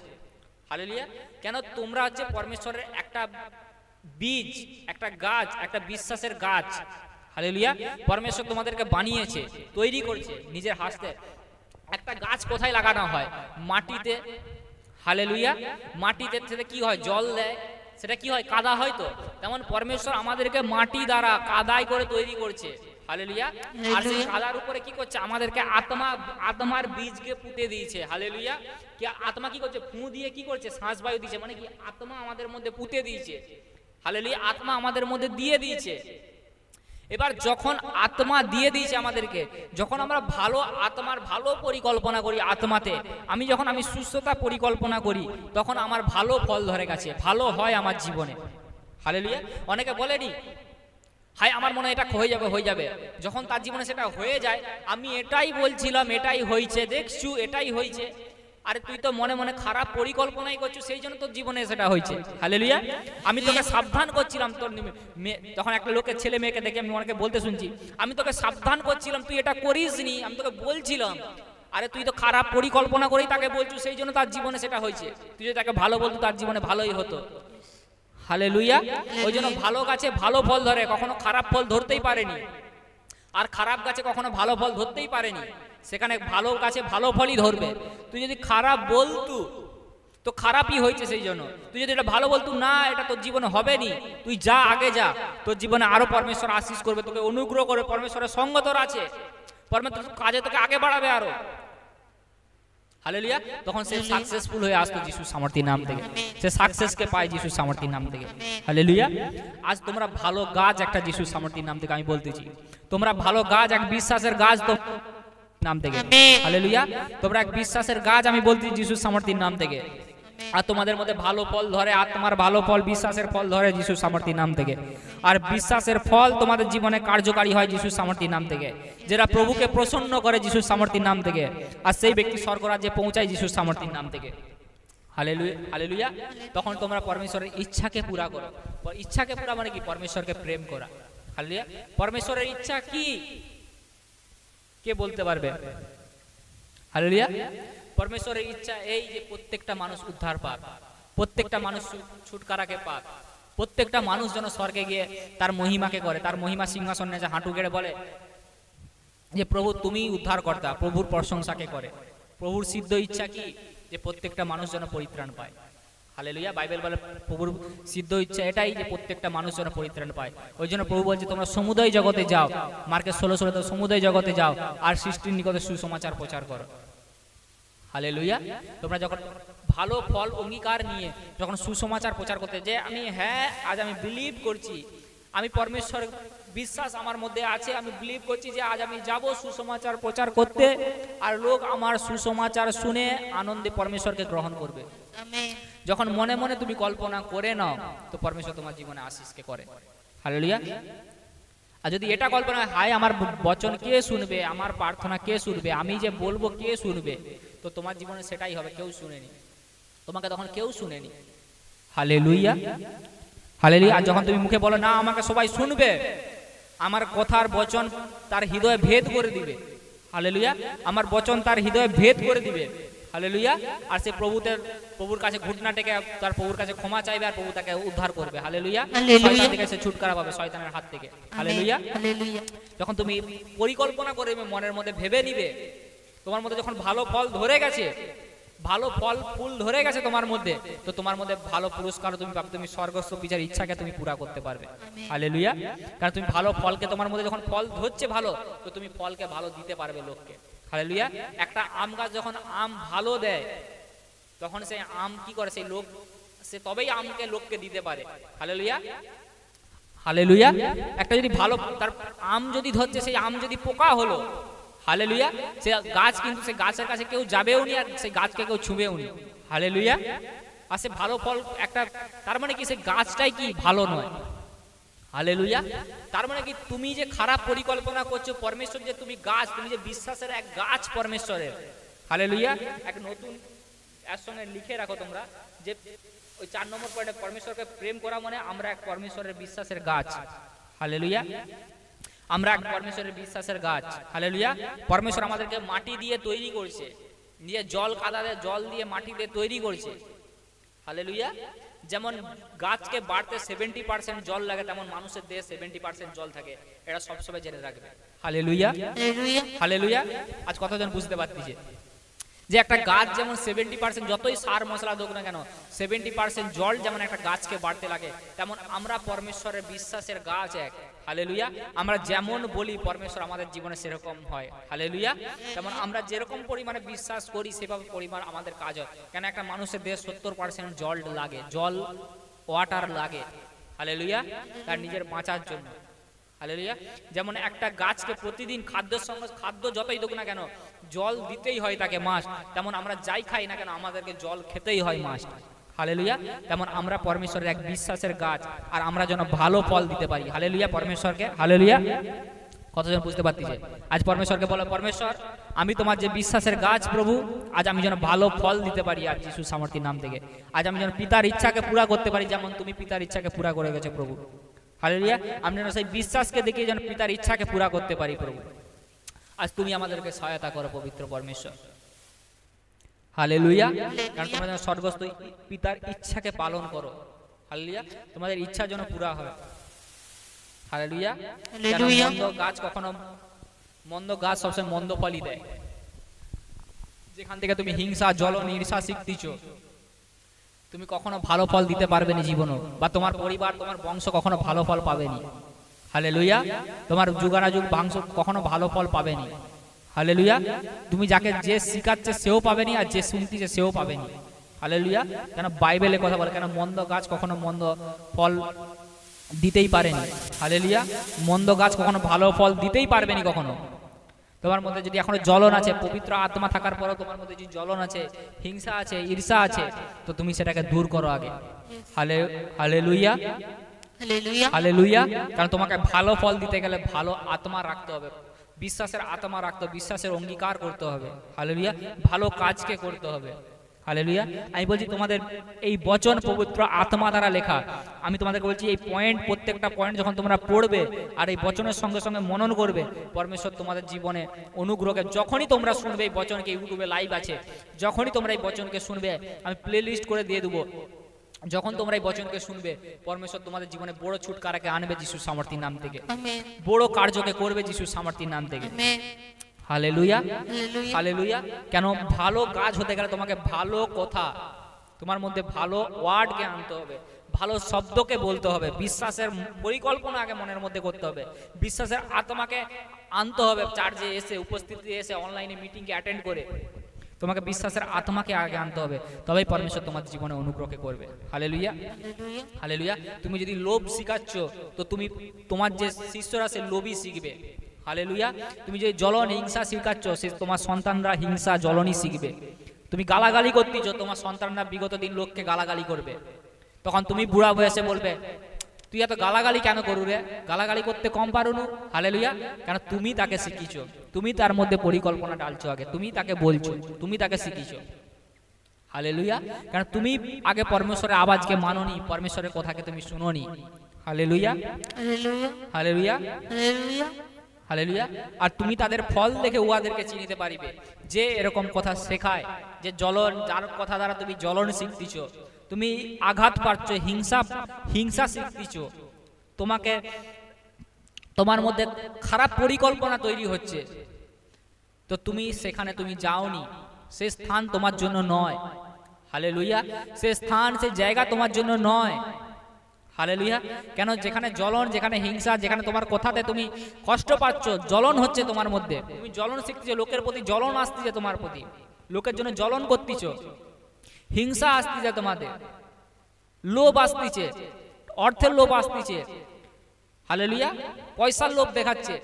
হালেলুয়া। কেন? তোমরা হচ্ছে পরমেশ্বরের একটা বীজ, একটা গাছ, একটা বিশ্বাসের গাছ। হালেলুয়া। পরমেশ্বর তোমাদেরকে বানিয়েছে, তৈরি করছে নিজের হাতে। একটা গাছ কোথায় লাগানো হয়? মাটিতে। হালেলুয়া। মাটিতে সেটা কি হয়? জল দেয়। সেটা কি হয়? কাদা হয়। তো তেমন পরমেশ্বর আমাদেরকে মাটি দ্বারা কাদাই করে তৈরি করছে। হালেলুয়া। আর সেই কাদার উপরে কি করছে? আমাদেরকে আত্মার বীজকে পুঁতে দিয়েছে। হালেলুয়া। কি আত্মা কি করছে? ফু দিয়ে কি করছে? শ্বাস বায়ু দিয়েছে। মানে কি? আত্মা আমাদের মধ্যে পুঁতে দিয়েছে। হালেলুয়া। আত্মা আমাদের মধ্যে দিয়ে দিয়েছে। এবার যখন আত্মা দিয়ে দিয়েছে আমাদেরকে, যখন আমরা ভালো আত্মার ভালো পরিকল্পনা করি আত্মাতে, আমি সুস্থতা পরিকল্পনা করি, তখন আমার ভালো ফল ধরে গেছে, ভালো হয় আমার জীবনে। হালেলুয়া। অনেকে বলেনি হাই আমার মনে এটা হয়ে যাবে, যখন তার জীবনে সেটা হয়ে যায়, আমি এটাই বলছিলাম, এটাই হয়েছে, দেখছু এটাই হয়েছে, আরে তুই তো মনে মনে খারাপ পরিকল্পনাই করছিস, সেই জন্য তোর জীবনে সেটা হয়েছে। হালেলুয়া। আমি তোকে সাবধান করছিলাম, তোর তখন একটা লোকের ছেলে মেয়েকে দেখে আমি অনেকে বলতে শুনছি, আমি তোকে সাবধান করছিলাম তুই এটা করিসনি, আমি তোকে বলছিলাম। আরে তুই তো খারাপ পরিকল্পনা করেই তাকে বলছিস, সেই জন্য তার জীবনে সেটা হয়েছে। তুই যদি তাকে ভালো বলতো তার জীবনে ভালোই হতো। হালেলুয়া। ওই জন্য ভালো গাছে ভালো ফল ধরে, কখনো খারাপ ফল ধরতেই পারেনি। আর খারাপ গাছে কখনো ভালো ফল ধরতেই পারেনি, সেখানে ভালো গাছে ভালো ফলই ধরবে। তুই যদি খারাপ বলতু তো খারাপই হয়েছে, সেই জন্য। তুই যদি এটা ভালো বলতু, না এটা তোর জীবনে হবে নি, তুই যা আগে যা, তোর জীবনে আরো পরমেশ্বর আশীষ করবে, তোকে অনুগ্রহ করবে, পরমেশ্বরের সঙ্গ তোর আছে, পরমেশ্বর কাজে তোকে আগে বাড়াবে আরো। হালেলুয়া। তখন সে সাকসেসফুল হয়ে আসতো যিশুর সামর্থ্যের নাম থেকে, সে সাকসেসকে পায় যিশুর সামর্থ্যের নাম থেকে। হালেলুয়া। আজ তোমরা ভালো গাছ একটা যিশুর সামর্থ্যের নাম থেকে আমি বলতেছি, তোমরা ভালো গাছ, এক বিশ্বাসের গাছ তো নাম থেকে। হালেলুয়া। তোমরা এক বিশ্বাসের গাছ আমি বলতেছি যিশুর সামর্থ্যের নাম থেকে। আর তোমাদের মধ্যে ভালো ফল ধরে, আর তোমার ভালো ফল বিশ্বাসের ফল ধরে যিশুর সামর্থ্যের নাম থেকে। আর বিশ্বাসের ফল তোমাদের জীবনে কার্যকারী হয় যিশুর সামর্থ্যের নাম থেকে, যেটা প্রভুকে প্রসন্ন করে যিশুর সামর্থ্যের নাম থেকে। আর সেই ব্যক্তি স্বর্গরাজ্যে পৌঁছায় যিশুর সামর্থ্যের নাম থেকে। হালেলুয়া। হালেলুয়া। তখন তোমরা পরমেশ্বরের ইচ্ছাকে পুরা করো। ইচ্ছাকে পুরা মানে কি? পরমেশ্বরকে প্রেম করা। হালেলুয়া। পরমেশ্বরের ইচ্ছা কি কে বলতে পারবে? হালেলুয়া। পরমেশ্বরের ইচ্ছা এই যে প্রত্যেকটা মানুষ উদ্ধার পাক, প্রত্যেকটা মানুষ ছুটকারাকে পাক, প্রত্যেকটা মানুষ যেন স্বর্গে গিয়ে তার মহিমাকে করে, তার মহিমা সিংহাসনে যে হাঁটু গেড়ে বলে যে প্রভু তুমি উদ্ধার কর্তা, প্রভুর প্রশংসাকে করে। প্রভুর সিদ্ধ ইচ্ছা কি? যে প্রত্যেকটা মানুষ যেন পরিত্রাণ পায়। হালেলুয়া। বাইবেল বলে প্রভুর সিদ্ধ ইচ্ছা এটাই যে প্রত্যেকটা মানুষ যেন পরিত্রাণ পায়। ওই জন্য প্রভু বলছে তোমরা সমুদয় জগতে যাও, মার্কের 16 সমুদয় জগতে যাও আর সৃষ্টির নিকটে সুসমাচার প্রচার করো। হালেলুয়া। তোমরা যখন ভালো ফল অঙ্গীকার নিয়ে যখন সুসমাচার প্রচার করতে, যে আমি হ্যাঁ আজ আমি বিলিভ করছি, আমি পরমেশ্বর বিশ্বাস আমার মধ্যে আছে, আমি বিলিভ করছি যে আজ আমি যাব সুসমাচার প্রচার করতে, আর লোক আমার সুসমাচার শুনে আনন্দে পরমেশ্বরকে গ্রহণ করবে। যখন মনে মনে তুমি কল্পনা করে নাও তো পরমেশ্বর তোমার জীবনে আশীষকে করে। হালেলুয়া। আর যদি এটা কল্পনা হয় আমার বচন কে শুনবে, আমার প্রার্থনা কে শুনবে, আমি যে বলবো কে শুনবে, তো তোমার জীবনে সেটাই হবে, কেউ শুনেনি তোমাকে, তখন কেউ শুনেনি। হালেলুয়া। হালেলুয়া। আর যখন তুমি মুখে বলো না আমাকে সবাই শুনবে, আমার কথার বচন তার হৃদয়ে ভেদ করে দিবে। হালেলুয়া। আমার বচন তার হৃদয়ে ভেদ করে দিবে। হালেলুয়া। আর সে প্রভুর কাছে ঘুটনা টেকে তার প্রভুর কাছে ক্ষমা চাইবে, আর প্রভু তাকে উদ্ধার করবে। হালেলুয়া। শয়তান থেকে সে ছুটকারা পাবে, শয়তানের হাত থেকে। হালেলুয়া। যখন তুমি পরিকল্পনা করে মনের মধ্যে ভেবে নিবে, তোমার মধ্যে যখন ভালো ফল ধরে গেছে, ভালো ফল ফুল ধরে গেছে তোমার মধ্যে, তো তোমার মধ্যে ভালো পুরস্কার তুমি পাবে, তুমি স্বর্গস্থ পিতার ইচ্ছাকে তুমি পুরা করতে পারবে। হালেলুয়া। কারণ তুমি ভালো ফলকে, তোমার মধ্যে যখন ফল ধরছে ভালো, তো তুমি ফলকে ভালো দিতে পারবে লোককে। হালেলুয়া। একটা আম গাছ যখন আম ভালো দেয়, তখন সেই আম কি করে, সেই লোক সে তবেই আমকে লোককে দিতে পারে। হালেলুয়া। হালেলুয়া। একটা যদি ভালো তার আম যদি ধরছে, সেই আম যদি পোকা হলো, হালেলুয়া, সে গাছ কিন্তু সে গাছের কাছে কেউ যাবেও নি, আর সেই গাছকে কেউ ছুঁবেও নি। হালেলুয়া। আর সে ভালো ফল একটা, তার মানে কি সে গাছটাই কি ভালো নয়। হালেলুয়া। তার মানে কি তুমি যে খারাপ পরিকল্পনা করছো, পরমেশ্বর যে তুমি গাছ, তুমি যে বিশ্বাসের এক গাছ পরমেশ্বরের। হালেলুয়া। এক নতুন এর সঙ্গে লিখে রাখো তোমরা যে ওই 4 নম্বর পয়েন্টে, পরমেশ্বরকে প্রেম করা মানে আমরা এক পরমেশ্বরের বিশ্বাসের গাছ। হালেলুয়া। আমরা এক পরমেশ্বরের বিশ্বাসের গাছ। হালেলুয়া। পরমেশ্বর আমাদেরকে মাটি দিয়ে তৈরি করছে, দিয়ে জল কাদা দিয়ে, জল দিয়ে মাটি দিয়ে তৈরি করছে। হালেলুয়া। যেমন গাছকে বাড়তে 70% জল লাগে, তেমন মানুষের দেহে 70% জল থাকে, এটা সবসময় জেনে রাখবে। হালেলুয়া। হালেলুয়া। আজ কতজন বুঝতে পারতেছে যে একটা গাছ যেমন 70% যতই সার মশলা হোক না কেন, 70% জল যেমন একটা গাছকে বাড়তে লাগে, তেমন আমরা পরমেশ্বরের বিশ্বাসের গাছ এক। হালেলুয়া। আমরা যেমন বলি পরমেশ্বর আমাদের জীবনে সেরকম হয়। হালেলুয়া। তেমন আমরা যেরকম পরিমাণে বিশ্বাস করি সেভাবে পরিমাণ আমাদের কাজ হয়। কেন একটা মানুষের দেহে 70% জল লাগে, জল ওয়াটার লাগে। হালেলুয়া। তার নিজের বাঁচার জন্য। হালেলুয়া। যেমন একটা গাছকে প্রতিদিন খাদ্যের সঙ্গে, খাদ্য যতই হোক না কেন জল দিতেই হয় তাকে মাস্ট, তেমন আমরা যাই খাই না কেন আমাদেরকে জল খেতেই হয় মাস্ট। হালেলুয়া। তেমন আমরা পরমেশ্বরের এক বিশ্বাসের গাছ, আর আমরা যেন ভালো ফল দিতে পারি। হালেলুয়া। পরমেশ্বরকে হালেলুয়া কতজন বুঝতে পারতেছে? আজ পরমেশ্বরকে বলো, পরমেশ্বর আমি তোমার যে বিশ্বাসের গাছ প্রভু, আজ আমি যেন ভালো ফল দিতে পারি আর যিশু সামর্থ্যের নাম থেকে। আজ আমি যেন পিতার ইচ্ছাকে পুরা করতে পারি, যেমন তুমি পিতার ইচ্ছাকে পুরা করে গেছো প্রভু। হালেলুয়া। আমি যেন সেই বিশ্বাসকে দেখে যেন পিতার ইচ্ছাকে পুরা করতে পারি প্রভু। আজ তুমি আমাদেরকে সহায়তা করো পবিত্র পরমেশ্বর। হালেলুয়া। কারণ তোমরা যেন স্বর্গস্থ পিতার ইচ্ছাকে পালন করো। হালেলুয়া। তোমাদের ইচ্ছা যেন পুরা হয়। হালেলুয়া। মন্দ গাছ সবসময় মন্দ ফলই দেয়। যেখান থেকে তুমি হিংসা, জ্বলন, ঈর্ষা শিখতেছো, তুমি কখনো ভালো ফল দিতে পারবে না জীবনও, বা তোমার পরিবার, তোমার বংশ কখনো ভালো ফল পাবেনি। হালেলুয়া। তোমার যুগানাযুগ বংশ কখনো ভালো ফল পাবেনি। হালেলুয়া। তুমি যাকে যে শিখাচ্ছে সেও পাবেনি, আর যে শুনতেছে সেও পাবেনি। হালেলুয়া। কেন বাইবেলে কথা বলে, কেন মন্দ গাছ কখনো মন্দ ফল দিতেই পারেনি। হালেলুয়া। মন্দ গাছ কখনো ভালো ফল দিতেই পারবেনি কখনো। তোমার মধ্যে যদি এখনো জ্বলন আছে, পবিত্র আত্মা থাকার পরেও তোমার মধ্যে যদি জ্বলন আছে, হিংসা আছে, ঈর্ষা আছে, তো তুমি সেটাকে দূর করো আগে। হালেলুয়া। হালেলুয়া। কারণ তোমাকে ভালো ফল দিতে গেলে ভালো আত্মা রাখতে হবে, বিশ্বাসের আত্মা রাখতে হবে, বিশ্বাসের অঙ্গীকার করতে হবে। হালেলুয়া। ভালো কাজকে করতে হবে। হালেলুয়া। আমি বলছি তোমাদের এই বচন পবিত্র আত্মা দ্বারা লেখা। আমি তোমাদেরকে বলছি এই পয়েন্ট, প্রত্যেকটা পয়েন্ট যখন তোমরা পড়বে আর এই বচনের সঙ্গে সঙ্গে মনন করবে, পরমেশ্বর তোমাদের জীবনে অনুগ্রহকে, যখনই তোমরা শুনবে এই বচনকে, ইউটিউবে লাইভ আছে, যখনই তোমরা এই বচনকে শুনবে আমি প্লে লিস্ট করে দিয়ে দেবো, যখন তোমরা এই বচনকে শুনবে পরমেশ্বর তোমাদের জীবনে বড় ছুটকারাকে আনবে যিশুর সামর্থ্যের নাম থেকে, বড় কার্যকে করবে যিশুর সামর্থ্যের নাম থেকে। হালেলুয়া। হালেলুয়া। কেন ভালো কাজ হতে গেলে তোমাকে ভালো কথা, তোমার মধ্যে ভালো ওয়ার্ডকে আনতে হবে, ভালো শব্দকে বলতে হবে, বিশ্বাসের পরিকল্পনা আগে মনের মধ্যে করতে হবে, বিশ্বাসের আত্মাকে আনতে হবে। চার্চে এসে, উপস্থিতি এসে, অনলাইনে মিটিংকে অ্যাটেন্ড করে তোমাকে বিশ্বাসের আত্মাকে আগে আনতে হবে, তবেই পরমেশ্বর তোমার জীবনে অনুগ্রহকে করবে। হালেলুয়া। হালেলুয়া। তুমি যদি লোভ শিখাচ্ছ, তো তুমি, তোমার যে শিষ্যরা সে লোভই শিখবে। হালেলুয়া। তুমি যে জ্বলন, হিংসা শিখাচ্ছ, সে তোমার সন্তানরা হিংসা, জ্বলনই শিখবে। তুমি গালাগালি করতেছ, তোমার সন্তানরা বিগত দিন লোককে গালাগালি করবে। তখন তুমি বুড়া বয়সে বলবে, তুই এত গালাগালি কেন করু রে, গালাগালি করতে কম পারুনু। হালেলুয়া। কেন তুমি তাকে শিখিছো, তুমি তার মধ্যে পরিকল্পনা ডালছো আগে, তুমি তাকে বলছো, তুমি তাকে শিখিছো। হালেলুয়া। কারণ তুমি আগে পরমেশ্বরের আওয়াজকে মানোনি, পরমেশ্বরের কথাকে তুমি শুনোনি। হালেলুয়া। হালেলুয়া। হালেলুয়া। আর তুমি তাদের ফল দেখে উহাদেরকে চিনিতে পারিবে, যে এরকম কথা শেখায়, যে জ্বলন, যার কথা দ্বারা তুমি জ্বলন শিখতেছো, তুমি আঘাত পাচ্ছ, হিংসা শিখতেছ, তোমাকে, তোমার মধ্যে খারাপ পরিকল্পনা তৈরি হচ্ছে, তো তুমি সেখানে তুমি যাওনি, সে স্থান তোমার জন্য নয়। হালেলুয়া। সে স্থান, সে জায়গা তোমার জন্য নয়। হালেলুয়া। কেন যেখানে জ্বলন, যেখানে হিংসা, যেখানে তোমার কথাতে তুমি কষ্ট পাচ্ছ, জ্বলন হচ্ছে তোমার মধ্যে, তুমি জ্বলন শিখতেছো, লোকের প্রতি জ্বলন আসতেছে, তোমার প্রতি লোকের জন্য জ্বলন করতেছো, হিংসা আসতেছে, তোমাদের লোভ আসতেছে, অর্থের লোভ আসতেছে। হালেলুয়া। পয়সার লোভ দেখাচ্ছে,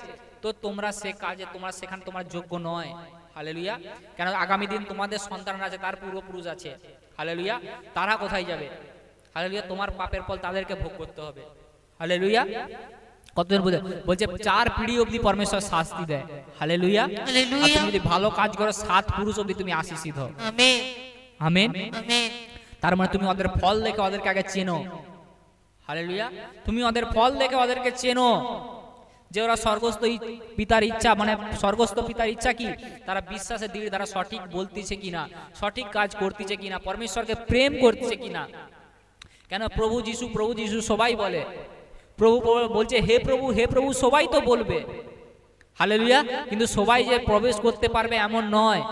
তো তোমরা সে কাজে, তোমরা সেখানে তোমার যোগ্য নয়। হালেলুয়া। কেন আগামী দিন তোমাদের সন্তানরা আছে, তার পূর্বপুরুষ আছে। হালেলুয়া। তারা কোথায় যাবে? হালেলুয়া। তোমার পাপের ফল তাদেরকে ভোগ করতে হবে। হালেলুয়া। কতজন বুঝে? বলছে 4 পিঢ়ি অবধি পরমেশ্বর শাস্তি দেয়। হালেলুয়া। তুমি যদি ভালো কাজ করো 7 পুরুষ অবধি তুমি আশীষিত হও। আমেন। আমেন। তার মানে তুমি ওদের ফল দেখে ওদেরকে আগে চেনো। হালেলুয়া। তুমি ওদের ফল দেখে ওদেরকে চেনো, যে ওরা স্বর্গস্থ পিতার ইচ্ছা, মানে স্বর্গস্থ পিতার ইচ্ছা কি, তারা বিশ্বাসে দৃঢ়, তারা সঠিক বলতেছে কিনা, সঠিক কাজ করতেছে কিনা, পরমেশ্বরকে প্রেম করতেছে কিনা। কেন প্রভু যিশু সবাই বলে, প্রভু বলছে হে প্রভু সবাই তো বলবে। হালেলুয়া। কিন্তু সবাই যে প্রবেশ করতে পারবে এমন নয়।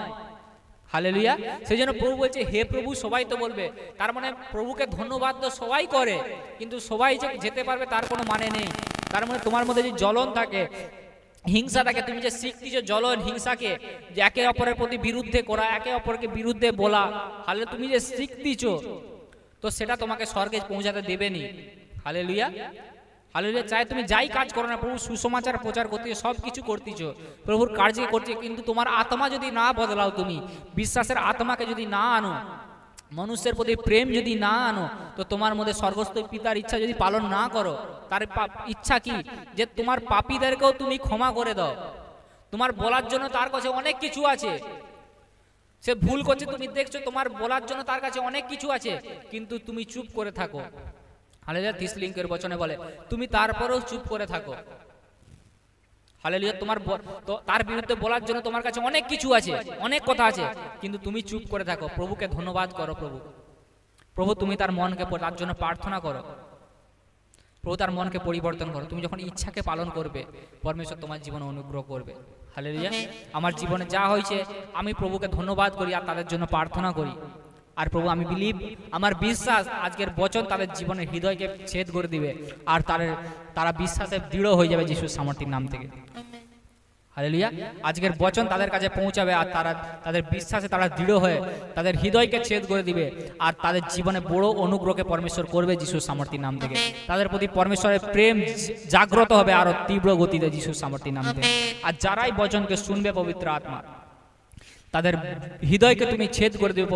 হালেলুয়া। সেই জন্য প্রভু বলছে হে প্রভু সবাই তো বলবে, তার মানে প্রভুকে ধন্যবাদ তো সবাই করে, কিন্তু সবাই যে যেতে পারবে তার কোনো মানে নেই। তার মানে তোমার মধ্যে যে জ্বলন থাকে, হিংসা থাকে, তুমি যে শিখতেছো জ্বলন, হিংসাকে, যে একে অপরের প্রতি বিরুদ্ধে করা, একে অপরকে বিরুদ্ধে বলা, হালে তুমি যে শিখতেছো, তো সেটা তোমাকে স্বর্গে পৌঁছাতে দেবেনি। হালেলুয়া। হালেলুয়া। চাই তুমি যাই কাজ করো না, প্রভু সুসমাচার প্রচার করতে, সব কিছু করতেছো, প্রভুর কার্যে করছে, কিন্তু তোমার আত্মা যদি না বদলাও, তুমি বিশ্বাসের আত্মাকে যদি না আনো, মানুষের প্রতি প্রেম যদি না আনো, তো তোমার মধ্যে স্বর্গস্থ পিতার ইচ্ছা যদি পালন না করো, তার ইচ্ছা কি যে তোমার পাপীদেরকেও তুমি ক্ষমা করে দাও। তোমার বলার জন্য তার কাছে অনেক কিছু আছে, সে ভুল করছে তুমি দেখছো, তোমার বলার জন্য তার কাছে অনেক কিছু আছে, কিন্তু তুমি চুপ করে থাকো। হালেলুয়া। তিসলিঙ্কের বচনে বলে তুমি তারপরেও চুপ করে থাকো। হালেলুয়া। তোমার তার বিরুদ্ধে বলার জন্য তোমার কাছে অনেক কিছু আছে, অনেক কথা আছে, কিন্তু তুমি চুপ করে থাকো। প্রভুকে ধন্যবাদ করো। প্রভু তুমি তার মনকে তার জন্য প্রার্থনা করো। প্রভু তার মনকে পরিবর্তন করো। তুমি যখন ইচ্ছাকে পালন করবে, পরমেশ্বর তোমার জীবনে অনুগ্রহ করবে। হালেলুয়া। আমার জীবনে যা হয়েছে আমি প্রভুকে ধন্যবাদ করি আর তাদের জন্য প্রার্থনা করি। আর প্রভু আমি আমার বিশ্বাস আজকের বচন তাদের জীবনের হৃদয়কে ছেদ করে দিবে, আর তারা বিশ্বাসে দৃঢ় হয়ে যাবে যিশুর সামর্থ্যের নাম থেকে। হালেলুয়া। আজকের বচন তাদের কাছে পৌঁছাবে, আর তাদের বিশ্বাসে তারা দৃঢ় হয়ে তাদের হৃদয়কে ছেদ করে দিবে, আর তাদের জীবনে বড় অনুগ্রহকে পরমেশ্বর করবে যিশুর সামর্থ্যের নাম থেকে। তাদের প্রতি পরমেশ্বরের প্রেম জাগ্রত হবে আরো তীব্র গতিতে যিশুর সামর্থ্যের নাম থেকে। আর যারাই বচনকে শুনবে পবিত্র আত্মা, তাদের হৃদয়কে তুমি ছেদ করে দিবে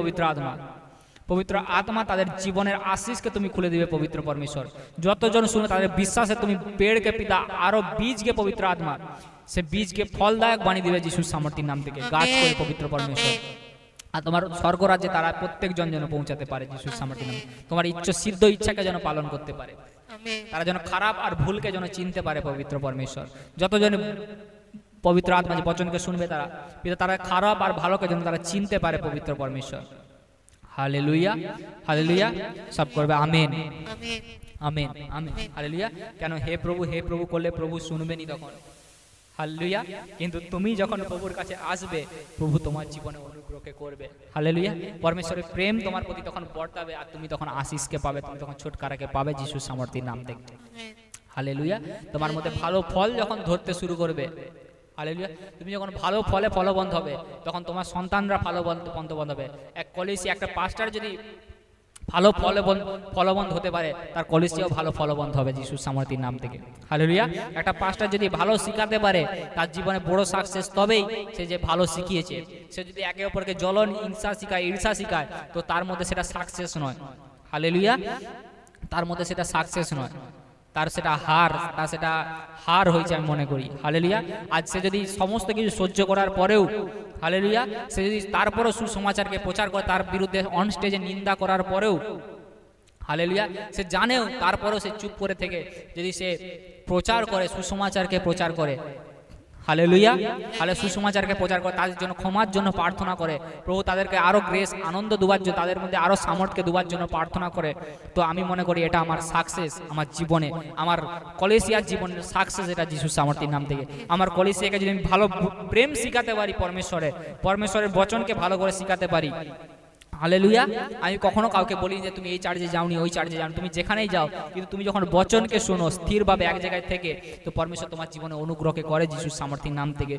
পবিত্র আত্মা তাদের জীবনের আশিসকে তুমি খুলে দিবে পবিত্র পরমেশ্বর। যতজন শুনে তাদের বিশ্বাসে তুমি পেড়কে পিতা আরো বীজকে পবিত্র আত্মা সে বীজকে ফলদায়ক বানিয়ে দিবে যিশুর সামর্থ্যের নাম থেকে, গাছ করে পবিত্র পরমেশ্বর। আর তোমার স্বর্গরাজ্যে তারা প্রত্যেকজন যেন পৌঁছাতে পারে যিশুর সামর্থ্যের নামে। তোমার সিদ্ধ ইচ্ছাকে যেন পালন করতে পারে, তারা যেন খারাপ আর ভুলকে যেন চিনতে পারে পবিত্র পরমেশ্বর। যতজন পবিত্র আত্মা যে বচনকে শুনবে তারা খারাপ আর ভালোকে যেন তারা চিনতে পারে পবিত্র পরমেশ্বর। হালেলুয়া। হালেলুয়া। সব করবে আমেন আমেন আমেন। হালেলুয়া। কেন হে প্রভু করলে প্রভু শুনবেনই তখন। হালেলুয়া। কিন্তু তুমি যখন প্রভুর কাছে আসবে, প্রভু তোমার জীবনে অনুগ্রহকে করবে। হালেলুয়া। পরমেশ্বরের প্রেম তোমার প্রতি তখন বর্তাবে, আর তুমি তখন আশিসকে পাবে, তুমি তখন ছুটকারাকে পাবে যিশুর সামর্থ্যের নাম থেকে। হালেলুয়া। তোমার মধ্যে ভালো ফল যখন ধরতে শুরু করবে, হালেলুয়া, তুমি যখন ভালো ফলে ফলবন্ত হবে, তখন তোমার সন্তানরা ফলবন্ত হবে। এক কলেজে একটা পাস্টার যদি ভালো ফলবন্ত হতে পারে, তার কলেজেও ভালো ফলবন্ত হবে যিশুর সামর্থ্যের নাম থেকে। হালেলুয়া। একটা পাস্টার যদি ভালো শিখাতে পারে, তার জীবনে বড় সাকসেস তবেই সে যে ভালো শিখিয়েছে। সে যদি একে অপরকে জ্বলন হিংসা শিখায়, ঈর্ষা শিখায়, তো তার মধ্যে সেটা সাকসেস নয়। হালেলুয়া। তার মধ্যে সেটা সাকসেস নয়, তার সেটা হার হয়েছে আমি মনে করি। হালেলুয়া। আজ সে যদি সমস্ত কিছু সহ্য করার পরেও, হালেলুয়া, সে যদি তারপরও সুসমাচারকে প্রচার করে, তার বিরুদ্ধে অন স্টেজে নিন্দা করার পরেও, হালেলুয়া, সে জানেও, তারপরেও সে চুপ করে থেকে যদি সে প্রচার করে, সুসমাচারকে প্রচার করে, হালেলুয়া, সুসমাচারকে প্রচার করে, তাদের জন্য ক্ষমার জন্য প্রার্থনা করে, প্রভু তাদেরকে আরো গ্রেস আনন্দ দুবার জন্য, তাদের মধ্যে আরো সামর্থ্যকে দুবার জন্য প্রার্থনা করে, তো আমি মনে করি এটা আমার সাকসেস। আমার জীবনে, আমার কলেসিয়ার জীবনের সাকসেস এটা যিশুর সামর্থ্যের নাম থেকে। আমার কলেসিয়াকে যদি আমি ভালো প্রেম শিখাতে পারি, পরমেশ্বরের বচনকে ভালো করে শিখাতে পারি, হালেলুয়া। আমি কখনো কাউকে বলি যে তুমি এই চার্চে যাওনি, ওই চার্চে যাও, তুমি যেখানেই যাও, কিন্তু তুমি যখন বচনকে শোনো স্থিরভাবে এক জায়গায় থেকে, তো পরমেশ্বর তোমার জীবনে অনুগ্রহকে করে যিশুর সামর্থ্যের নাম থেকে।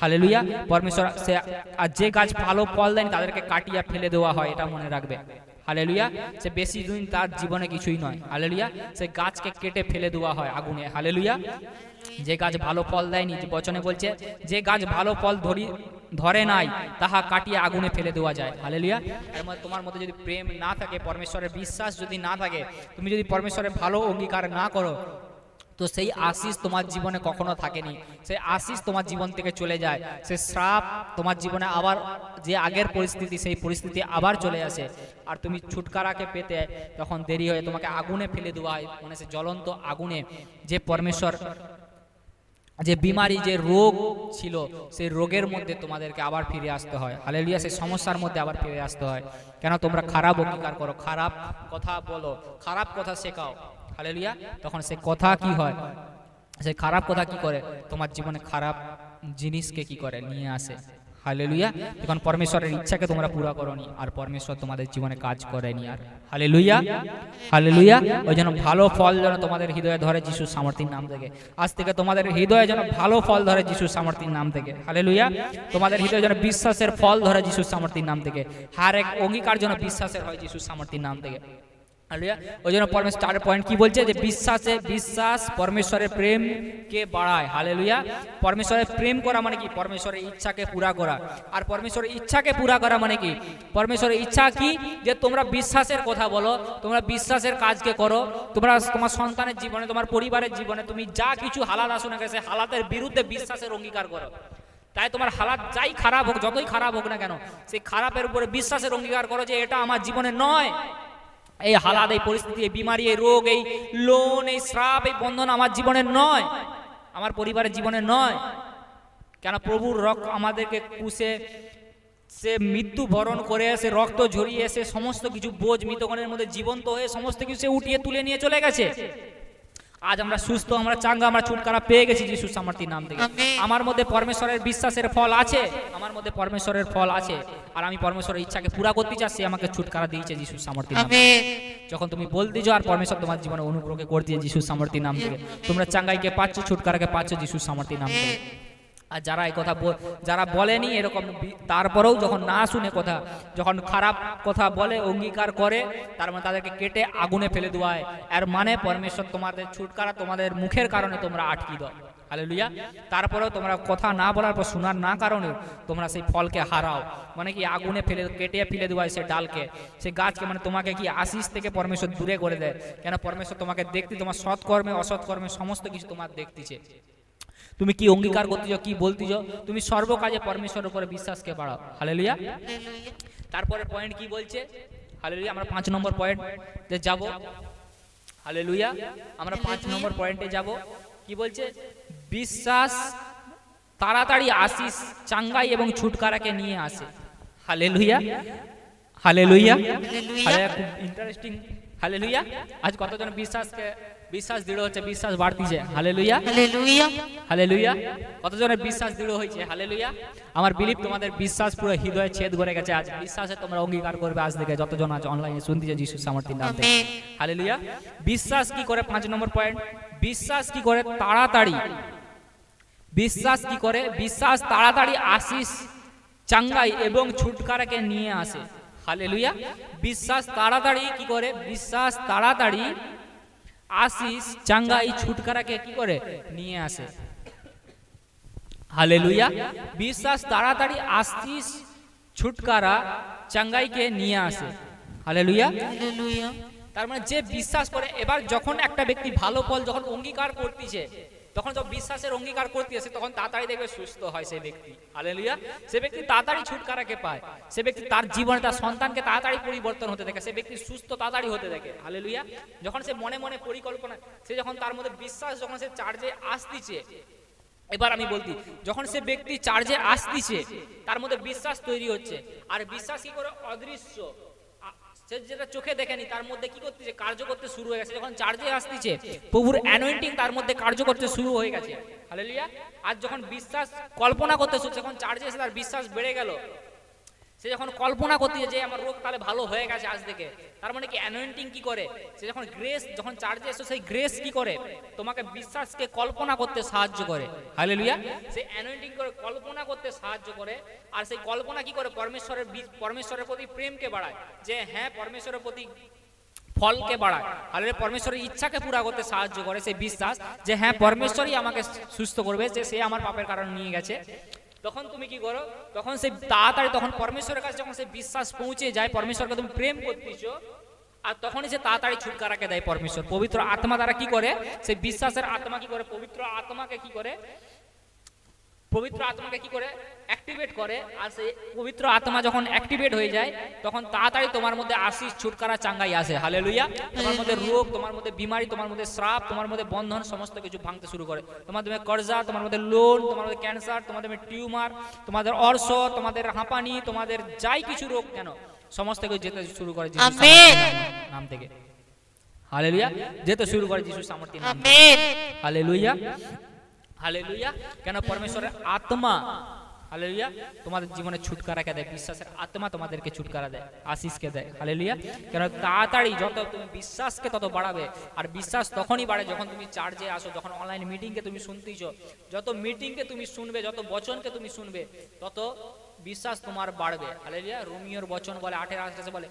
হালেলুয়া। পরমেশ্বর সে আর যে গাছ ভালো ফল দেয় তাদেরকে কাটিয়ে ফেলে দেওয়া হয়, এটা মনে রাখবে। হালেলুয়া। সে বেশি দিন তার জীবনে কিছুই নয়। হালেলুয়া। সে গাছকে কেটে ফেলে দেওয়া হয় আগুনে। হালেলুয়া। যে গাছ ভালো ফল দেয়নি, বচনে বলছে যে গাছ ভালো ফল ধরে নাই, তাহা কাটিয়ে আগুনে ফেলে দেওয়া যায়। হালেলুয়া। তোমার মধ্যে যদি প্রেম না থাকে, পরমেশ্বরের বিশ্বাস যদি না থাকে, তুমি যদি পরমেশ্বরের ভালো অঙ্গীকার না করো, তো সেই আশিস তোমার জীবনে কখনো থাকেনি। সেই আশিস তোমার জীবন থেকে চলে যায়, সে শ্রাপ তোমার জীবনে আবার যে আগের পরিস্থিতি, সেই পরিস্থিতি আবার চলে আসে, আর তুমি ছুটকারাকে পেতে তখন দেরি হয়ে তোমাকে আগুনে ফেলে দেওয়া হয়, মানে সে জ্বলন্ত আগুনে। যে পরমেশ্বর যে বিমারি, যে রোগ ছিল, সেই রোগের মধ্যে তোমাদেরকে আবার ফিরে আসতে হয়। হালেলুয়া। সেই সমস্যার মধ্যে আবার ফিরে আসতে হয়। কেন তোমরা খারাপ অঙ্গীকার করো, খারাপ কথা বলো, খারাপ কথা শেখাও। হালেলুয়া। তখন সে কথা কি হয়, সেই খারাপ কথা কি করে, তোমার জীবনে খারাপ জিনিসকে কি করে নিয়ে আসে। হালেলুয়া। তখন পরমেশ্বরের ইচ্ছাকে তোমরা পুরা করনি, আর পরমেশ্বর তোমাদের জীবনে কাজ করেনি আর। হালেলুয়া। হালেলুয়া। ওই জন্য ভালো ফল যেন তোমাদের হৃদয়ে ধরে যিশুর সামর্থ্যের নাম থেকে। আজ থেকে তোমাদের হৃদয়ে যেন ভালো ফল ধরে যিশুর সামর্থ্যের নাম থেকে। হালেলুয়া। তোমাদের হৃদয়ে যেন বিশ্বাসের ফল ধরে যিশুর সামর্থ্যের নাম থেকে। হার এক অঙ্গীকার যেন বিশ্বাসের হয় যিশুর সামর্থ্যের নাম থেকে। হালেলুয়া। ওই জন্য পরমেশ্বর 4 পয়েন্ট কি বলছে, যে বিশ্বাস পরমেশ্বরের প্রেমকে বাড়ায়। হালেলুয়া। পরমেশ্বরের প্রেম করা মানে কি, পরমেশ্বরের ইচ্ছাকে পুরা করা। আর পরমেশ্বরের ইচ্ছাকে পুরা করা মানে কি, পরমেশ্বরের ইচ্ছা কি, যে তোমরা বিশ্বাসের কথা বলো, তোমরা বিশ্বাসের কাজকে করো, তোমরা তোমার সন্তানের জীবনে, তোমার পরিবারের জীবনে তুমি যা কিছু হালাত আসো না কেন, হালাতের বিরুদ্ধে বিশ্বাসের অঙ্গীকার করো। তাই তোমার হালাত যাই খারাপ হোক, যতই খারাপ হোক না কেন, সেই খারাপের উপরে বিশ্বাসের অঙ্গীকার করো যে এটা আমার জীবনে নয়। এই হালাত, এই পরিস্থিতি, এই বিমারি, এই রোগ, এই লোন, এই শ্রাপ, এই বন্ধন আমার জীবনের নয়, আমার পরিবারের জীবনে নয়। কেন প্রভুর রক্ত আমাদেরকে কুশে সে মৃত্যু বরণ করে, সে রক্ত ঝরিয়ে, সে সমস্ত কিছু বোঝ মৃতগণের মধ্যে জীবন্ত হয়ে সমস্ত কিছু সে উঠিয়ে তুলে নিয়ে চলে গেছে। আজ আমরা সুস্থ, আমরা চাঙ্গা, আমরা ছুটকারা পেয়ে গেছি যিশুর সামর্থ্যের নাম থেকে। আমার মধ্যে পরমেশ্বরের বিশ্বাসের ফল আছে, আমার মধ্যে পরমেশ্বরের ফল আছে, আর আমি পরমেশ্বরের ইচ্ছাকে পুরা করতে চাই, সে আমাকে ছুটকারা দিয়েছে যিশুর সামর্থ্যের নাম থেকে। যখন তুমি বলতেছো আর পরমেশ্বর তোমার জীবনে অনুগ্রহকে করে দিয়ে যিশুর সামর্থ্যের নাম থেকে, তোমরা চাঙ্গাইকে পাচ্ছ, ছুটকারাকে পাচ্ছ যিশুর সামর্থ্যের নাম থেকে। আর যারা এই কথা যারা বলেনি এরকম, তারপরেও যখন না শুনে কথা, যখন খারাপ কথা বলে, অঙ্গীকার করে, তার মানে তাদেরকে কেটে আগুনে ফেলে দেওয়ায়। এর মানে পরমেশ্বর তোমাদের ছুটকারা তোমাদের মুখের কারণে তোমরা আটকি দাও। হালেলুয়া। তারপরেও তোমরা কথা না বলার পর, শোনার না কারণে তোমরা সেই ফলকে হারাও। মানে কি, আগুনে ফেলে কেটে ফেলে দেওয়ায় সে ডালকে, সে গাছকে। মানে তোমাকে কি আশিস থেকে পরমেশ্বর দূরে করে দেয়। কেন পরমেশ্বর তোমাকে দেখতে, তোমার সৎকর্মে অসৎকর্মে সমস্ত কিছু তোমার দেখতেছে। তুমি কি অঙ্গীকার করতেছ, কি বলতেছ, তুমি সর্বকাজে পরমেশ্বরের উপরে বিশ্বাসকে বাড়াও। হালেলুয়া। তারপরে পয়েন্ট কি বলছে, হালেলুয়া। আমরা 5 নম্বর পয়েন্টে যাব। হালেলুয়া। আমরা 5 নম্বর পয়েন্টে যাব। কি বলছে, বিশ্বাস তাড়াতাড়ি আশিস, চাঙ্গাই এবং ছুটকারাকে নিয়ে আসে। হালেলুয়া। হালেলুয়া। হালেলুয়া। খুব ইন্টারেস্টিং। হালেলুয়া। আজ কতজন বিশ্বাস দৃঢ় হচ্ছে, বিশ্বাস বাড়তিছে। হালেলুয়া। হালেলুয়া। হালেলুয়া। কতজনের বিশ্বাস দৃঢ় হয়েছে। হালেলুয়া। আমার বিলিভ তোমাদের বিশ্বাস পুরো হৃদয়ে ছেদ করে গেছে। আজ বিশ্বাসে তোমরা অঙ্গীকার করবে আজ থেকে, যতজন আজ অনলাইনে শুনতেছে যিশুর সামর্থ্যের নাম থেকে। হালেলুয়া। বিশ্বাস কি করে, 5 নম্বর পয়েন্ট, বিশ্বাস কি করে তাড়াতাড়ি, বিশ্বাস কি করে, বিশ্বাস তাড়াতাড়ি আশিস, চাঙ্গাই এবং ছুটকারাকে নিয়ে আসে। হালেলুয়া। বিশ্বাস তাড়াতাড়ি কি করে, বিশ্বাস তাড়াতাড়ি আশিস, চাঙ্গাই, ছুটকারাকে কি করে নিয়ে আসে। হালেলুয়া। বিশ্বাস তাড়াতাড়ি আশিস, ছুটকারা, চাঙ্গাইকে নিয়ে আসে। হালেলুয়া। হালেলুয়া। তার মানে যে বিশ্বাস করে, এবার যখন একটা ব্যক্তি ভালো ফল যখন অঙ্গীকার করতেছে, তখন যখন বিশ্বাসের অঙ্গীকার করতেছে, তখন তাড়াতাড়ি দেখবে সুস্থ হয় সেই ব্যক্তি। হালেলুয়া। সে ব্যক্তি তাড়াতাড়ি ছুটকারাকে পায়, সে ব্যক্তি তার জীবনে তার সন্তানকে তাড়াতাড়ি পরিবর্তন হতে দেখে, সে ব্যক্তি সুস্থ তাড়াতাড়ি হতে দেখে। হালেলুয়া। যখন সে মনে মনে পরিকল্পনা, সে যখন তার মধ্যে বিশ্বাস যখন সে চার্জে আসতিছে, এবার আমি বলছি, যখন সে ব্যক্তি চার্জে আসতিছে, তার মধ্যে বিশ্বাস তৈরি হচ্ছে। আর বিশ্বাস কি করে, অদৃশ্য, সে যেটা চোখে দেখেনি, তার মধ্যে কি করতেছে, কার্য করতে শুরু হয়ে গেছে। যখন চার্জে আসতেছে, প্রভুর অ্যানোইন্টিং তার মধ্যে কার্য করতে শুরু হয়ে গেছে। হালেলুয়া। আর যখন বিশ্বাস কল্পনা করতে শুরু, যখন চার্জে এসে তার বিশ্বাস বেড়ে গেল, সে যখন কল্পনা করতেছে যে আমার রোগ তাহলে ভালো হয়ে গেছে আজ থেকে, তার মানে কি অ্যানোইন্টিং কি করে, সে যখন গ্রেস, যখন চার্জে এসে সেই গ্রেস কি করে, তোমাকে বিশ্বাসকে কল্পনা করতে সাহায্য করে। হালেলুয়া। সেই অ্যানোইন্টিং করে কল্পনা করতে সাহায্য করে। আর সেই কল্পনা কি করে, পরমেশ্বরের প্রতি প্রেমকে বাড়ায়, যে হ্যাঁ পরমেশ্বরের প্রতি ফলকে বাড়ায়। আর পরমেশ্বরের ইচ্ছাকে পুরা করতে সাহায্য করে সেই বিশ্বাস, যে হ্যাঁ পরমেশ্বরই আমাকে সুস্থ করবে, যে সে আমার পাপের কারণ নিয়ে গেছে। তখন তুমি কি করো, তখন সেই তাড়াতাড়ি, তখন পরমেশ্বরের কাছে যখন সেই বিশ্বাস পৌঁছে যায়, পরমেশ্বরকে তুমি প্রেম করতেছো, আর তখনই সে তাড়াতাড়ি ছুটকারাকে দেয় পরমেশ্বর। পবিত্র আত্মা দ্বারা কি করে, সেই বিশ্বাসের আত্মা কি করে, পবিত্র আত্মাকে কি করে, পবিত্র আত্মাকে কি করে অ্যাক্টিভেট করে। আর সেই পবিত্র আত্মা যখন অ্যাক্টিভেট হয়ে যায়, তখন তাড়াতাড়ি তোমার মধ্যে আশিস, ছুটকারা, চাঙ্গাই আসে। হালেলুয়া। তোমার মধ্যে রোগ, তোমার মধ্যে বিমারি, তোমার মধ্যে শ্রাপ, তোমার মধ্যে বন্ধন সমস্ত কিছু ভাঙতে শুরু করে। তোমার মধ্যে কর্জা, তোমার মধ্যে লোন, তোমার মধ্যে ক্যান্সার, তোমাদের মধ্যে টিউমার, তোমাদের অর্শ, তোমাদের হাঁপানি, তোমাদের যাই কিছু রোগ কেন, সমস্ত কিছু যেতে শুরু করে যিশুর নাম থেকে। হালেলুয়া। যেতে শুরু করে যিশুর সামর্থ্যের নাম থেকে। হালেলুয়া। হালেলুয়া। কেন পরমেশ্বরের আত্মা, হালেলুয়া, তোমাদের জীবনে ছুটকারাকে দেয়, বিশ্বাসের আত্মা তোমাদেরকে ছুটকারা দেয়, আশিসকে দেয়। হালেলুয়া। কেন তাড়াতাড়ি যত তুমি বিশ্বাসকে তত বাড়াবে। আর বিশ্বাস তখনই বাড়ে যখন তুমি চার্জে আসো, যখন অনলাইন মিটিংকে তুমি শুনতেইছো, যত মিটিংকে তুমি শুনবে, যত বচনকে তুমি শুনবে, তত বিশ্বাস তোমার বাড়বে। হালেলুয়া। রোমিওর বচন বলে 8:28 বলে,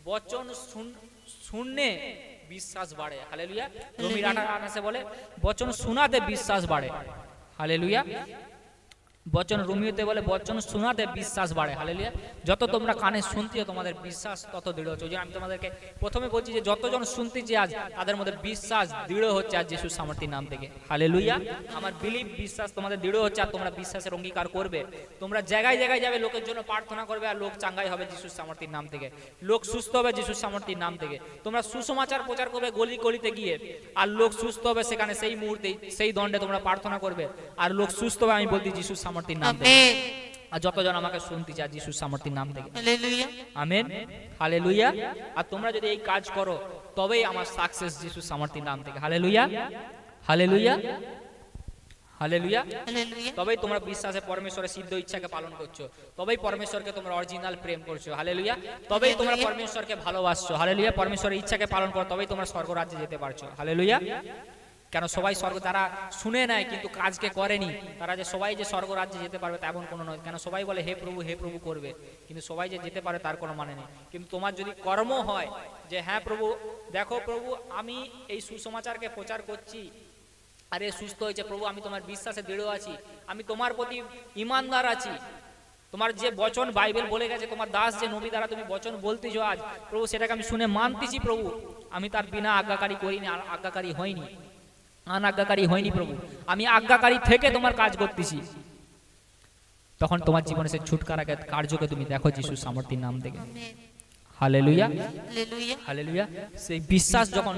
বচন শুনে বিশ্বাস বাড়ে। হালেলুয়া। রোমির 8:28 বলে বচন শোনাতে বিশ্বাস বাড়ে। হালেলুয়া। বচন রোমিওতে বলে বচন শোনাতে বিশ্বাস বাড়ে। হালেলুয়া। যত তোমরা কানে শুনতে তোমাদের বিশ্বাস তত দৃঢ় হচ্ছে। ওই জন্য আমি তোমাদেরকে প্রথমে বলছি যে যতজন শুনতেছে আজ তাদের মধ্যে বিশ্বাস দৃঢ় হচ্ছে আজ যিশুর সামর্থ্যের নাম থেকে। হালেলুয়া। আমার বিলিভ বিশ্বাস তোমাদের দৃঢ় হচ্ছে আর তোমরা বিশ্বাসের অঙ্গীকার করবে। তোমরা জায়গায় জায়গায় যাবে, লোকের জন্য প্রার্থনা করবে আর লোক চাঙ্গাই হবে যিশুর সামর্থ্যের নাম থেকে, লোক সুস্থ হবে যিশুর সামর্থ্যের নাম থেকে। তোমরা সুসমাচার প্রচার করবে গলি গলিতে গিয়ে আর লোক সুস্থ হবে সেখানে সেই মুহূর্তে সেই দণ্ডে তোমরা প্রার্থনা করবে আর লোক সুস্থ হবে আমি বলছি যিশুর সামর্থ্যের নাম থেকে। আমেন। আর যতজন আমাকে শুনতে চায় যিশুর সামর্থ্যের নাম থেকে। হালেলুয়া। আমেন। হালেলুয়া। আর তোমরা যদি এই কাজ করো তবেই আমার সাকসেস যিশুর সামর্থ্যের নাম থেকে। হালেলুয়া। হালেলুয়া। হালেলুয়া। হালেলুয়া। তবেই তোমরা বিশ্বাসে পরমেশ্বরের সিদ্ধ ইচ্ছাকে পালন করছো, তবেই পরমেশ্বরকে তোমরা অরিজিনাল প্রেম করছো। হালেলুয়া। তবেই তোমরা পরমেশ্বরকে ভালোবাসছো। হালেলুয়া। পরমেশ্বরের ইচ্ছাকে পালন করো তবেই তোমরা স্বর্গরাজ্যে যেতে পারছো। হালেলুয়া। কেন সবাই স্বর্গ তারা শুনে নেয় কিন্তু কাজকে করেনি, তারা যে সবাই যে স্বর্গরাজ্যে যেতে পারবে তেমন কোনো নয়। কেন সবাই বলে হে প্রভু করবে, কিন্তু সবাই যে যেতে পারে তার কোনো মানে নেই। কিন্তু তোমার যদি কর্ম হয় যে হ্যাঁ প্রভু দেখো প্রভু আমি এই সুসমাচারকে প্রচার করছি আরে সুস্থ হয়েছে প্রভু, আমি তোমার বিশ্বাসে দৃঢ় আছি, আমি তোমার প্রতি ইমানদার আছি, তোমার যে বচন বাইবেল বলে গেছে তোমার দাস যে নবী দ্বারা তুমি বচন বলতেছো আজ প্রভু সেটাকে আমি শুনে মানতেছি প্রভু, আমি তার বিনা আজ্ঞাকারী করিনি, আজ্ঞাকারী হয়নি, আজ্ঞাকারী হয়নি প্রভু, আমি আজ্ঞাকারী থেকে তোমার কাজ করতেছি। তখন তোমার জীবনে সে ছুটকারাকে কার্যকে তুমি দেখো যিশুর সামর্থ্যের নাম থেকে। হালেলুয়া। হালেলুয়া। হালেলুয়া। সেই বিশ্বাস যখন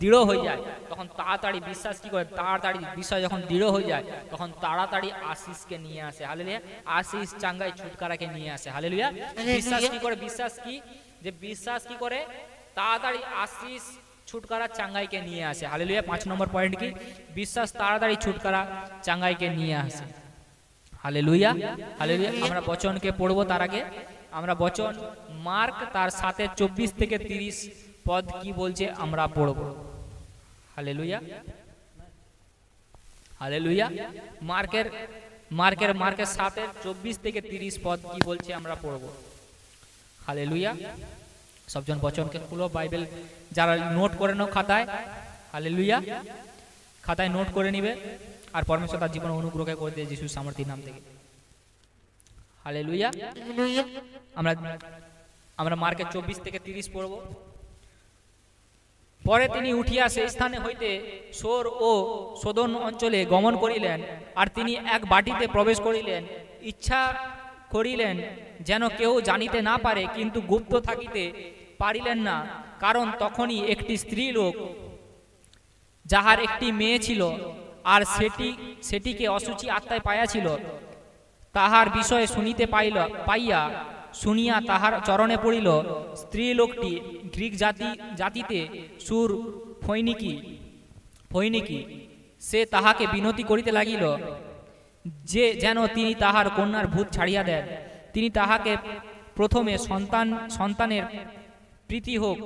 দৃঢ় হয়ে যায় তখন তাড়াতাড়ি বিশ্বাস কি করে, তাড়াতাড়ি বিশ্বাস যখন দৃঢ় হয়ে যায় তখন তাড়াতাড়ি আশিসকে নিয়ে আসে। হালেলুয়া। আশিস চাঙ্গাই ছুটকারাকে নিয়ে আসে। হালেলুয়া। বিশ্বাস কি করে, বিশ্বাস কি যে বিশ্বাস কি করে তাড়াতাড়ি আশিস ছুটকারা চাঙ্গাইকে নিয়ে আসে। হালেলুয়া। 5 নম্বর পয়েন্ট কি, বিশ্বাস তাড়াতাড়ি ছুটকারা চাঙ্গাইকে নিয়ে আসে। হালেলুয়া। হালেলুয়া। আমরা বচনকে পড়বো, তার আগে আমরা বচন মার্ক তার 7:24 থেকে 30 পদ কি বলছে আমরা পড়বো। হালেলুয়া। হালেলুয়া। মার্কের 7:24 থেকে 30 পদ কি বলছে আমরা পড়বো। হালেলুয়া। সবজন বচনকে খুলো, বাইবেল যারা নোট করে নাও খাতায়, হালেলুয়া, খাতায় নোট করে নিবে আর পরমেশ্বর তার জীবন অনুগ্রহকে করে দিয়ে যিশুর সামর্থ্যের নাম থেকে। হালেলুয়া। হালেলুয়া। আমরা মার্কের 24 থেকে 30 পড়ব। পরে তিনি উঠিয়া সেই স্থানে হইতে সোর ও সোদন অঞ্চলে গমন করিলেন, আর তিনি এক বাটিতে প্রবেশ করিলেন, ইচ্ছা করিলেন যেন কেউ জানিতে না পারে, কিন্তু গুপ্ত থাকিতে পারিলেন না, কারণ তখনই একটি স্ত্রী লোক যাহার একটি মেয়ে ছিল আর সেটিকে অসুচি আত্মায় পাইয়াছিল, তাহার বিষয়ে শুনিতে পাইয়া শুনিয়া তাহার চরণে পড়িল। স্ত্রী লোকটি গ্রীক জাতিতে সুর ফৈনিকি, সে তাহাকে বিনতি করিতে লাগিল যে যেন তিনি তাহার কন্যার ভূত ছাড়িয়া দেন। তিনি তাহাকে প্রথমে সন্তানের প্রীতি হোক,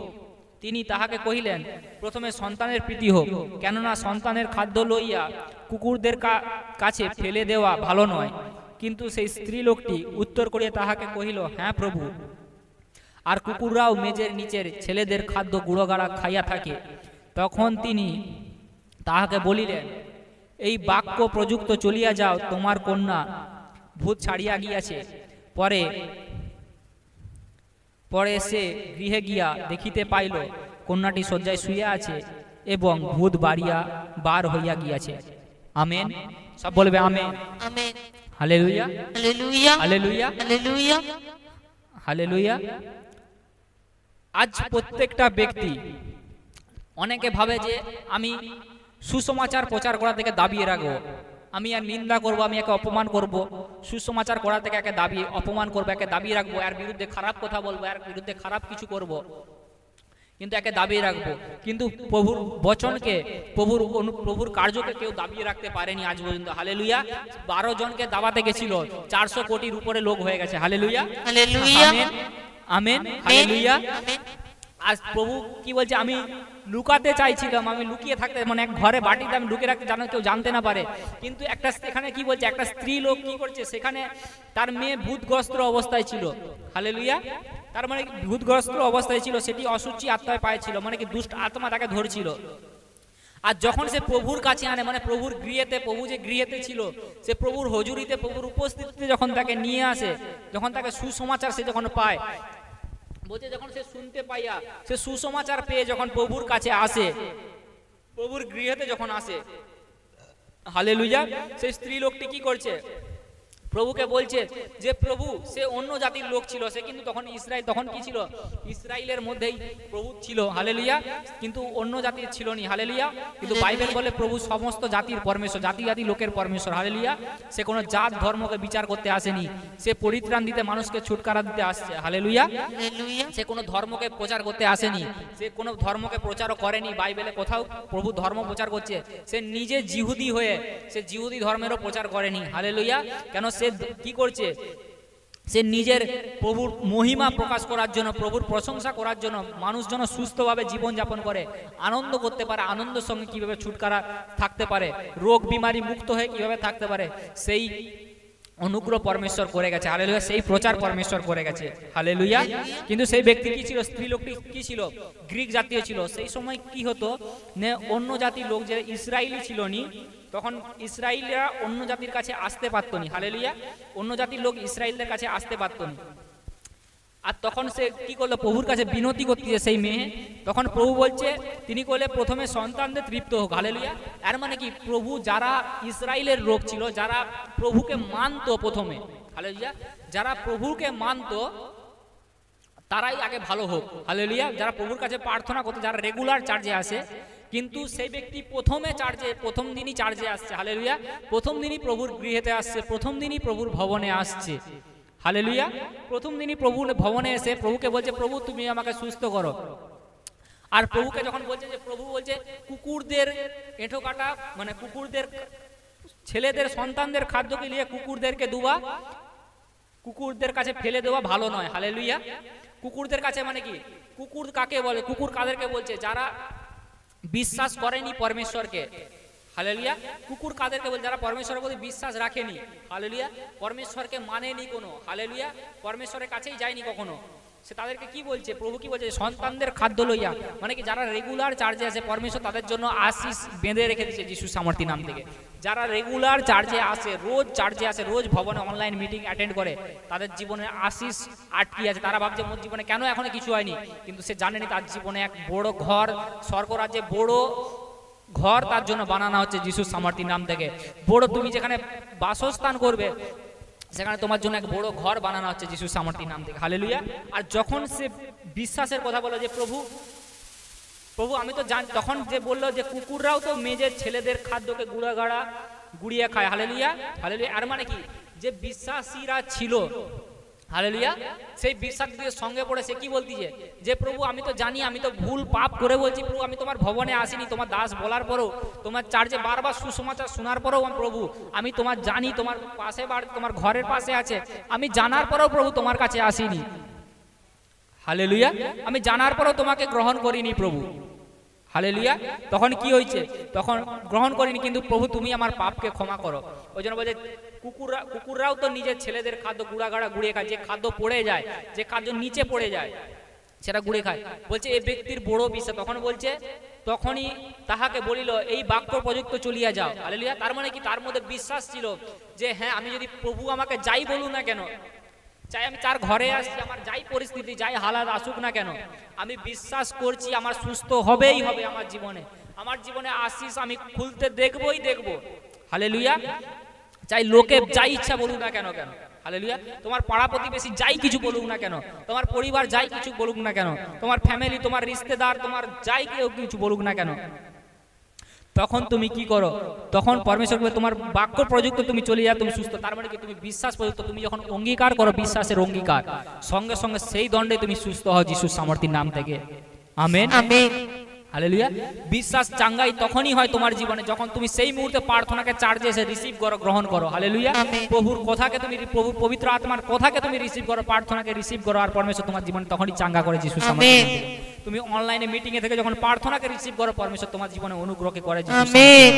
তিনি তাহাকে কহিলেন প্রথমে সন্তানের প্রীতি হোক, কেননা সন্তানের খাদ্য লইয়া কুকুরদের কাছে ফেলে দেওয়া ভালো নয়। কিন্তু সেই স্ত্রী লোকটি উত্তর করিয়া তাহাকে কহিল, হ্যাঁ প্রভু, আর কুকুররাও মেজের নিচের ছেলেদের খাদ্য গুঁড়োগাড়া খাইয়া থাকে। তখন তিনি তাহাকে বলিলেন, এই বাক্য প্রযুক্ত চলিয়া যাও, তোমার কন্যা ভূত ছাড়িয়া গিয়াছে। পরে সে গৃহে গিয়া দেখিতে পাইল কন্যাটি শয্যায় শুইয়া আছে এবং ভূত বার হইয়া গিয়াছে। আমেন। সব বলবে amen. Amen. Hallelujah. Hallelujah. Hallelujah. Hallelujah. Hallelujah. আজ প্রত্যেকটা ব্যক্তি, অনেকে ভাবে যে আমি সুসমাচার প্রচার করা থেকে দাবিয়ে রাখবো, আমি আর নিন্দা করব, আমি একে অপমান করব, সুসমাচার করা থেকে একে অপমান করবো, একে দাবিয়ে রাখবো, এর বিরুদ্ধে খারাপ কথা বলবো, এর বিরুদ্ধে খারাপ কিছু করব, কিন্তু একে দাবিয়ে রাখবো। কিন্তু প্রভুর বচনকে, প্রভুর কার্যকে কেউ দাবিয়ে রাখতে পারেনি আজ পর্যন্ত। হালেলুয়া। 12 জনকে দাবাতে গেছিল, 400 কোটির উপরে লোক হয়ে গেছে। Hallelujah. Hallelujah. Amen. Amen. Hallelujah. Amen. আজ প্রভু কি বলছে, আমি লুকাতে চাইছিলাম, আমি লুকিয়ে থাকতে, মানে এক ঘরে বাটিতে আমি লুকিয়ে রাখতে, যেন কেউ জানতে না পারে। কিন্তু একটা এখানে কি বলছে, একটা স্ত্রী লোক কি করছে, সেখানে তার মেয়ে ভূতগ্রস্ত অবস্থায় ছিল। হালেলুয়া। তার মানে ভূতগ্রস্ত অবস্থায় ছিল, সেটি অসুচি আত্মায় পাইছিল, মানে কি দুষ্ট আত্মা তাকে ধরছিল। আর যখন সে প্রভুর কাছে আনে, মানে প্রভুর গৃহেতে, প্রভু যে গৃহেতে ছিল, সে প্রভুর হজুরিতে, প্রভুর উপস্থিতিতে যখন তাকে নিয়ে আসে, যখন তাকে সুসমাচার সে যখন পায়, বলছে যখন সে শুনতে পাইয়া, সে সুসমাচার পেয়ে যখন প্রভুর কাছে আসে, প্রভুর গৃহেতে যখন আসে, হালেলুয়া, সেই স্ত্রী লোকটি কি করছে, প্রভুকে বলছে যে প্রভু, সে অন্য জাতির লোক ছিল, সে কিন্তু তখন ইসরায়েল, তখন কি ছিল, ইসরায়েলের মধ্যেই প্রভু ছিল, হালেলুয়া, কিন্তু অন্য জাতির ছিল নি, হালেলুয়া। কিন্তু বাইবেল বলে প্রভু সমস্ত জাতির পরমেশ্বর, জাতি জাতি লোকের পরমেশ্বর, হালেলুয়া। সে কোনো জাত ধর্মকে বিচার করতে আসেনি, সে পরিত্রাণ দিতে, মানুষকে ছুটকারা দিতে আসছে, হালেলুয়া। সে কোনো ধর্মকে প্রচার করতে আসেনি, সে কোনো ধর্মকে প্রচারও করেনি, বাইবেলে কোথাও প্রভু ধর্ম প্রচার করছে, সে নিজে জিহুদি হয়ে সে জিহুদি ধর্মেরও প্রচার করেনি, হালেলুয়া। কেন সে কি করছে, সে নিজের প্রভুর মহিমা প্রকাশ করার জন্য, প্রভুর প্রশংসা করার জন্য, মানুষ যেন সুস্থভাবে জীবনযাপন করে, আনন্দ করতে পারে, আনন্দের সঙ্গে কিভাবে ছুটকারা থাকতে পারে, রোগ বিমারি মুক্ত হয়ে কিভাবে থাকতে পারে, সেই অনুগ্রহ পরমেশ্বর করে গেছে, হালেলুয়া। সেই প্রচার পরমেশ্বর করে গেছে, হালেলুয়া। কিন্তু সেই ব্যক্তি কি ছিল, স্ত্রী লোকটি কি ছিল, গ্রিক জাতীয় ছিল। সেই সময় কি হতো, অন্য জাতির লোক যে ইসরায়েলি ছিল নি, তখন ইসরায়েলরা অন্য জাতির কাছে আসতে পারতো নি, হালেলুয়া। অন্য জাতির লোক ইসরায়েলদের কাছে আসতে পারতো নি। আর তখন সে কি করলো, প্রভুর কাছে বিনতি করতেছে সেই মেয়ে। তখন প্রভু বলছে, তিনি করলে প্রথমে সন্তানদের তৃপ্ত হোক, হালেলুয়া। এর মানে কি, প্রভু যারা ইসরায়েলের লোক ছিল, যারা প্রভুকে মানতো প্রথমে, হালেলুয়া, যারা প্রভুকে মানতো তারাই আগে ভালো হোক, হালেলুয়া। যারা প্রভুর কাছে প্রার্থনা করতো, যারা রেগুলার চার্জে আসে, কিন্তু সেই ব্যক্তি প্রথম দিনই চার্জে আসছে, হালেলুয়া। প্রথম দিনই প্রভুর গৃহেতে আসছে, প্রথম দিনই প্রভুর ভবনে আসছে, হালেলুয়া। প্রথম দিনই প্রভুর ভবনে এসে প্রভুকে বলছে, প্রভু তুমি আমাকে সুস্থ করো। আর প্রভুকে যখন বলছে, যে প্রভু বলছে কুকুরদের এঁঠো কাটা, মানে কুকুরদের, ছেলেদের সন্তানদের খাদ্যকে নিয়ে কুকুরদেরকে দুবা, কুকুরদের কাছে ফেলে দেওয়া ভালো নয়, হালেলুয়া। কুকুরদের কাছে মানে কি, কুকুর কাকে বলে, কুকুর কাদেরকে বলছে, যারা বিশ্বাস করেনি পরমেশ্বরকে, হালেলুয়া। কুকুর কাদেরকে বলে, যারা পরমেশ্বরের প্রতি বিশ্বাস রাখেনি, হালেলুয়া, পরমেশ্বরকে মানেনি কোনো, হালেলুয়া, পরমেশ্বরের কাছেই যায়নি কখনো, সে তাদেরকে কি বলছে, প্রভু কি বলছে, সন্তানদের খাদ্য লইয়া, মানে কি যারা রেগুলার চার্জে আসে, পরমেশ্বর তাদের জন্য আশিস বেঁধে রেখে দিয়েছে যিশু সামর্থ্য নাম থেকে। যারা রেগুলার চার্জে আসে, রোজ চার্জে আসে, রোজ ভবনে অনলাইন মিটিং অ্যাটেন্ড করে, তাদের জীবনে আশিস আটকে আছে। তারা ভাবছে মোর জীবনে কেন এখনো কিছু হয়নি, কিন্তু সে জানেনি তার জীবনে এক বড় ঘর, স্বর্গরাজ্যে বড় ঘর তার জন্য বানানো হচ্ছে যিশু সামর্থ্য নাম থেকে। বড়, তুমি যেখানে বাসস্থান করবে, সেখানে তোমার জন্য এক বড় ঘর বানানো হচ্ছে যিশু সামর্থ্য নাম থেকে, হালেলুয়া। আর যখন সে বিশ্বাসের কথা বলে, যে প্রভু আমি তো জানি, তখন যে বললো যে কুকুররাও তো মেজের ছেলেদের খাদ্যকে গুড়িয়ে খায়, হালেলুয়া, হালেলুয়া। আর মানে কি, যে বিশ্বাসীরা ছিল, হালেলুয়া, সেই বিশ্বাসীদের সঙ্গে পড়ে সে কি বলতিছে, যে প্রভু আমি তো জানি, আমি তো ভুল পাপ করে বলছি, প্রভু আমি তোমার ভবনে আসিনি, তোমার দাস বলার পরেও, তোমার চার্চে বারবার সুসমাচার শোনার পরেও, প্রভু আমি তোমার জানি, তোমার পাশে তোমার ঘরের পাশে আছে, আমি জানার পরেও প্রভু তোমার কাছে আসিনি, হালেলুয়া। আমি জানার পরেও তোমাকে গ্রহণ করিনি প্রভু, হালেলুয়া। তখন কি হয়েছে, তখন গ্রহণ করিনি, কিন্তু প্রভু তুমি আমার পাপকে ক্ষমা করো। ওই জন্য বলছে কুকুররাও তো নিজের ছেলেদের খাদ্য গুড়িয়ে খায়, যে খাদ্য পড়ে যায়, যে খাদ্য নিচে পড়ে যায় সেটা গুড়ে খায়। বলছে এই ব্যক্তির বড় বিশ্বাস। তখন বলছে, তখনই তাহাকে বলিল, এই বাক্য প্রযুক্ত চলিয়া যাও, হালেলুয়া। তার মানে কি, তার মধ্যে বিশ্বাস ছিল যে হ্যাঁ, আমি যদি প্রভু আমাকে যাই বলুন না কেন, চাই আমি তার ঘরে আসছি, আমার যাই পরিস্থিতি, যাই হালাত আসুক না কেন, আমি বিশ্বাস করছি আমার সুস্থ হবেই হবে, আমার জীবনে আশিস আমি খুলতে দেখবই দেখবো, হালেলুয়া। চাই লোকে যাই ইচ্ছা বলুক না কেন, হালেলুয়া। তোমার পাড়া প্রতিবেশী যাই কিছু বলুক না কেন, তোমার পরিবার যাই কিছু বলুক না কেন, তোমার ফ্যামিলি, তোমার রিশতেদার, তোমার যাই কেউ কিছু বলুক না কেন, তখন তুমি কি করো, তখন পরমেশ্বর তোমার বাক্য প্রযুক্ত তুমি চলে যাও, তুমি সুস্থ। তার মানে কি, তুমি বিশ্বাস প্রযুক্ত, তুমি যখন অঙ্গীকার করো, বিশ্বাসের অঙ্গীকার, সঙ্গে সঙ্গে সেই দণ্ডে তুমি সুস্থ হও যিশুর সামর্থ্যের নাম থেকে, আমেন, আমেন, হালেলুয়া। বিশ্বাস চাঙ্গাই তখনই হয় তোমার জীবনে, যখন তুমি সেই মুহূর্তে প্রার্থনাকে চার্জে এসে রিসিভ করো, গ্রহণ করো, হালেলুয়া। প্রভুর কথাকে তুমি, প্রভুর পবিত্র আত্মার কথাকে তুমি রিসিভ করো, প্রার্থনাকে রিসিভ করো, আর পরমেশ্বর তোমার জীবনে তখনই চাঙ্গা করে যিশুর সামর্থ্যে। তুমি অনলাইনে মিটিং এ থেকে যখন প্রার্থনাকে রিসিভ করো, পরমেশ্বর তোমার জীবনে অনুগ্রহকে করে। আমেন।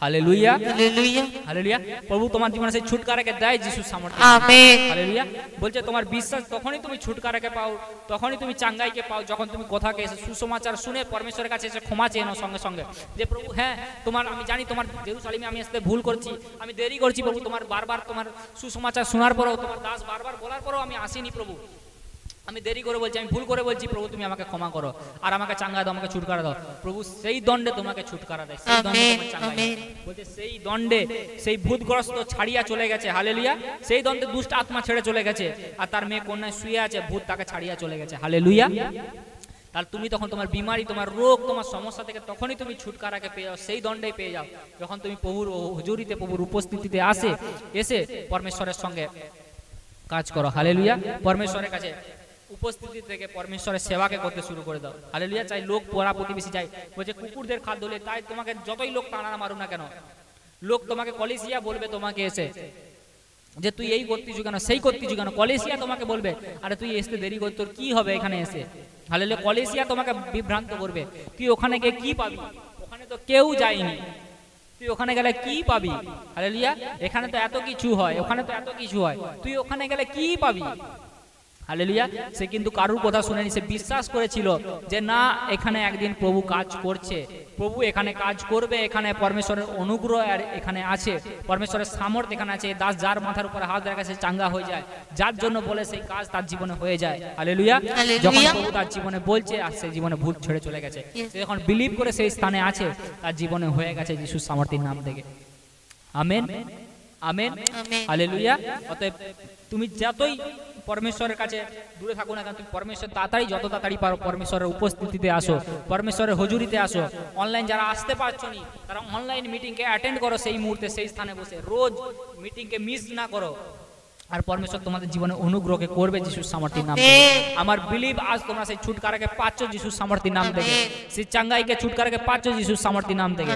Hallelujah, hallelujah. হালেলুয়া। প্রভু তোমার জীবনে সেই ছুটকারাকে দেয় যিশুর সামর্থ্য। আমেন। হালেলুয়া। বলছে তোমার বিশ্বাস তখনই তুমি ছুটকারাকে পাও, তখনই তুমি চাঙ্গাইকে পাও, যখন তুমি কোথাকে এসে সুসমাচার শুনে পরমেশ্বরের কাছে এসে ক্ষমা চেয়ে নাও সঙ্গে সঙ্গে, যে প্রভু হ্যাঁ তোমার আমি জানি তোমার জেরুজালেমে আমি আসতে ভুল করছি, আমি দেরি করছি প্রভু, তোমার বারবার তোমার সুসমাচার শোনার পরেও, তোমার দাস বারবার বলার পরেও আমি আসিনি প্রভু, আমি দেরি করে বলছি, আমি ভুল করে বলছি প্রভু, তুমি আমাকে ক্ষমা করো আর আমাকে চাঙ্গা দাও, আমাকে ছুটকারা দাও। প্রভু সেই দণ্ডে তোমাকে ছুটকারা দেয়, সেই দণ্ডে তোমাকে চাঙ্গা দেয়। বলছে সেই দণ্ডে সেই ভূতগ্রস্ত ছাড়িয়া চলে গেছে। হালেলুয়া। সেই দণ্ডে দুষ্ট আত্মা ছেড়ে চলে গেছে, আর তার মেয়ে কন্যায় শুয়ে আছে, ভূত তাকে ছাড়িয়া চলে গেছে। হালেলুয়া। তাহলে তুমি তখন তোমার বিমারি, তোমার রোগ, তোমার সমস্যা থেকে তখনই তুমি ছুটকারাকে পেয়ে যাও, সেই দণ্ডেই পেয়ে যাও, যখন তুমি প্রভুর হুজুরিতে, প্রভুর উপস্থিতিতে এসে পরমেশ্বরের সঙ্গে কাজ করো। হালেলুয়া। পরমেশ্বরের কাছে উপস্থিতি থেকে পরমেশ্বরের সেবাকে করতে শুরু করে দাও। হালেলুয়া। চাই লোক পড়া প্রতিবেশী যায়, বলছে কুকুরদের খাদ্য হলে, তাই তোমাকে যতই লোক টানা মারুক না কেন, লোক তোমাকে কলিসিয়া বলবে তোমাকে এসে, যে তুই এই করতিস কেন, সেই করতিস কেন। কলেসিয়া তোমাকে বলবে আরে তুই আসতে দেরি কর, তোর কি হবে এখানে এসে। হালেলুয়া। কলেসিয়া তোমাকে বিভ্রান্ত করবে, তুই ওখানে গিয়ে কি পাবি, ওখানে তো কেউ যায়নি, তুই ওখানে গেলে কি পাবি। হালেলুয়া। এখানে তো এত কিছু হয়, ওখানে তো এত কিছু হয়, তুই ওখানে গেলে কি পাবি। হালেলুয়া। সে কিন্তু কারুর কথা শুনেনি, সে বিশ্বাস করেছিল যে না এখানে একদিন প্রভু কাজ করছে, প্রভু এখানে কাজ করবে, এখানে পরমেশ্বরের অনুগ্রহ আর এখানে আছে, পরমেশ্বরের সামর্থ্য এখানে আছে। দাস যার মাথার উপরে হাত রাখে সে চাঙ্গা হয়ে যায়, যার জন্য বলে সেই কাজ তার জীবনে হয়ে যায়। হালেলুয়া। যখন প্রভু তার জীবনে বলছে আর সেই জীবনে ভূত ছেড়ে চলে গেছে, সে যখন বিলিভ করে সেই স্থানে আছে, তার জীবনে হয়ে গেছে যিশুর সামর্থ্যের নাম থেকে। Amen, amen, hallelujah. অতএব তুমি যতই পরমেশ্বরের কাছে দূরে থাকো না কেন, তুমি পরমেশ্বর তাড়াতাড়ি, যত তাড়াতাড়ি পারো পরমেশ্বরের উপস্থিতিতে আসো, পরমেশ্বরের হুজুরিতে আসো। অনলাইন যারা আসতে পারছো না, তারা অনলাইন মিটিংকে অ্যাটেন্ড করো, সেই মুহূর্তে সেই স্থানে বসে রোজ মিটিংকে মিস না করো, আর পরমেশ্বর তোমাদের জীবনে অনুগ্রহকে করবে যিশুর সামর্থ্যের নাম থেকে। আমার বিলিভ আজ তোমরা সেই ছুটকারাকে পাচ্ছ যিশুর সামর্থ্যের নাম থেকে, সেই চাঙ্গাইকে ছুটকারাকে পাচ্ছ যিশুর সামর্থ্যের নাম থেকে।